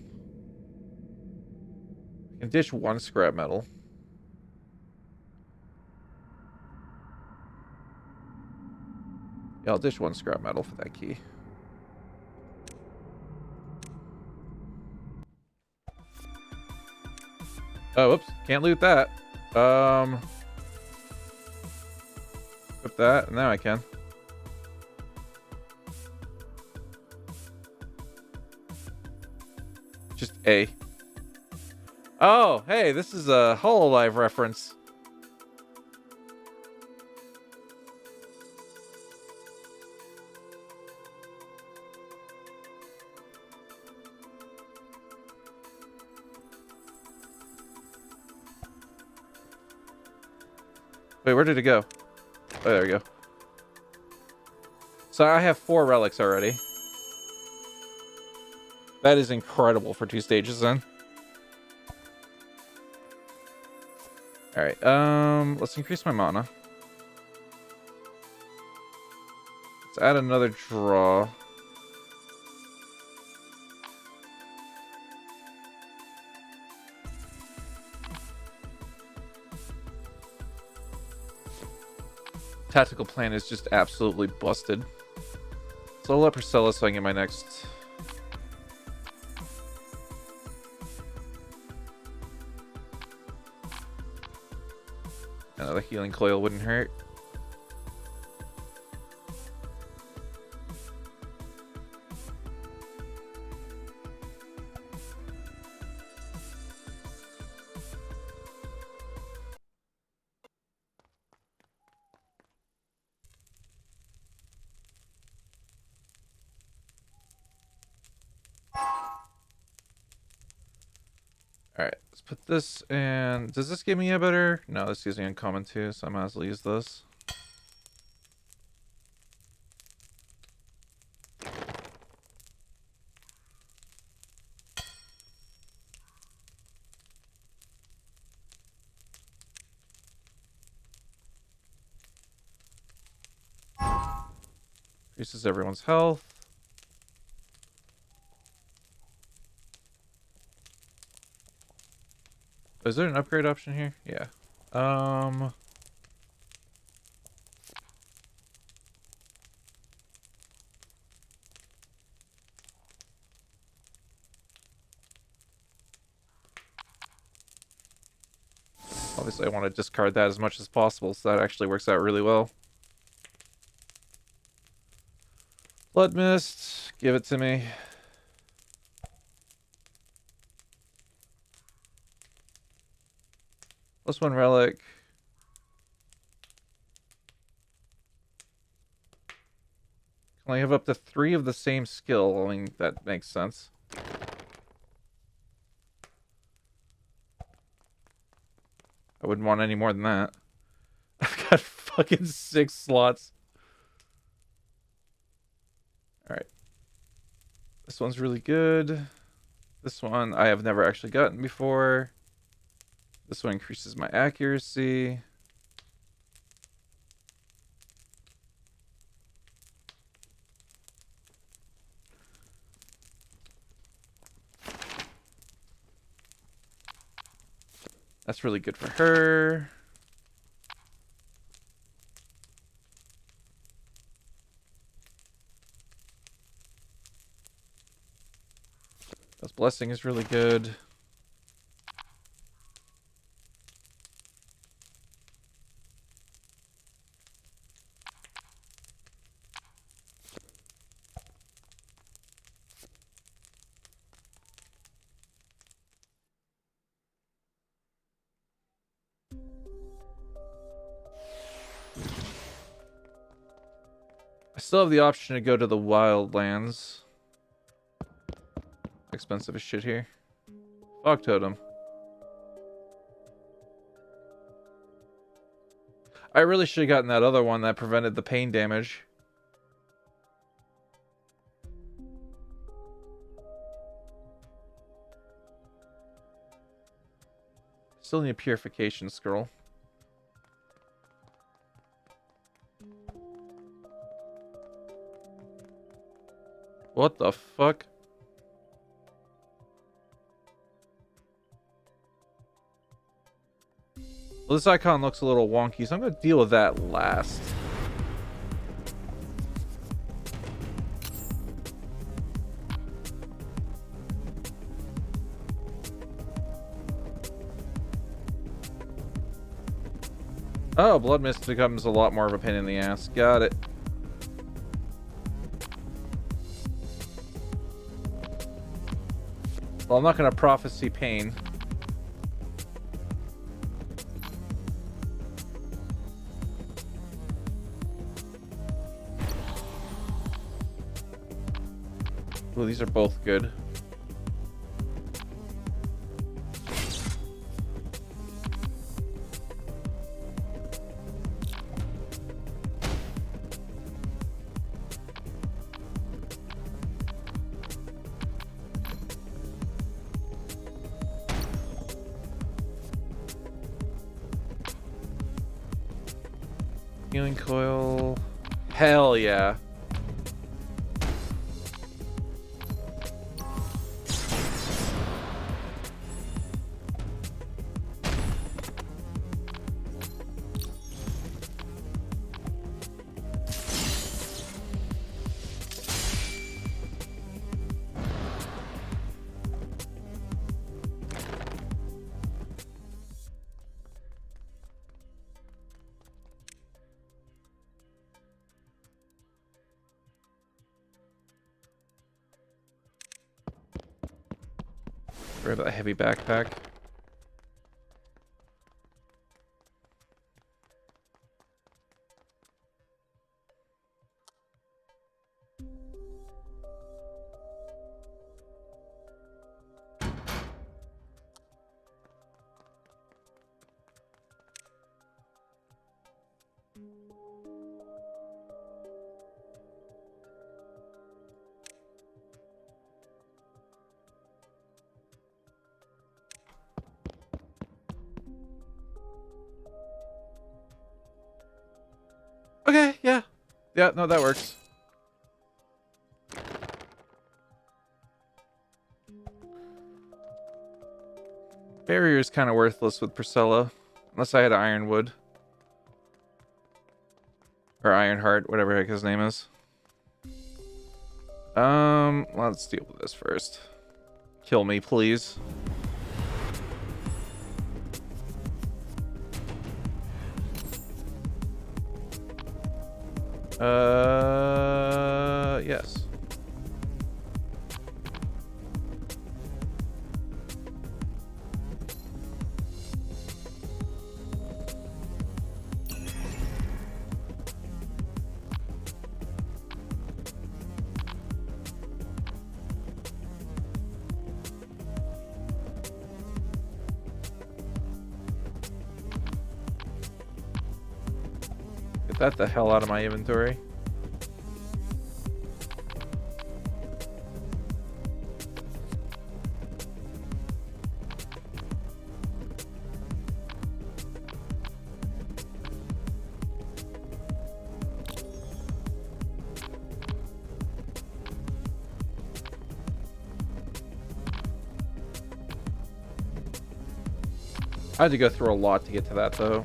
I can dish one scrap metal. Yeah, I'll dish one scrap metal for that key. Oh, whoops. Can't loot that. Equip that. Now I can. Just A. Oh, hey, this is a HoloLive reference. Wait, where did it go? Oh, there we go. So I have 4 relics already. That is incredible for 2 stages then. Alright, let's increase my mana. Let's add another draw. Tactical plan is just absolutely busted. So I'll let Priscilla so I can get my next... Another healing coil wouldn't hurt. Alright, let's put this in. Does this give me a better? No, this gives me uncommon too, so I might as well use this. Increases everyone's health. Is there an upgrade option here? Yeah. Obviously I want to discard that as much as possible, so that actually works out really well. Blood Mist, give it to me. Plus 1 relic. Can I have up to 3 of the same skill? I mean, that makes sense. I wouldn't want any more than that. I've got fucking 6 slots. Alright. This one's really good. This one I have never actually gotten before. This one increases my accuracy. That's really good for her. This blessing is really good. I still have the option to go to the wildlands. Expensive as shit here. Fog totem. I really should have gotten that other one that prevented the pain damage. Still need a purification scroll. What the fuck? Well, this icon looks a little wonky, so I'm going to deal with that last. Oh, blood mist becomes a lot more of a pain in the ass. Got it. Well, I'm not going to prophecy pain. Ooh, these are both good. Healing coil. Hell yeah. Grab that heavy backpack. Okay, yeah. Yeah, no, that works. Barrier is kind of worthless with Priscilla. Unless I had Ironwood. Or Ironheart, whatever the heck his name is. Let's deal with this first. Kill me, please. Yes. Get that the hell out of my inventory. I had to go through a lot to get to that, though.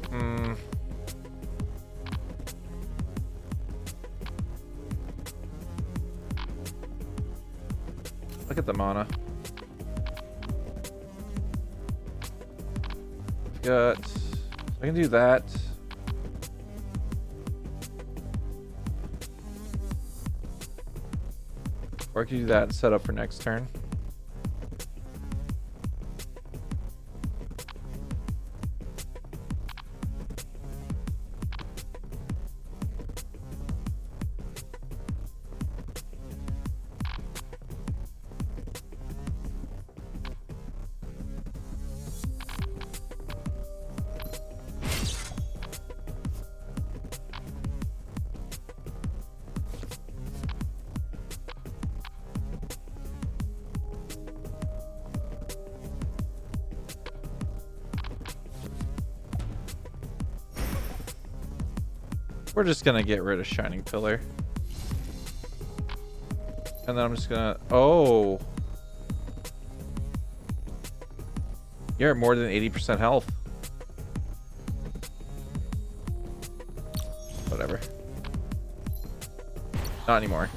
Look at the mana. Got... I can do that. Or I can do that and set up for next turn. We're just gonna get rid of Shining Pillar. And then I'm just gonna... Oh! You're at more than 80% health. Whatever. Not anymore.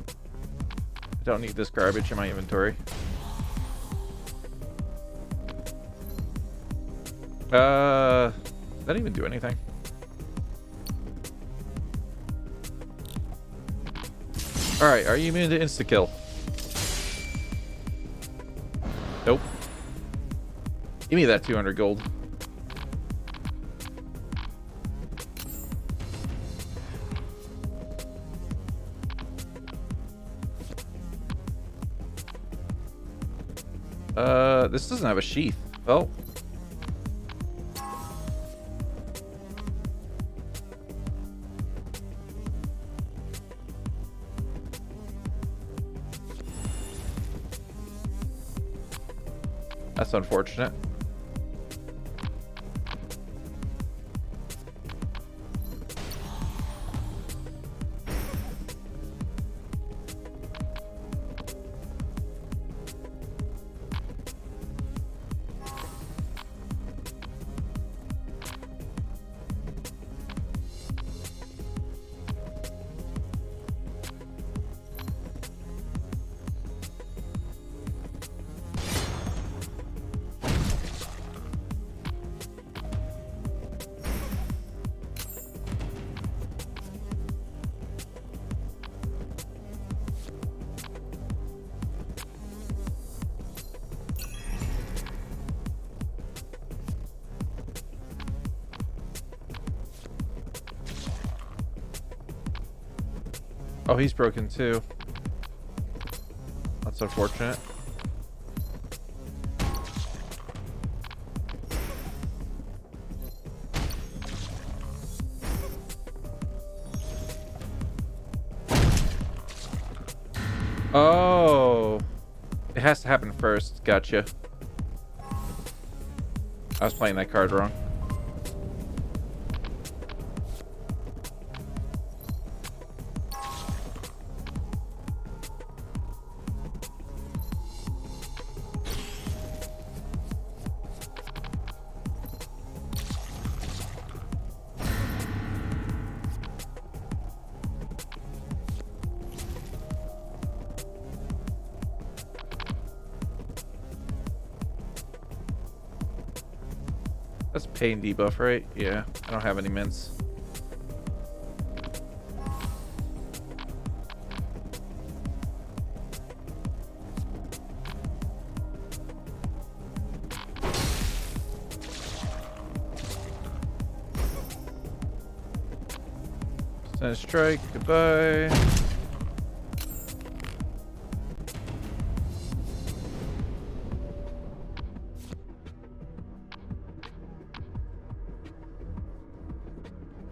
I don't need this garbage in my inventory. That didn't even do anything. Alright, are you immune to insta-kill? Nope. Give me that 200 gold. This doesn't have a sheath. Oh. That's unfortunate. Oh, he's broken too. That's unfortunate. Oh, it has to happen first. Gotcha. I was playing that card wrong. That's pain debuff, right? Yeah, I don't have any mints. Send a strike, goodbye.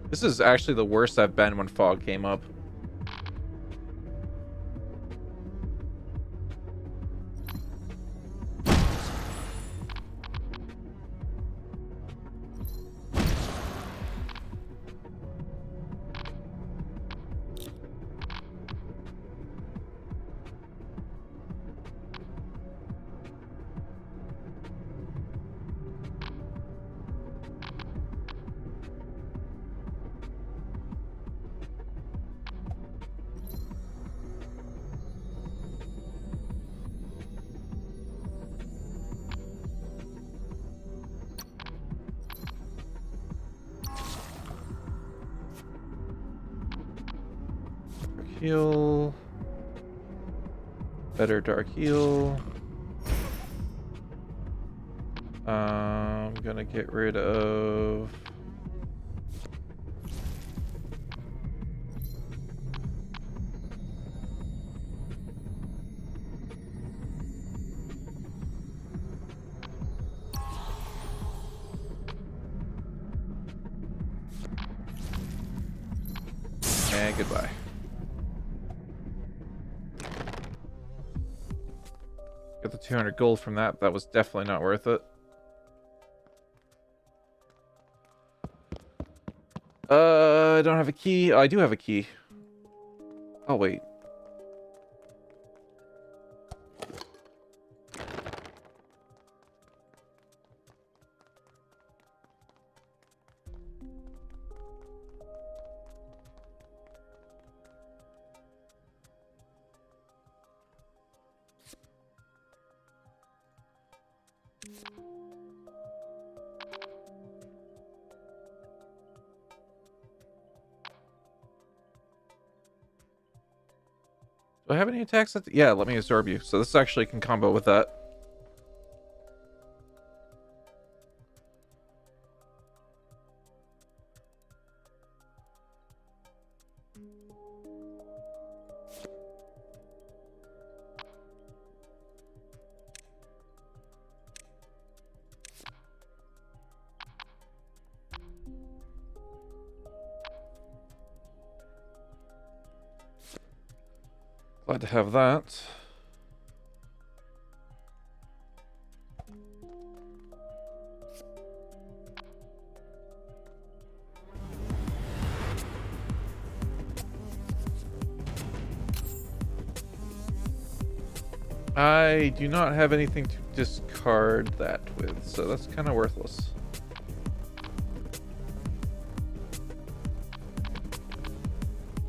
This is actually the worst I've been when fog came up. Heal. Better dark heal. I'm gonna get rid of... And goodbye. Got the 200 gold from that. That was definitely not worth it. I don't have a key. Oh, I do have a key. Oh, wait. Do I have any attacks? Yeah, let me absorb you. So this actually can combo with that. Glad to have that. I do not have anything to discard that with, so that's kind of worthless.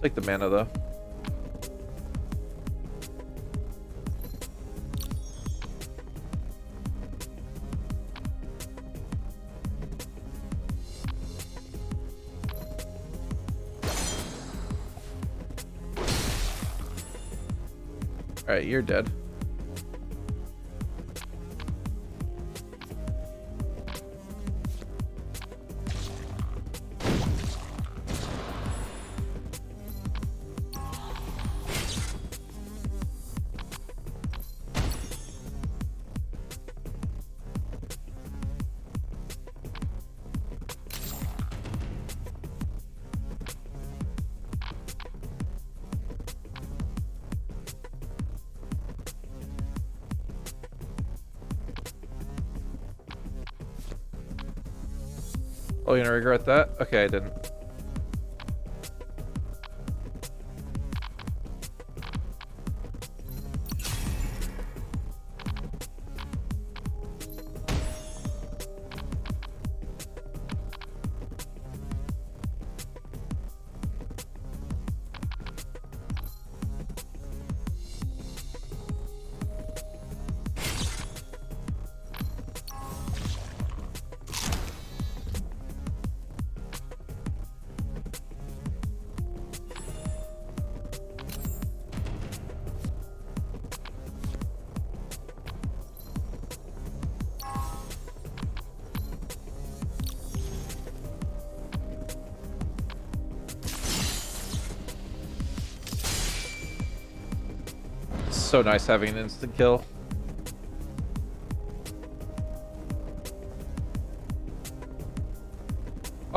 Take the mana though. Alright, you're dead. Oh, you're gonna regret that? Okay, I didn't. So nice having an instant kill.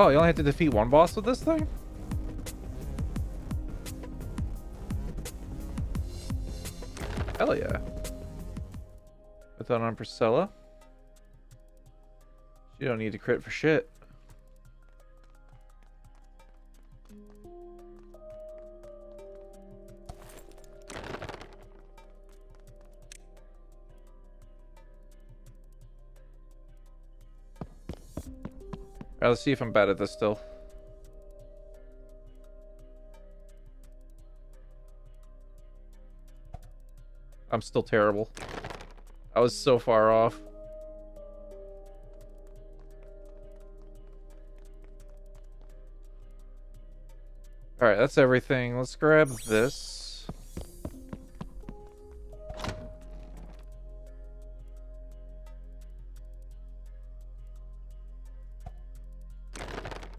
Oh, you only have to defeat one boss with this thing? Hell yeah. Put that on Priscilla. You don't need to crit for shit. Alright, let's see if I'm bad at this still. I'm still terrible. I was so far off. Alright, that's everything. Let's grab this.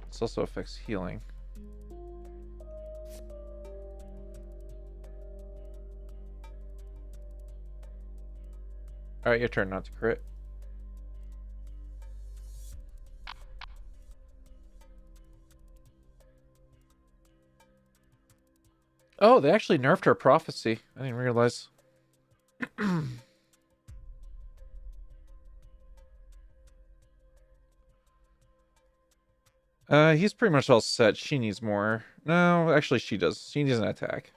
This also affects healing. Alright, your turn not to crit. Oh, they actually nerfed her prophecy. I didn't realize. He's pretty much all set. She needs more. No, actually she does. She needs an attack.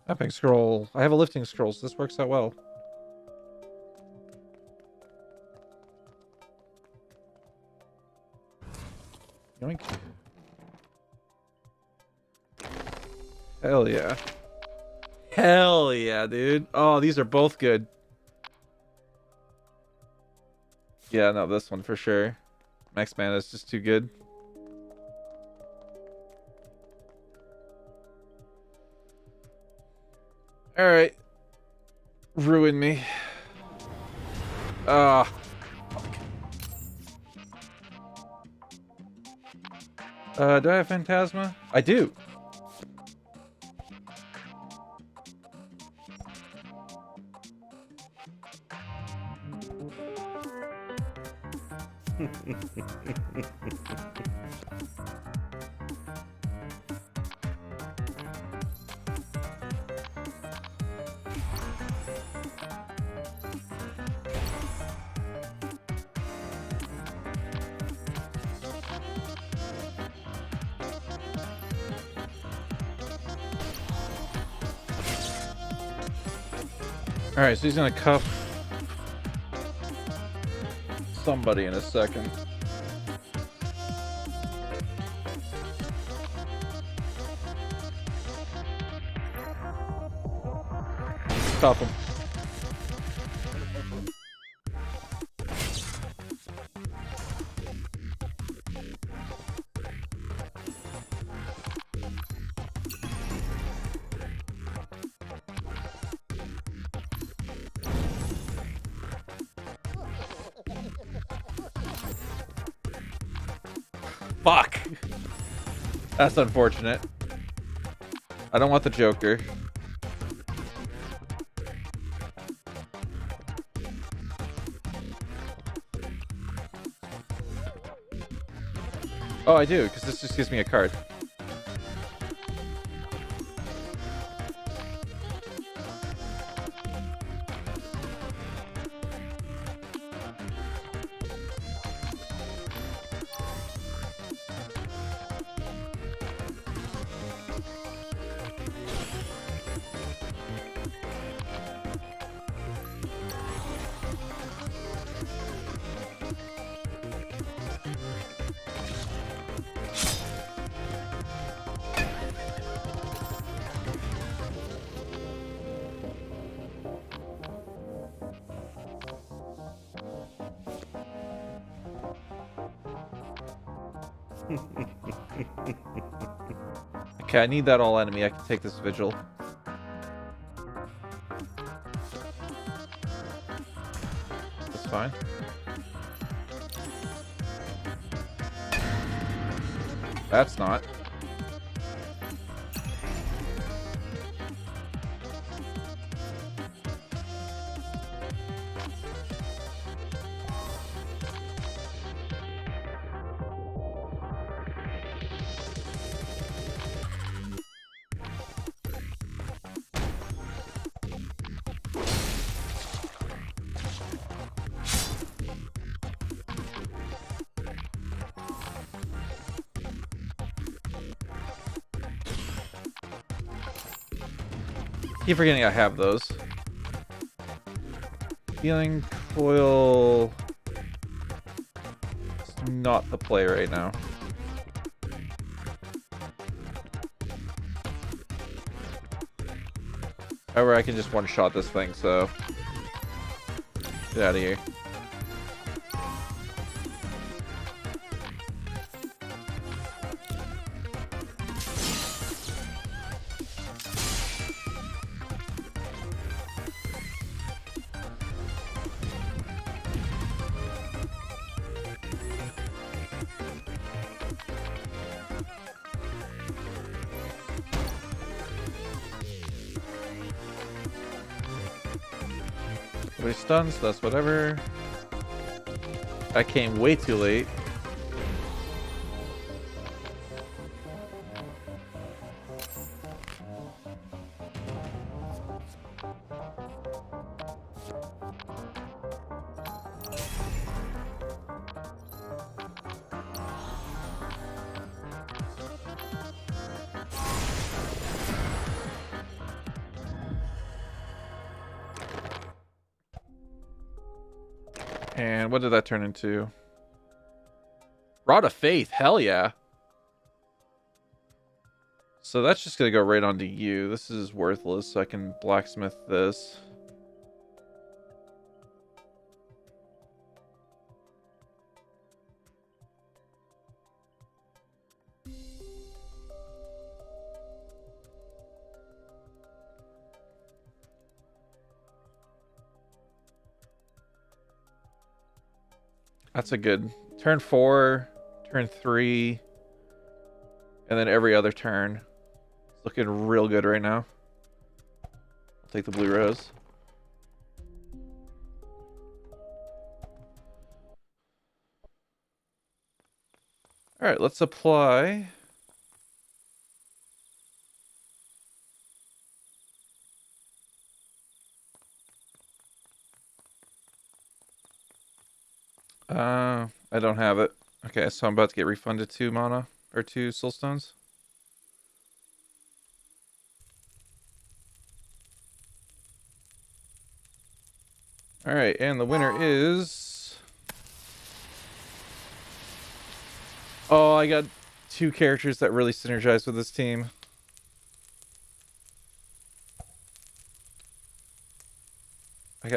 Epic scroll. I have a lifting scroll, so this works out well. Yoink. Hell yeah. Hell yeah, dude. Oh, these are both good. Yeah, no, this one for sure. Max mana is just too good. Alright. Ruin me. Ah. Do I have Phantasma? I do. Alright, so he's gonna cuff somebody in a second. Cuff him. Fuck! That's unfortunate. I don't want the Joker. Oh, I do, because this just gives me a card. Okay, I need that all enemy. I can take this vigil. That's fine. That's not. Keep forgetting I have those. Healing coil. It's not the play right now. However, I can just one-shot this thing, so... Get out of here. Nobody stuns, so that's whatever. I came way too late. And what did that turn into? Rod of Faith, hell yeah. So that's just gonna go right onto you. This is worthless, so I can blacksmith this. That's a good turn 4, turn 3, and then every other turn. It's looking real good right now. I'll take the blue rose. All right, let's apply. I don't have it. Okay, so I'm about to get refunded 2 mana or 2 soul stones. All right, and the winner is... Oh, I got 2 characters that really synergize with this team.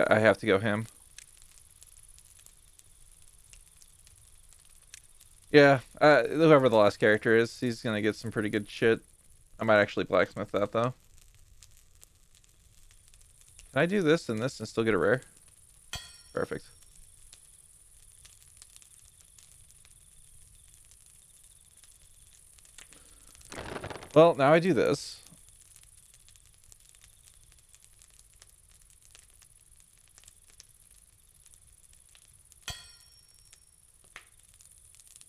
I have to go him. Yeah, whoever the last character is, he's gonna get some pretty good shit. I might actually blacksmith that, though. Can I do this and this and still get a rare? Perfect. Well, now I do this.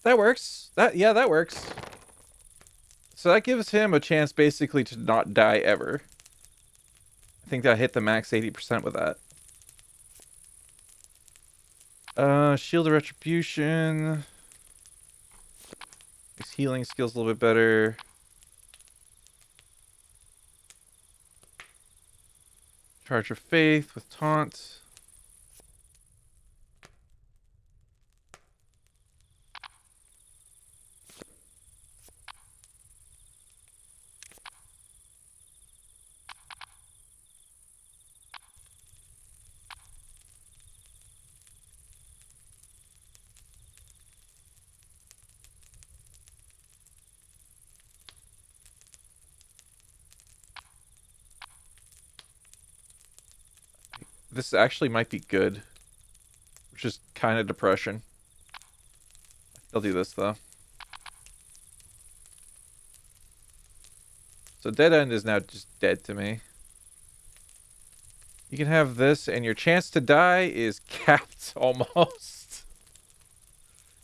That works. Yeah, that works. So that gives him a chance basically to not die ever. I think I hit the max 80% with that. Shield of Retribution. His healing skill's a little bit better. Charge of Faith with Taunt. this actually might be good, which is kind of depression. I'll do this though. So dead end is now just dead to me. You can have this, and your chance to die is capped almost.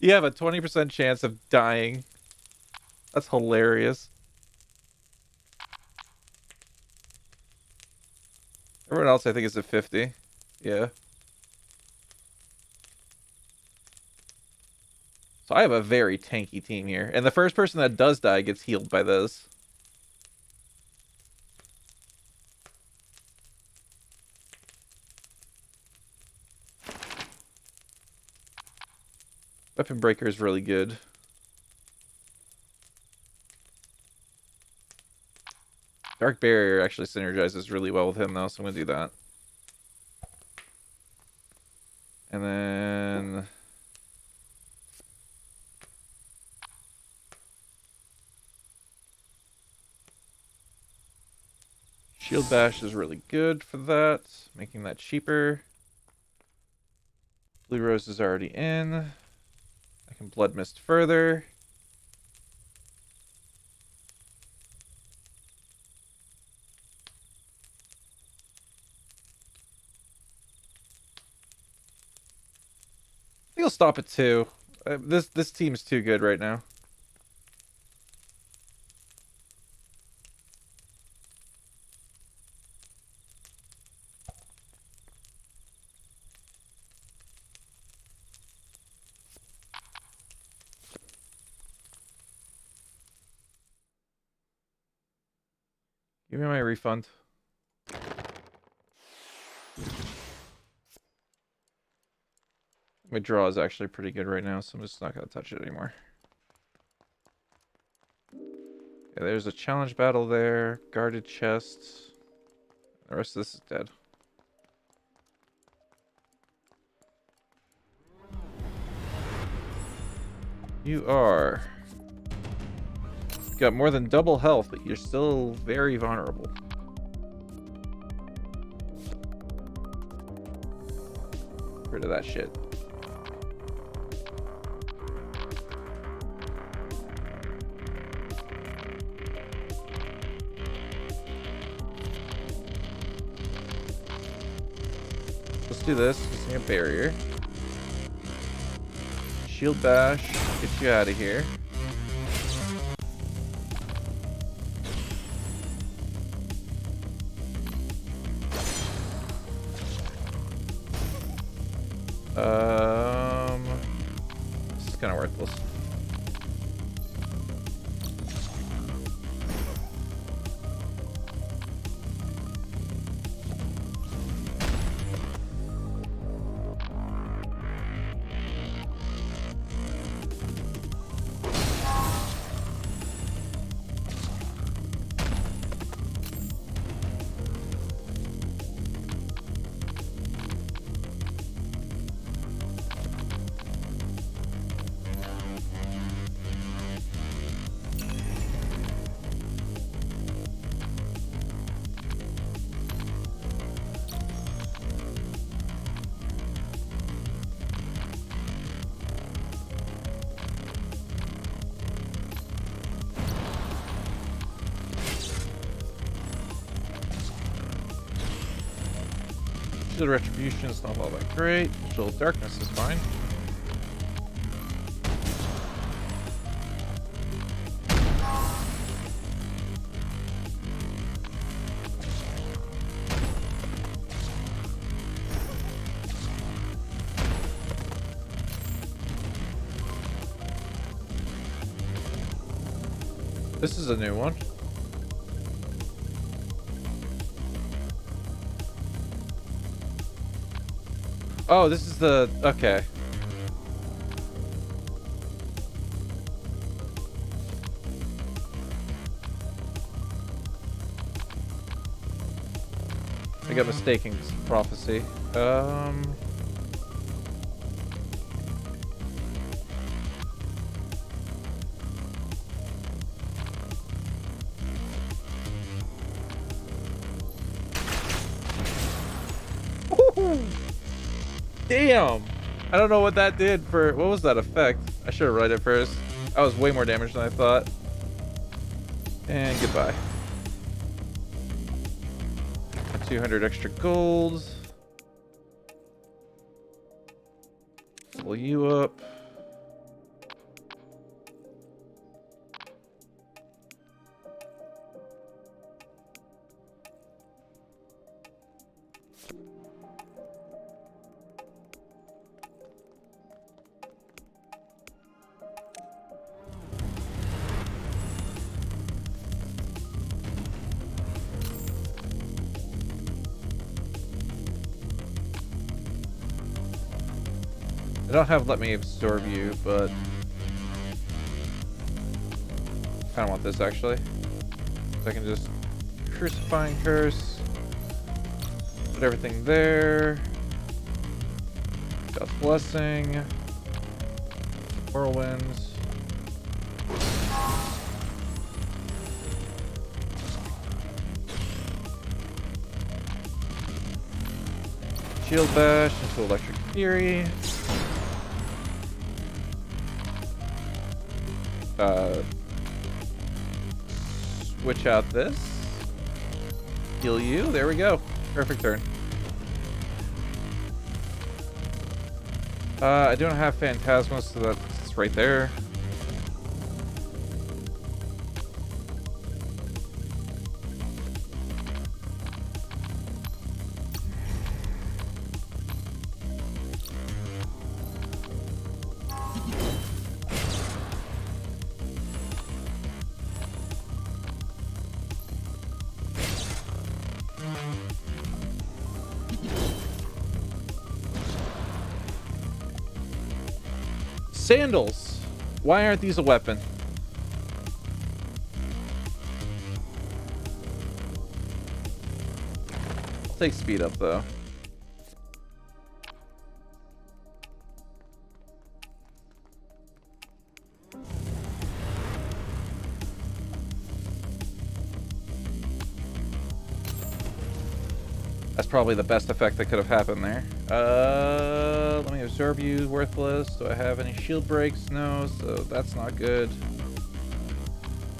You have a 20% chance of dying. That's hilarious. Everyone else, I think, is at 50. Yeah. So I have a very tanky team here. And the first person that does die gets healed by this. Weapon Breaker is really good. Dark Barrier actually synergizes really well with him, though, so I'm going to do that. And then... Shield Bash is really good for that, making that cheaper. Blue Rose is already in. I can Blood Mist further. I think I'll stop at 2. This team's too good right now. Give me my refund. My draw is actually pretty good right now, so I'm just not going to touch it anymore. Yeah, there's a challenge battle there. Guarded chests. The rest of this is dead. You are... got more than double health, but you're still very vulnerable. Get rid of that shit. Let's do this. Using a barrier. Shield Bash. Get you out of here. This is kind of worthless. Shield Retribution is not all that great. Shield Darkness is fine. This is a new one. Oh, this is the... okay. I got mistaken prophecy. Damn! I don't know what that did for... What was that effect? I should have read it first. That was way more damage than I thought. And goodbye. 200 extra gold. Pull you up. I don't have let me absorb you, but I kind of want this actually. So I can just crucifying curse, put everything there. God's blessing, whirlwinds. Shield bash into electric fury. Switch out this. Heal you. There we go. Perfect turn. I don't have Phantasma, so that's right there. Sandals. Why aren't these a weapon? I'll take speed up though. That's probably the best effect that could have happened there. Let me absorb you, worthless. Do I have any shield breaks? No, so that's not good.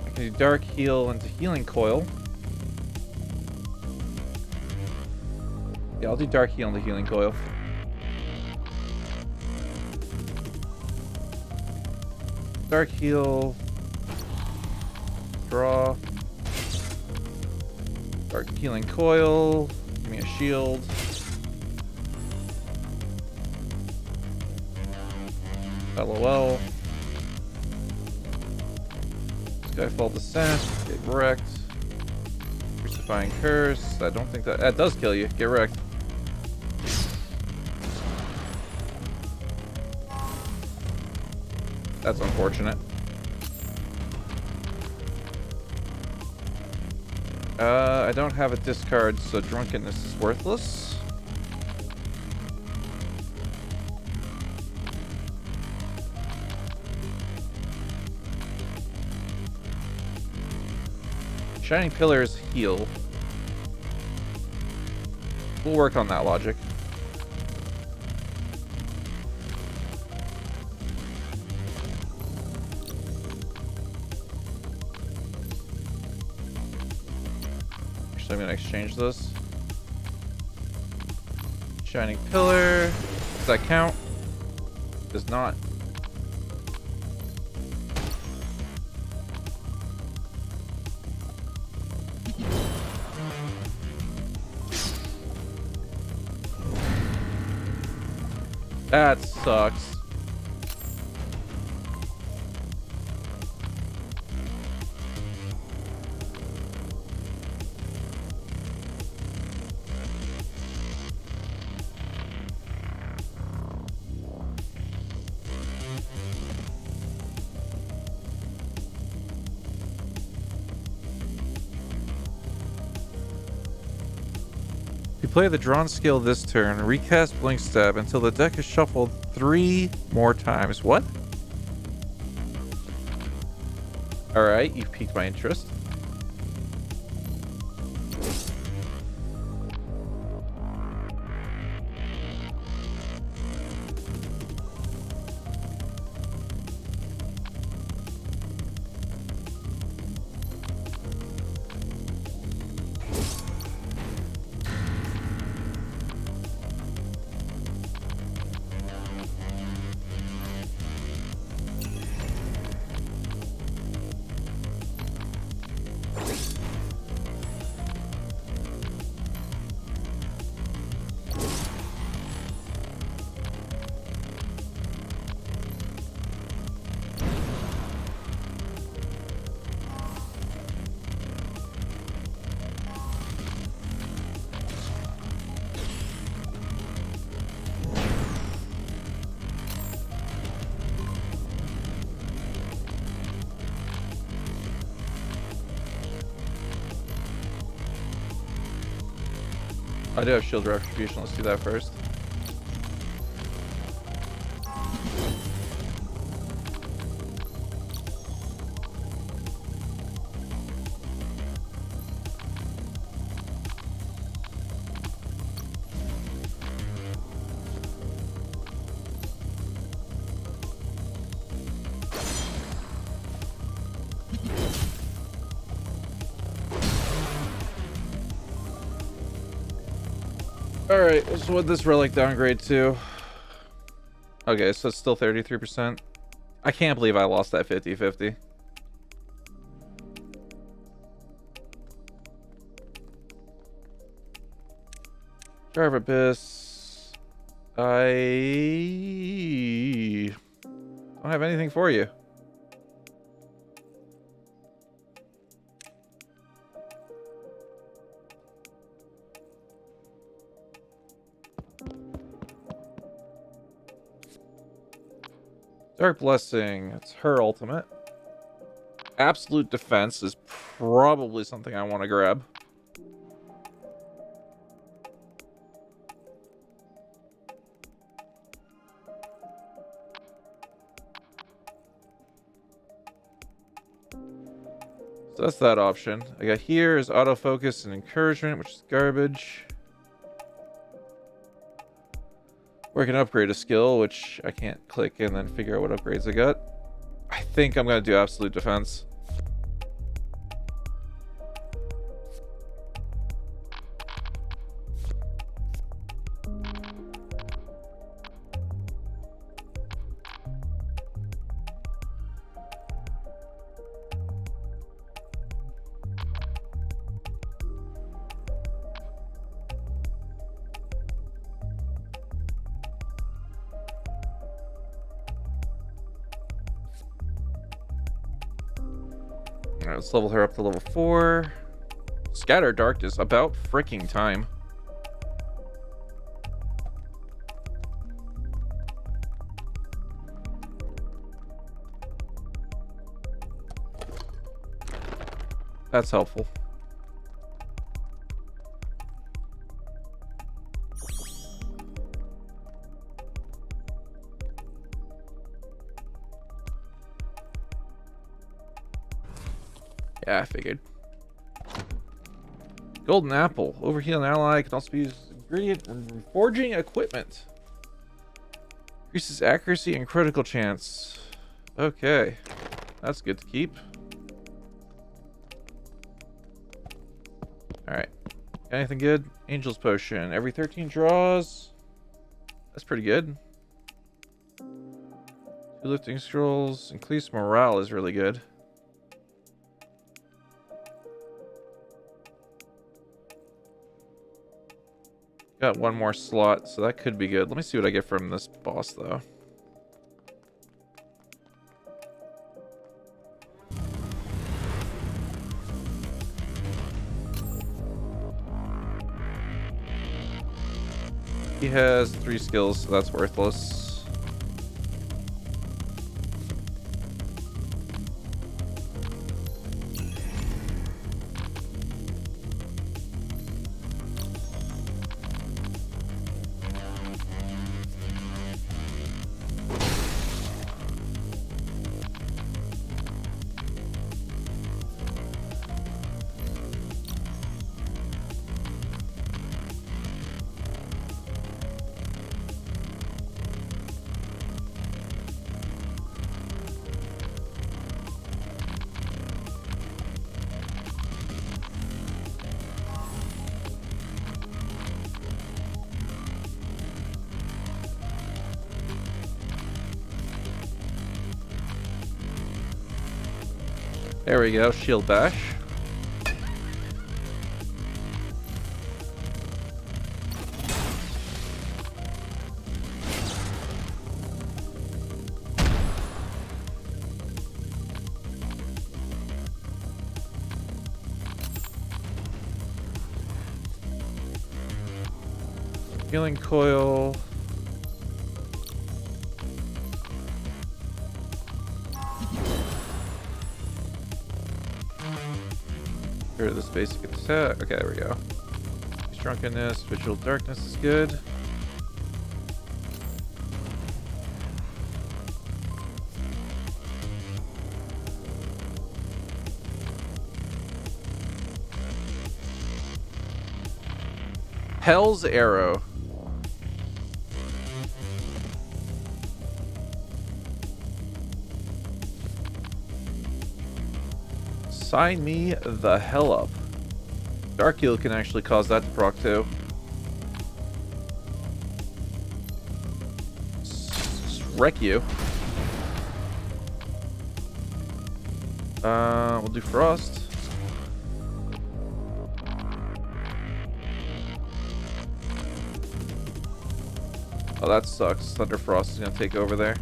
I can do dark heal into healing coil. Yeah, I'll do dark heal into healing coil. Dark heal. Draw. Dark healing coil. Give me a shield. LOL. Skyfall Descent. Get wrecked. Crucifying Curse. I don't think that does kill you. Get wrecked. That's unfortunate. I don't have a discard, so drunkenness is worthless. Shining Pillars heal. We'll work on that logic. Actually, I'm gonna exchange this. Shining Pillar. Does that count? Does not. That sucks. Play the drawn skill this turn, recast Blink Stab until the deck is shuffled 3 more times. What? Alright, you've piqued my interest. I do have shield retribution. Let's do that first. Alright, so what this relic downgrade to? Okay, so it's still 33%. I can't believe I lost that 50-50. Jar of Abyss. I don't have anything for you. Dark Blessing, it's her ultimate. Absolute Defense is probably something I want to grab. So that's that option. I got here is Autofocus and Encouragement, which is garbage. Or I can upgrade a skill, which I can't click and then figure out what upgrades I got. I think I'm going to do Absolute Defense. Alright, let's level her up to level 4. Scatter Darkness, about freaking time. That's helpful. Yeah, I figured. Golden Apple. Overheal an ally can also be used as an ingredient in forging equipment. Increases accuracy and critical chance. Okay. That's good to keep. Alright. Got anything good? Angel's Potion. Every 13 draws. That's pretty good. 2 lifting scrolls. Increased morale is really good. Got one more slot, so that could be good. Let me see what I get from this boss, though. He has 3 skills, so that's worthless. There we go, shield bash. Healing coil. This basic attack. Okay, there we go. Drunkenness, Vigil Darkness is good. Hell's Arrow. Sign me the hell up. Dark Heal can actually cause that to proc too. Wreck you. We'll do Frost. Oh, that sucks. Thunder Frost is gonna take over there.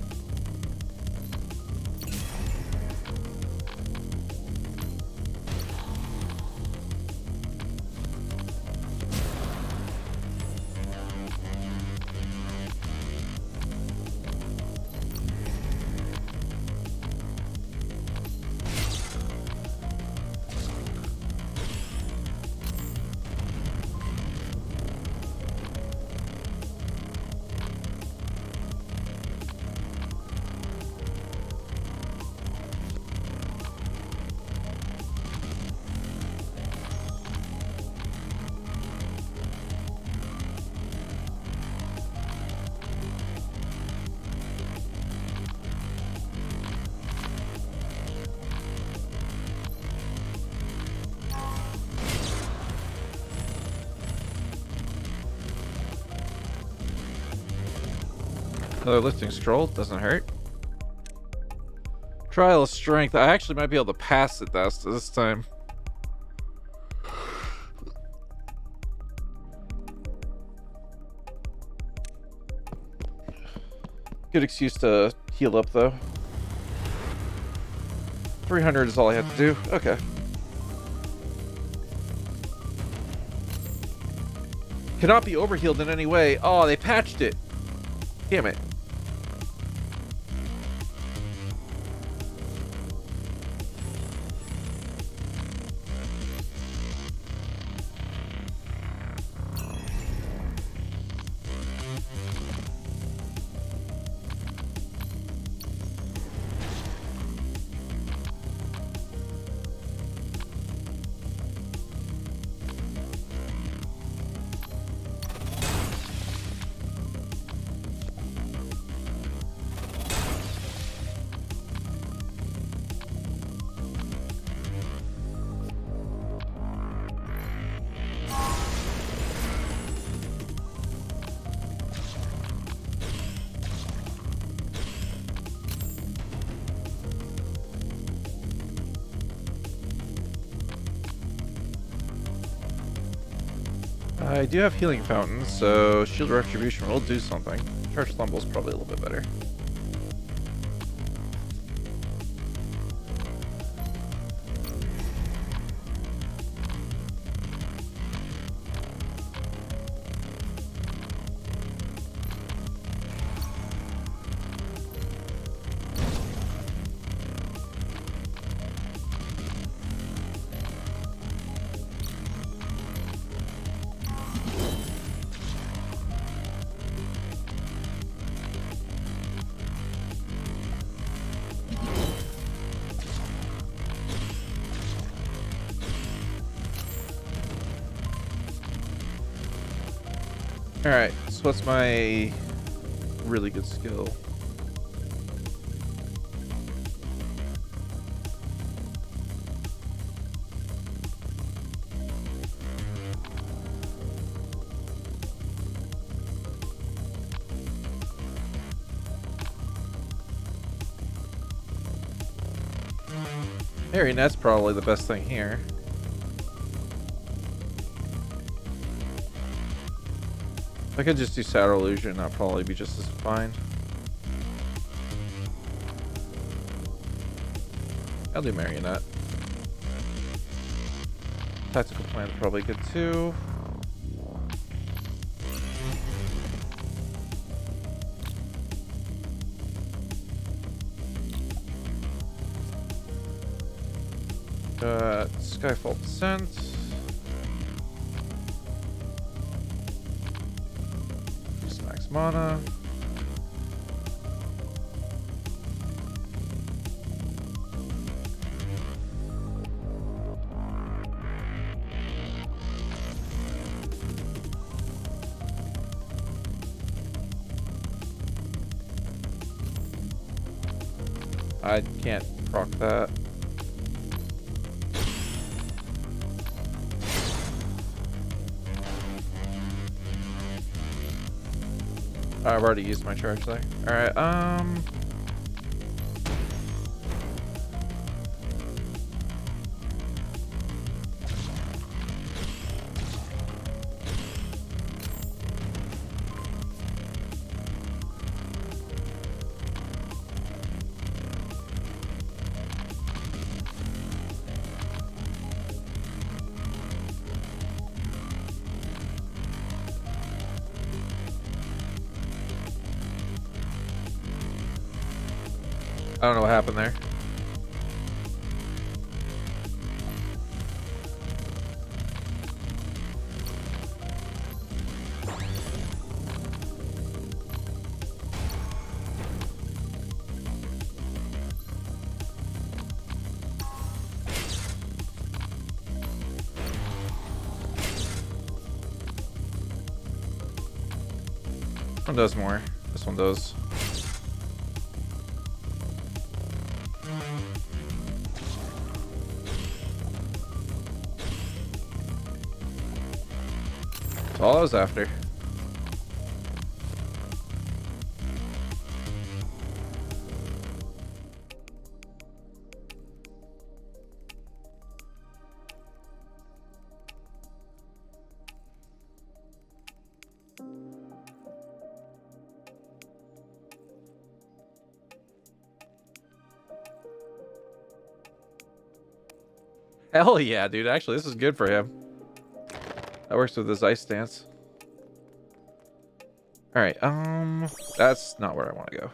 Another lifting scroll, doesn't hurt. Trial of Strength. I actually might be able to pass it this time. Good excuse to heal up though. 300 is all I have to do. Okay. Cannot be overhealed in any way. Oh, they patched it. Damn it. I do have Healing Fountain, so Shield Retribution will do something. Charge Lumble is probably a little bit better. Alright, so what's my really good skill? Marionette's probably the best thing here. I could just do Shadow Illusion, that'd probably be just as fine. I'll do Marionette. Tactical Plan's probably good too. Skyfall Descent. 6 mana. I can't proc that. I've already used my charge there. Alright, I don't know what happened there. This one does more. This one does. That's all I was after. Hell yeah, dude. Actually, this is good for him. That works with his ice stance. Alright, that's not where I want to go.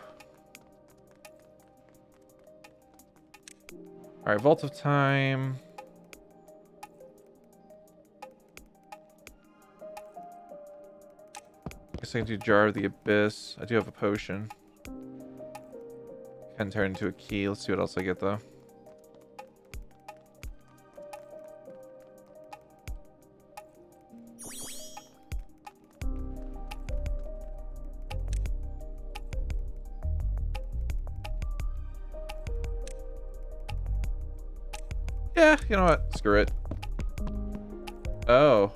Alright, Vault of Time. Guess I can do Jar of the Abyss. I do have a potion. Can turn into a key. Let's see what else I get, though. Yeah, you know what? Screw it. Oh.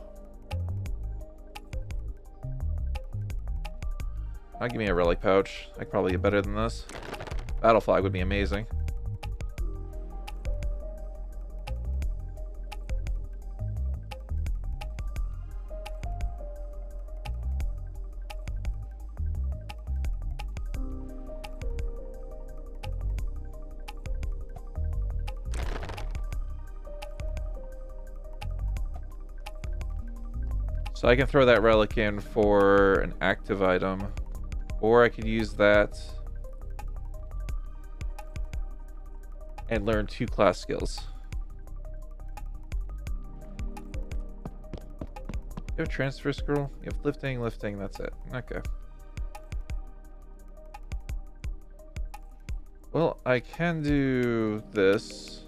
I'll give me a relic pouch. I could probably get better than this. Battle flag would be amazing. So I can throw that relic in for an active item, or I could use that and learn 2 class skills. You have a transfer scroll? You have lifting, that's it. Okay. Well, I can do this.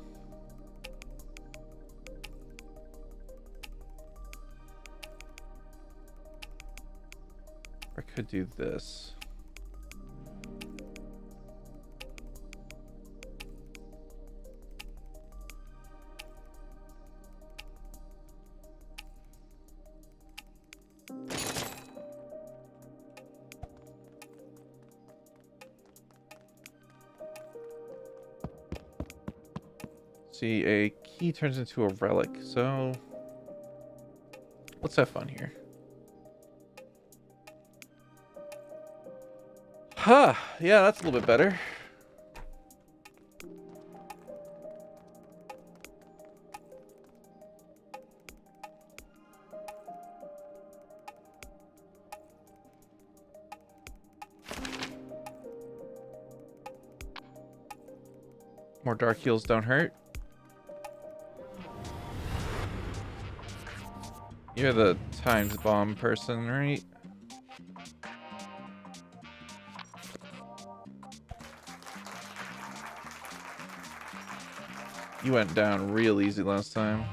I could do this. See, a key turns into a relic, so let's have fun here. Huh, yeah, that's a little bit better. More dark heals don't hurt. You're the timed bomb person, right? You went down real easy last time.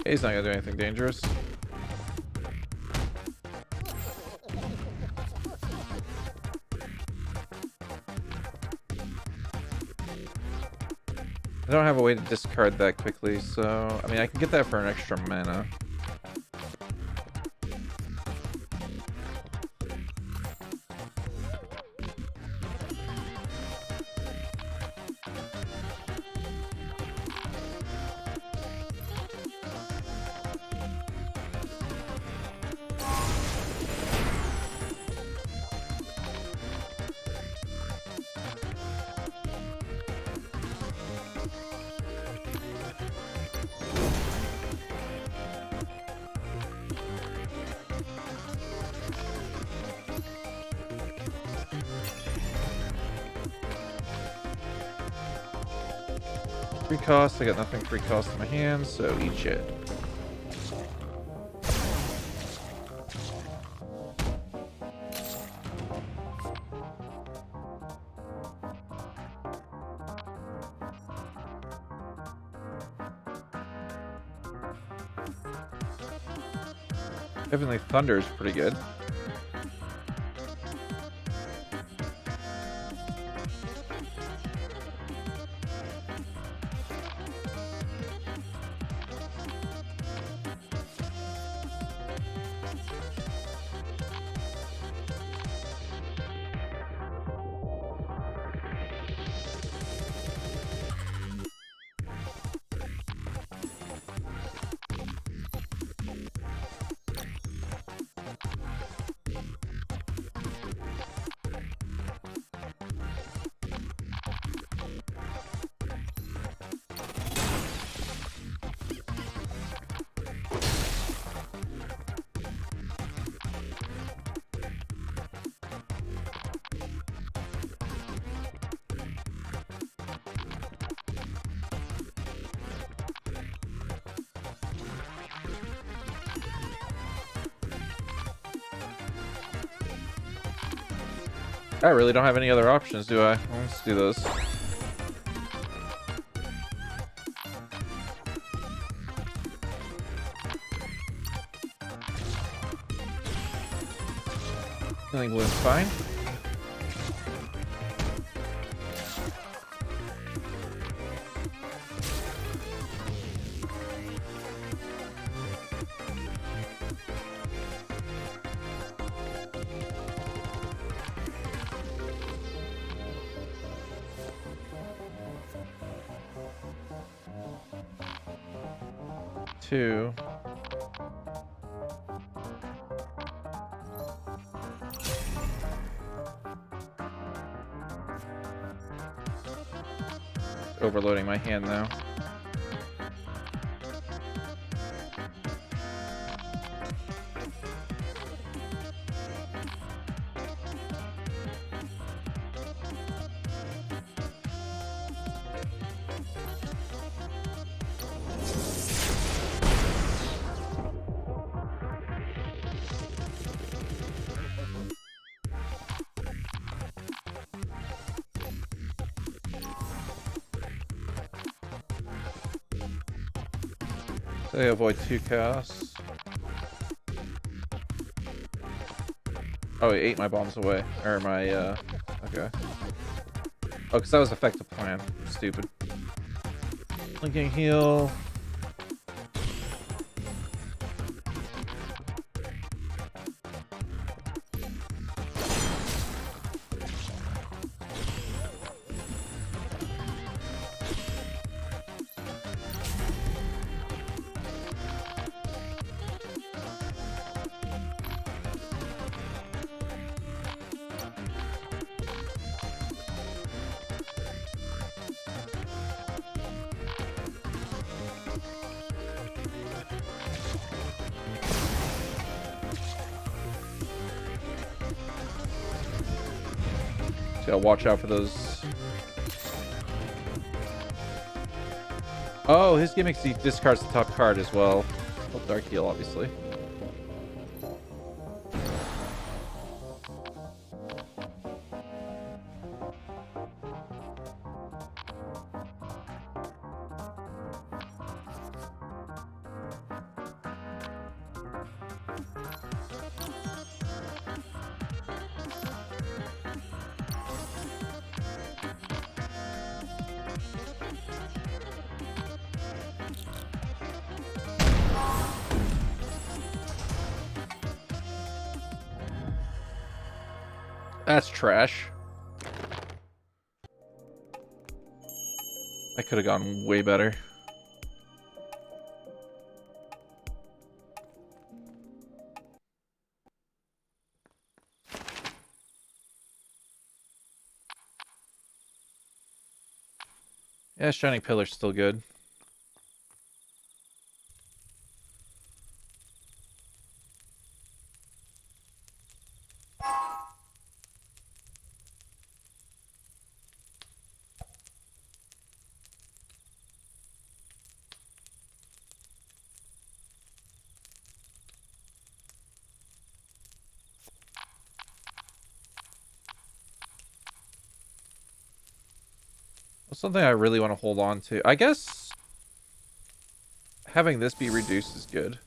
He's not gonna do anything dangerous. I don't have a way to discard that quickly, so... I mean, I can get that for an extra mana. Free cost, I got nothing free cost in my hands, so eat shit. Heavenly Thunder is pretty good. I really don't have any other options, do I? Well, let's do those. Healing Bloom's fine. Two. Overloading my hand now. So I avoid 2 chaos. Oh, he ate my bombs away. Or my, okay. Oh, because that was effective plan. Stupid. Linking heal. Just gotta watch out for those. Oh, his gimmick's he discards the top card as well. Oh, Dark Heal, obviously. That's trash. That could have gone way better. Yeah, Shining Pillar's still good. Something I really want to hold on to. I guess having this be reduced is good.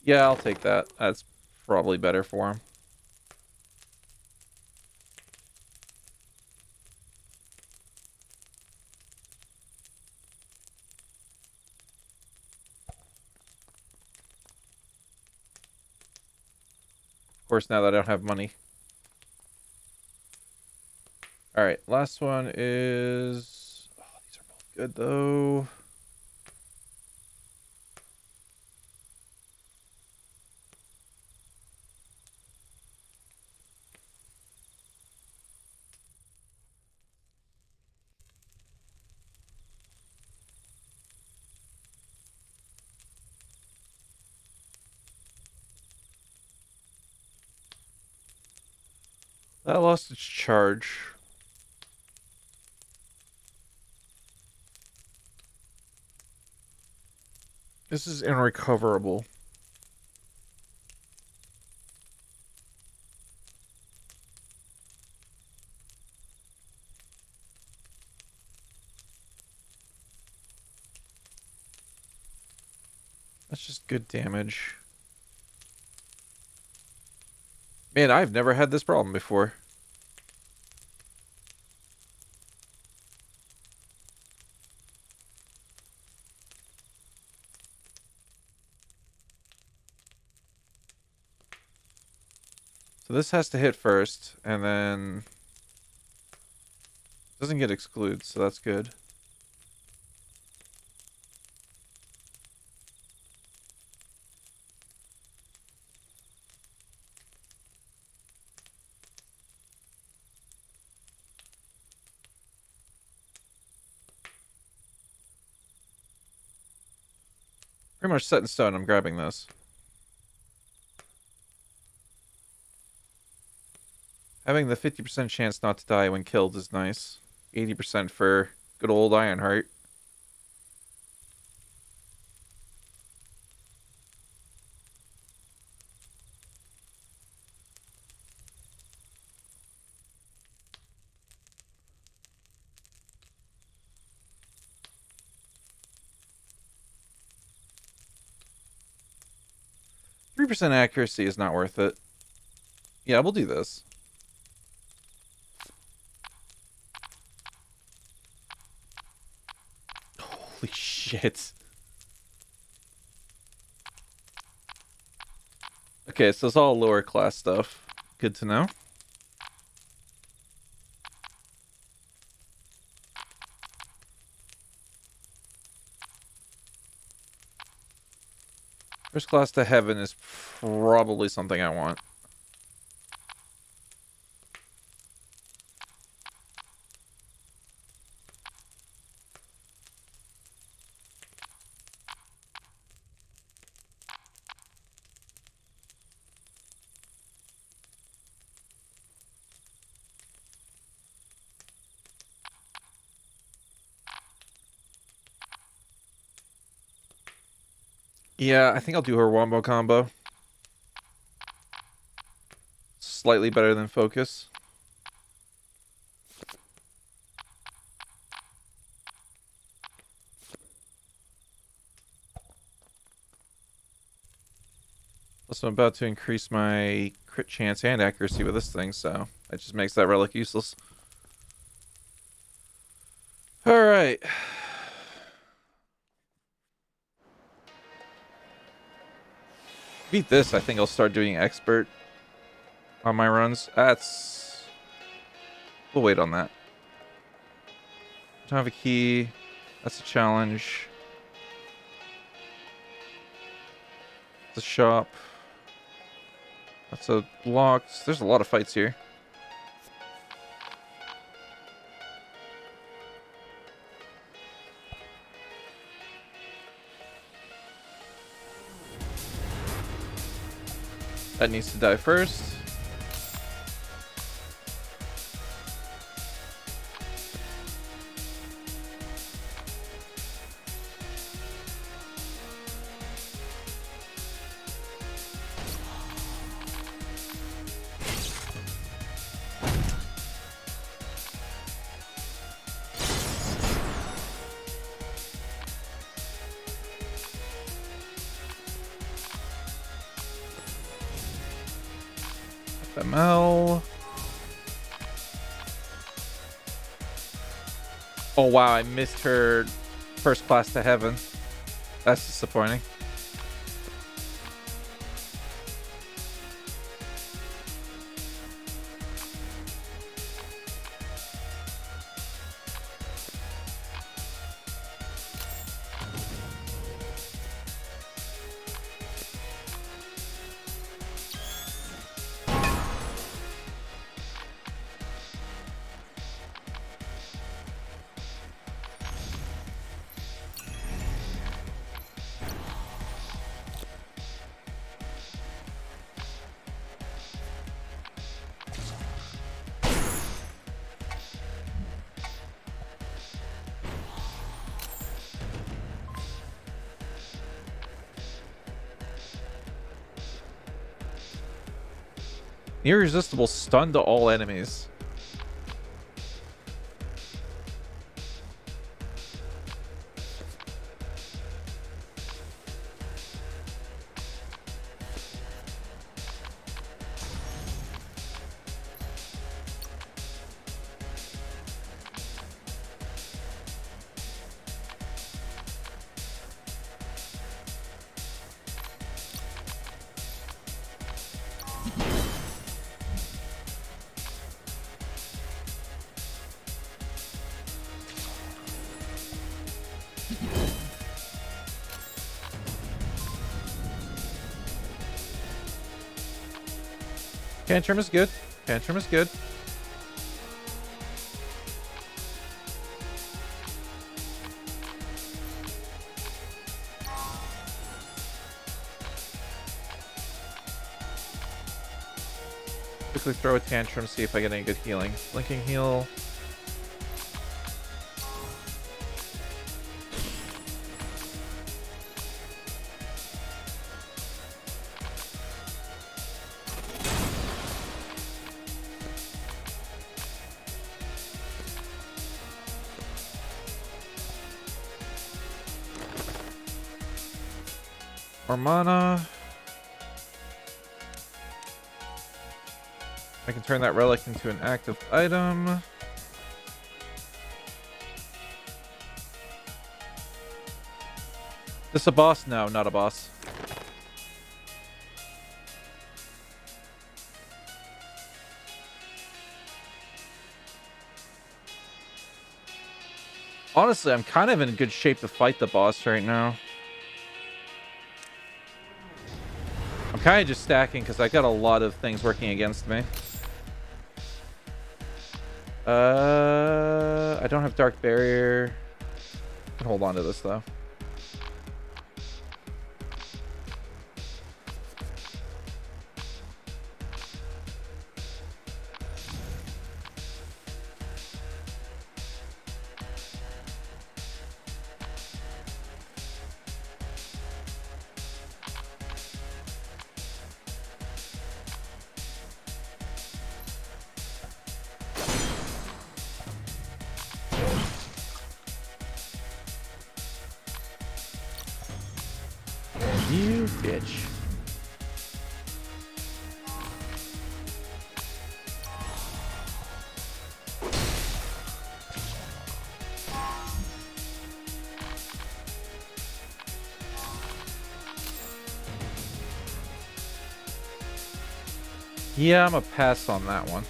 Yeah, I'll take that. That's probably better for him. Of course, now that I don't have money. Alright, last one is... Oh, these are both good, though. That lost its charge. This is irrecoverable. That's just good damage. Man, I've never had this problem before. So this has to hit first, and then... Doesn't get excluded, so that's good. Pretty much set in stone, I'm grabbing this. Having the 50% chance not to die when killed is nice. 80% for good old Ironheart. %3 accuracy is not worth it. Yeah, we'll do this. Holy shit. Okay, so it's all lower class stuff. Good to know. First class to heaven is probably something I want. Yeah, I think I'll do her wombo combo. Slightly better than focus. Plus, I'm about to increase my crit chance and accuracy with this thing, so it just makes that relic useless. Alright. Beat this, I think I'll start doing expert on my runs. We'll wait on that. Don't have a key. That's a challenge. The shop. That's a locked. There's a lot of fights here. That needs to die first. FML. Oh wow, I missed her first class to heaven. That's disappointing. Irresistible stun to all enemies. Tantrum is good. Tantrum is good. Quickly throw a tantrum, see if I get any good healing. Blinking heal. More mana. I can turn that relic into an active item. This a boss? No, not a boss. Honestly, I'm kind of in good shape to fight the boss right now. I'm kind of just stacking because I got a lot of things working against me. I don't have Dark Barrier. I can hold on to this, though. You bitch. Yeah, I'm a pass on that one.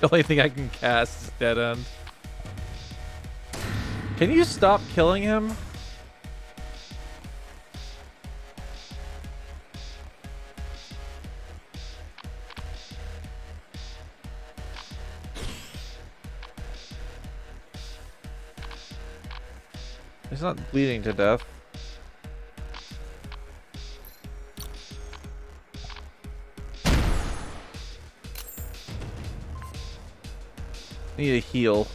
The only thing I can cast is Dead End. Can you stop killing him? He's not bleeding to death. Need a heal.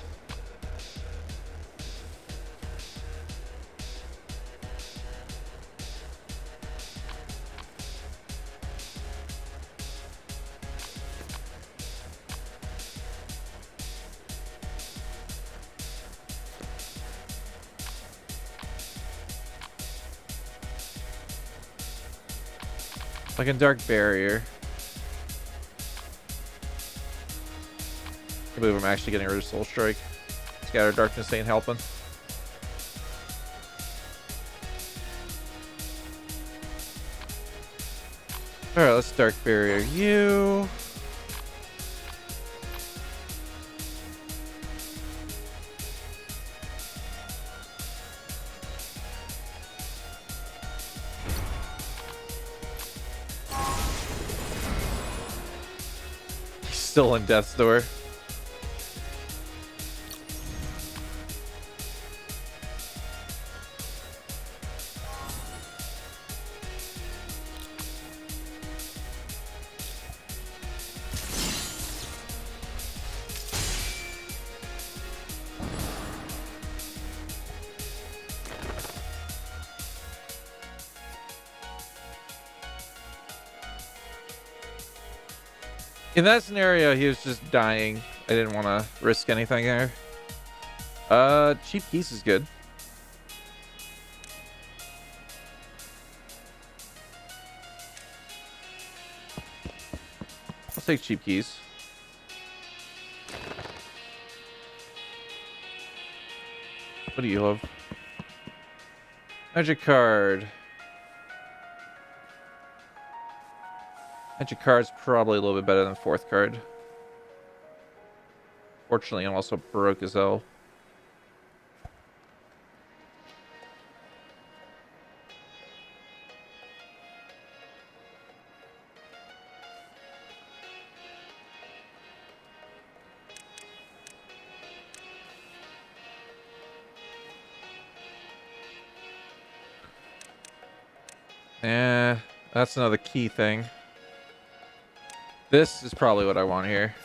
Like a Dark Barrier. I believe I'm actually getting rid of Soul Strike. Scatter Darkness ain't helping. Alright, let's Dark Barrier you. He's still in Death's Door. In that scenario, he was just dying. I didn't want to risk anything there. Cheap Keys is good. I'll take Cheap Keys. What do you love? Magic card. Magic card's probably a little bit better than fourth card. Fortunately, I'm also broke as hell. Yeah, that's another key thing. This is probably what I want here.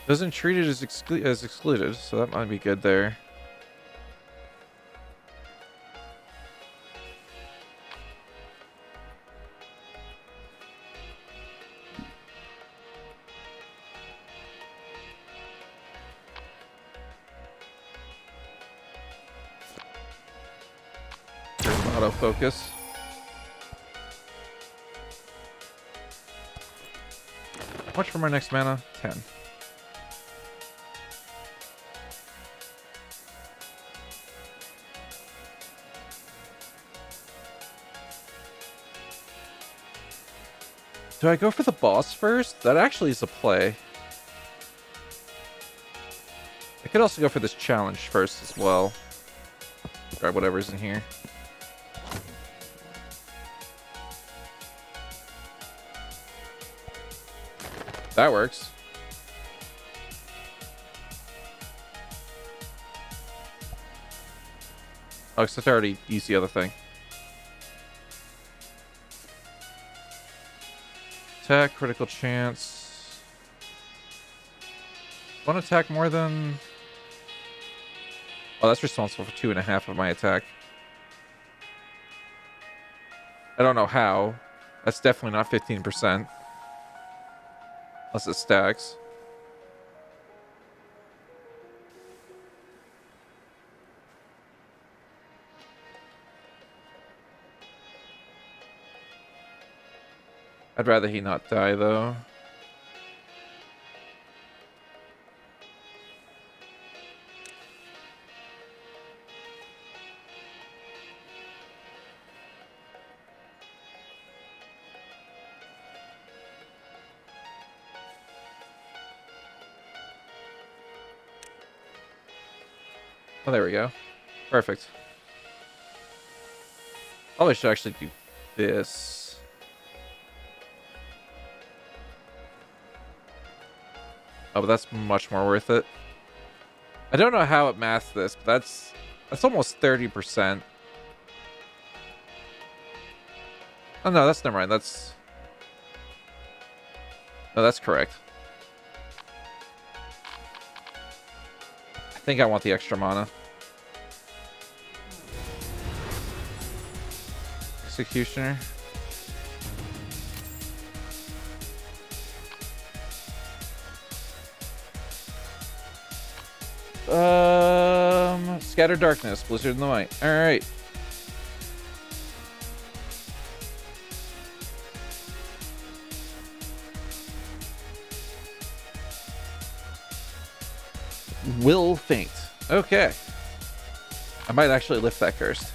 Doesn't treat it as excluded, so that might be good there. Autofocus. How much from our next mana? 10. Do I go for the boss first? That actually is a play. I could also go for this challenge first as well. Grab whatever's in here. That works. Oh, except I already used the other thing. Attack, critical chance. One attack more than... Oh, that's responsible for 2.5 of my attack. I don't know how. That's definitely not 15%. Unless it stacks. I'd rather he not die, though. Oh, there we go. Perfect. Probably should actually do this. Oh, but that's much more worth it. I don't know how it maths this, but that's almost 30%. Oh no, that's never mind. No, that's correct. I think I want the extra mana. Executioner. Scatter Darkness, Blizzard in the Might. Alright. Will faint. Okay. I might actually lift that curse.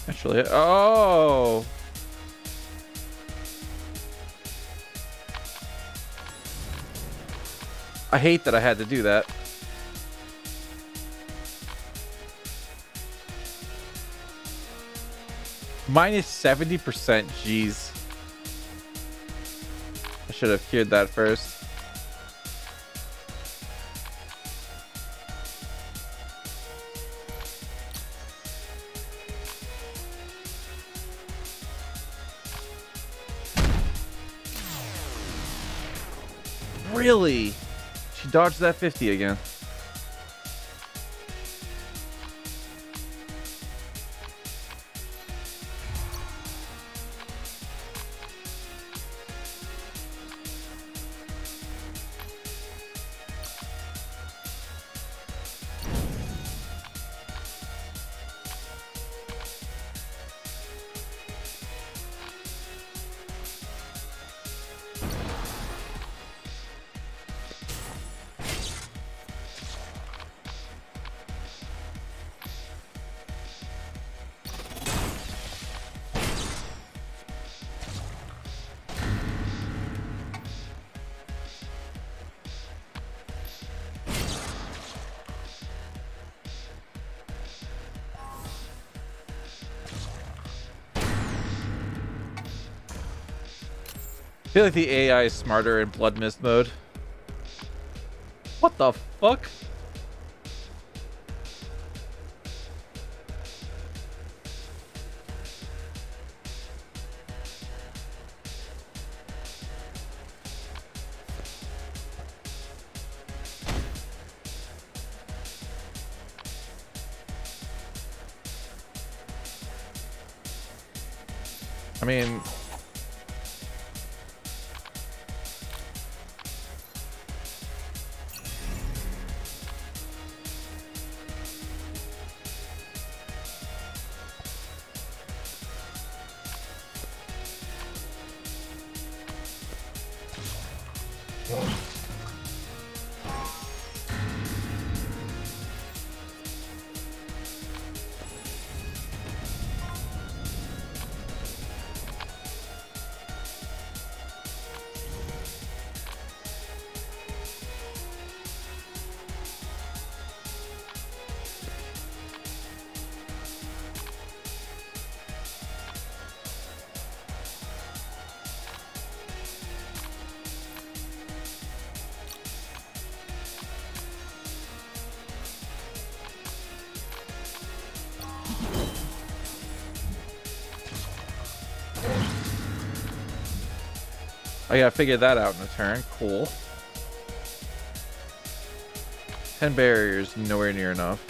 Actually, oh. I hate that I had to do that. Minus 70%, jeez. I should have cured that first. Really? She dodged that 50 again. I feel like the AI is smarter in Blood Mist mode. What the fuck? I mean, I gotta figure that out in a turn. Cool. 10 barriers, nowhere near enough.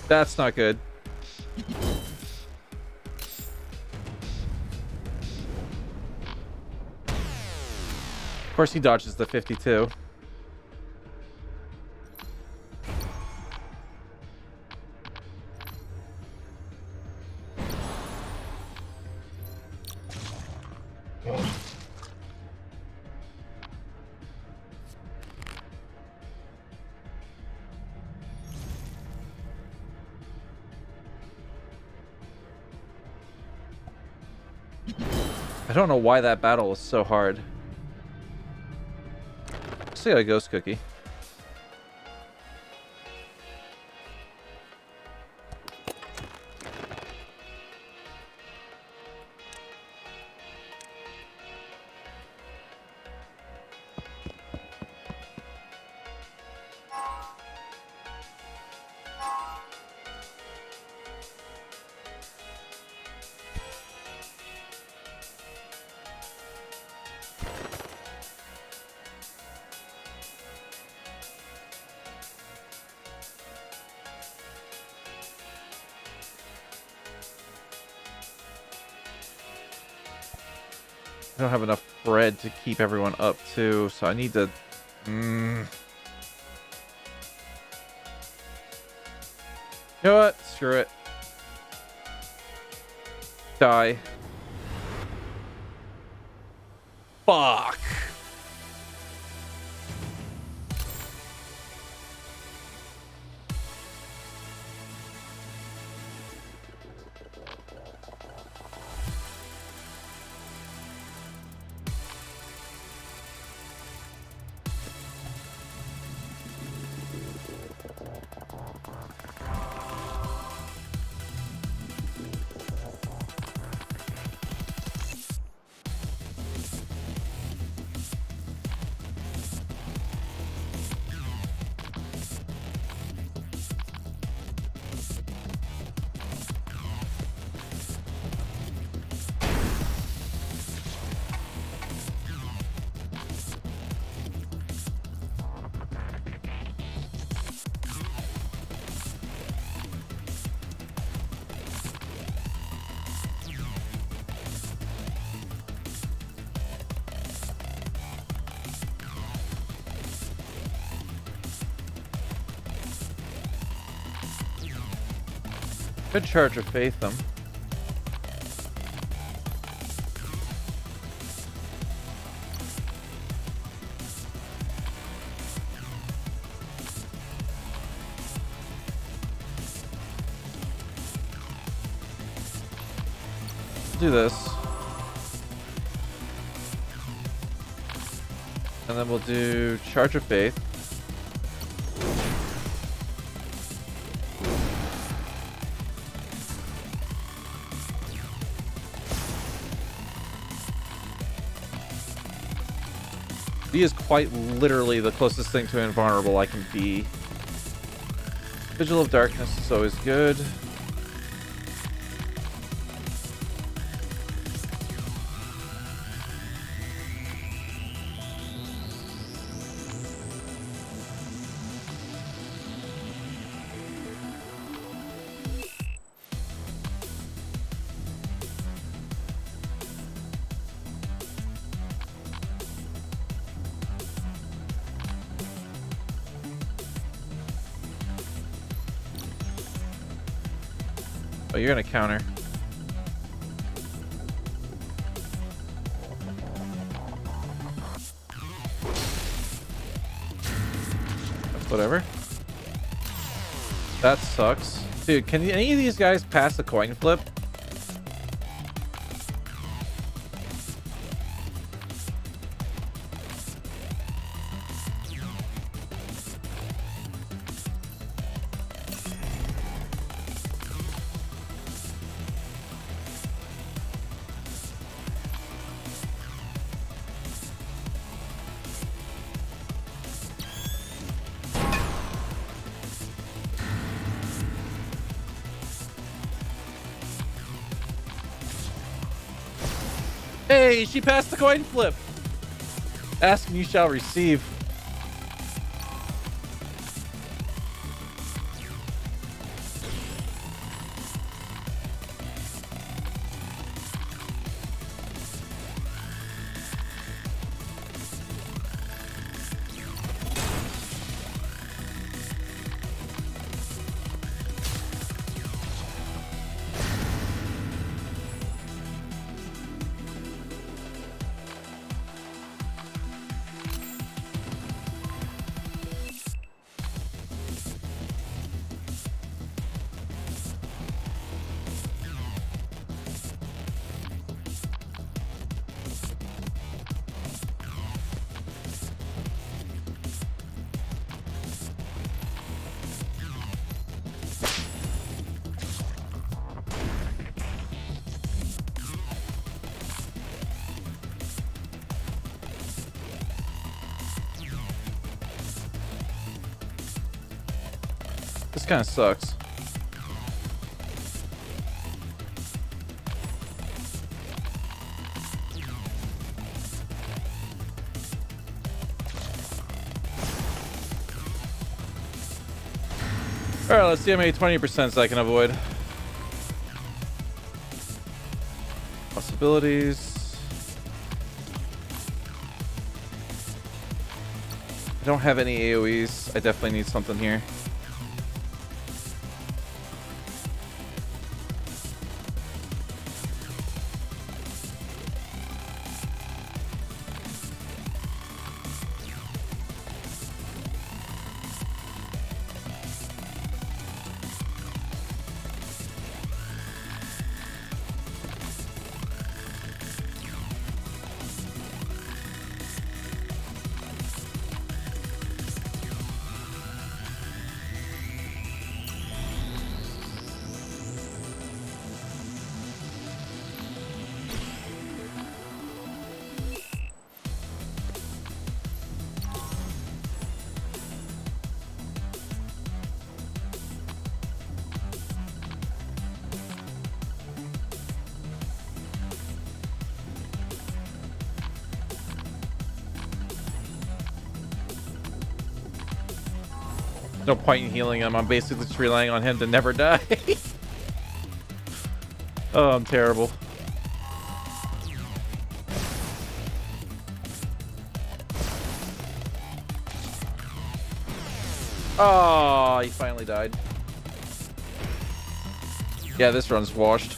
That's not good. Of course he dodges the 52. I don't know why that battle was so hard. Let's see a ghost cookie. I don't have enough bread to keep everyone up too, so I need to... You know what? Screw it. Die. Fuck. Good charge of faith them. do this. And then we'll do Charge of Faith. He is quite literally the closest thing to invulnerable I can be. Vigil of Darkness is always good. Oh, you're gonna counter. That's whatever. That sucks. Dude, can any of these guys pass the coin flip? Hey, she passed the coin flip. Ask and you shall receive. This kind of sucks. Alright, let's see how many 20% I can avoid. Possibilities. I don't have any AoEs. I definitely need something here. No point in healing him. I'm basically just relying on him to never die. Oh, I'm terrible. Oh, he finally died. Yeah, this run's washed.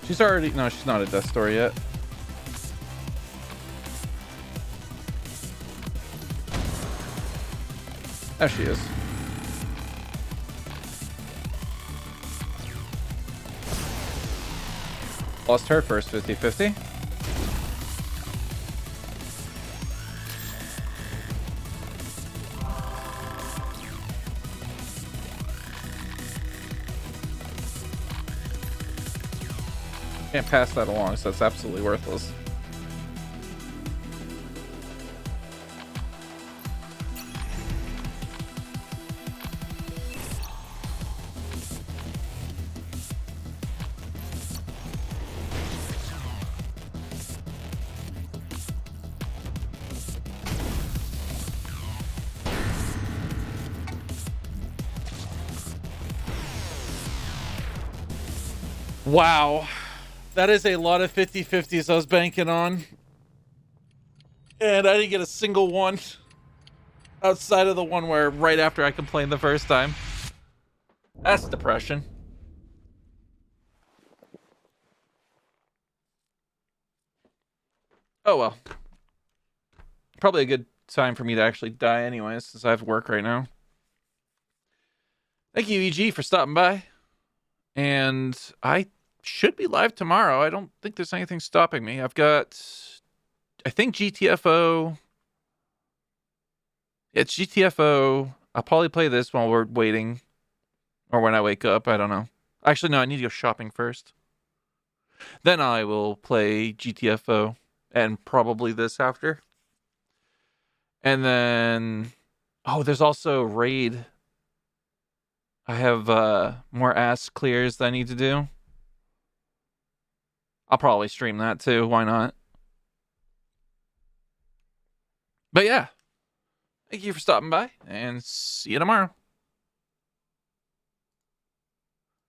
She's already... No, she's not at death's door yet. There she is. Lost her first 50-50. Can't pass that along, so that's absolutely worthless. Wow. That is a lot of 50-50s I was banking on. And I didn't get a single one. Outside of the one where right after I complained the first time. That's depression. Oh well. Probably a good time for me to actually die anyways, since I have work right now. Thank you, EG, for stopping by. And I should be live tomorrow. I don't think there's anything stopping me. I've got, I think, GTFO. It's GTFO. I'll probably play this while we're waiting. Or when I wake up. I don't know. Actually, no, I need to go shopping first. Then I will play GTFO. And probably this after. And then... Oh, there's also Raid. I have more ass clears that I need to do. I'll probably stream that too. Why not? But yeah. Thank you for stopping by. And see you tomorrow.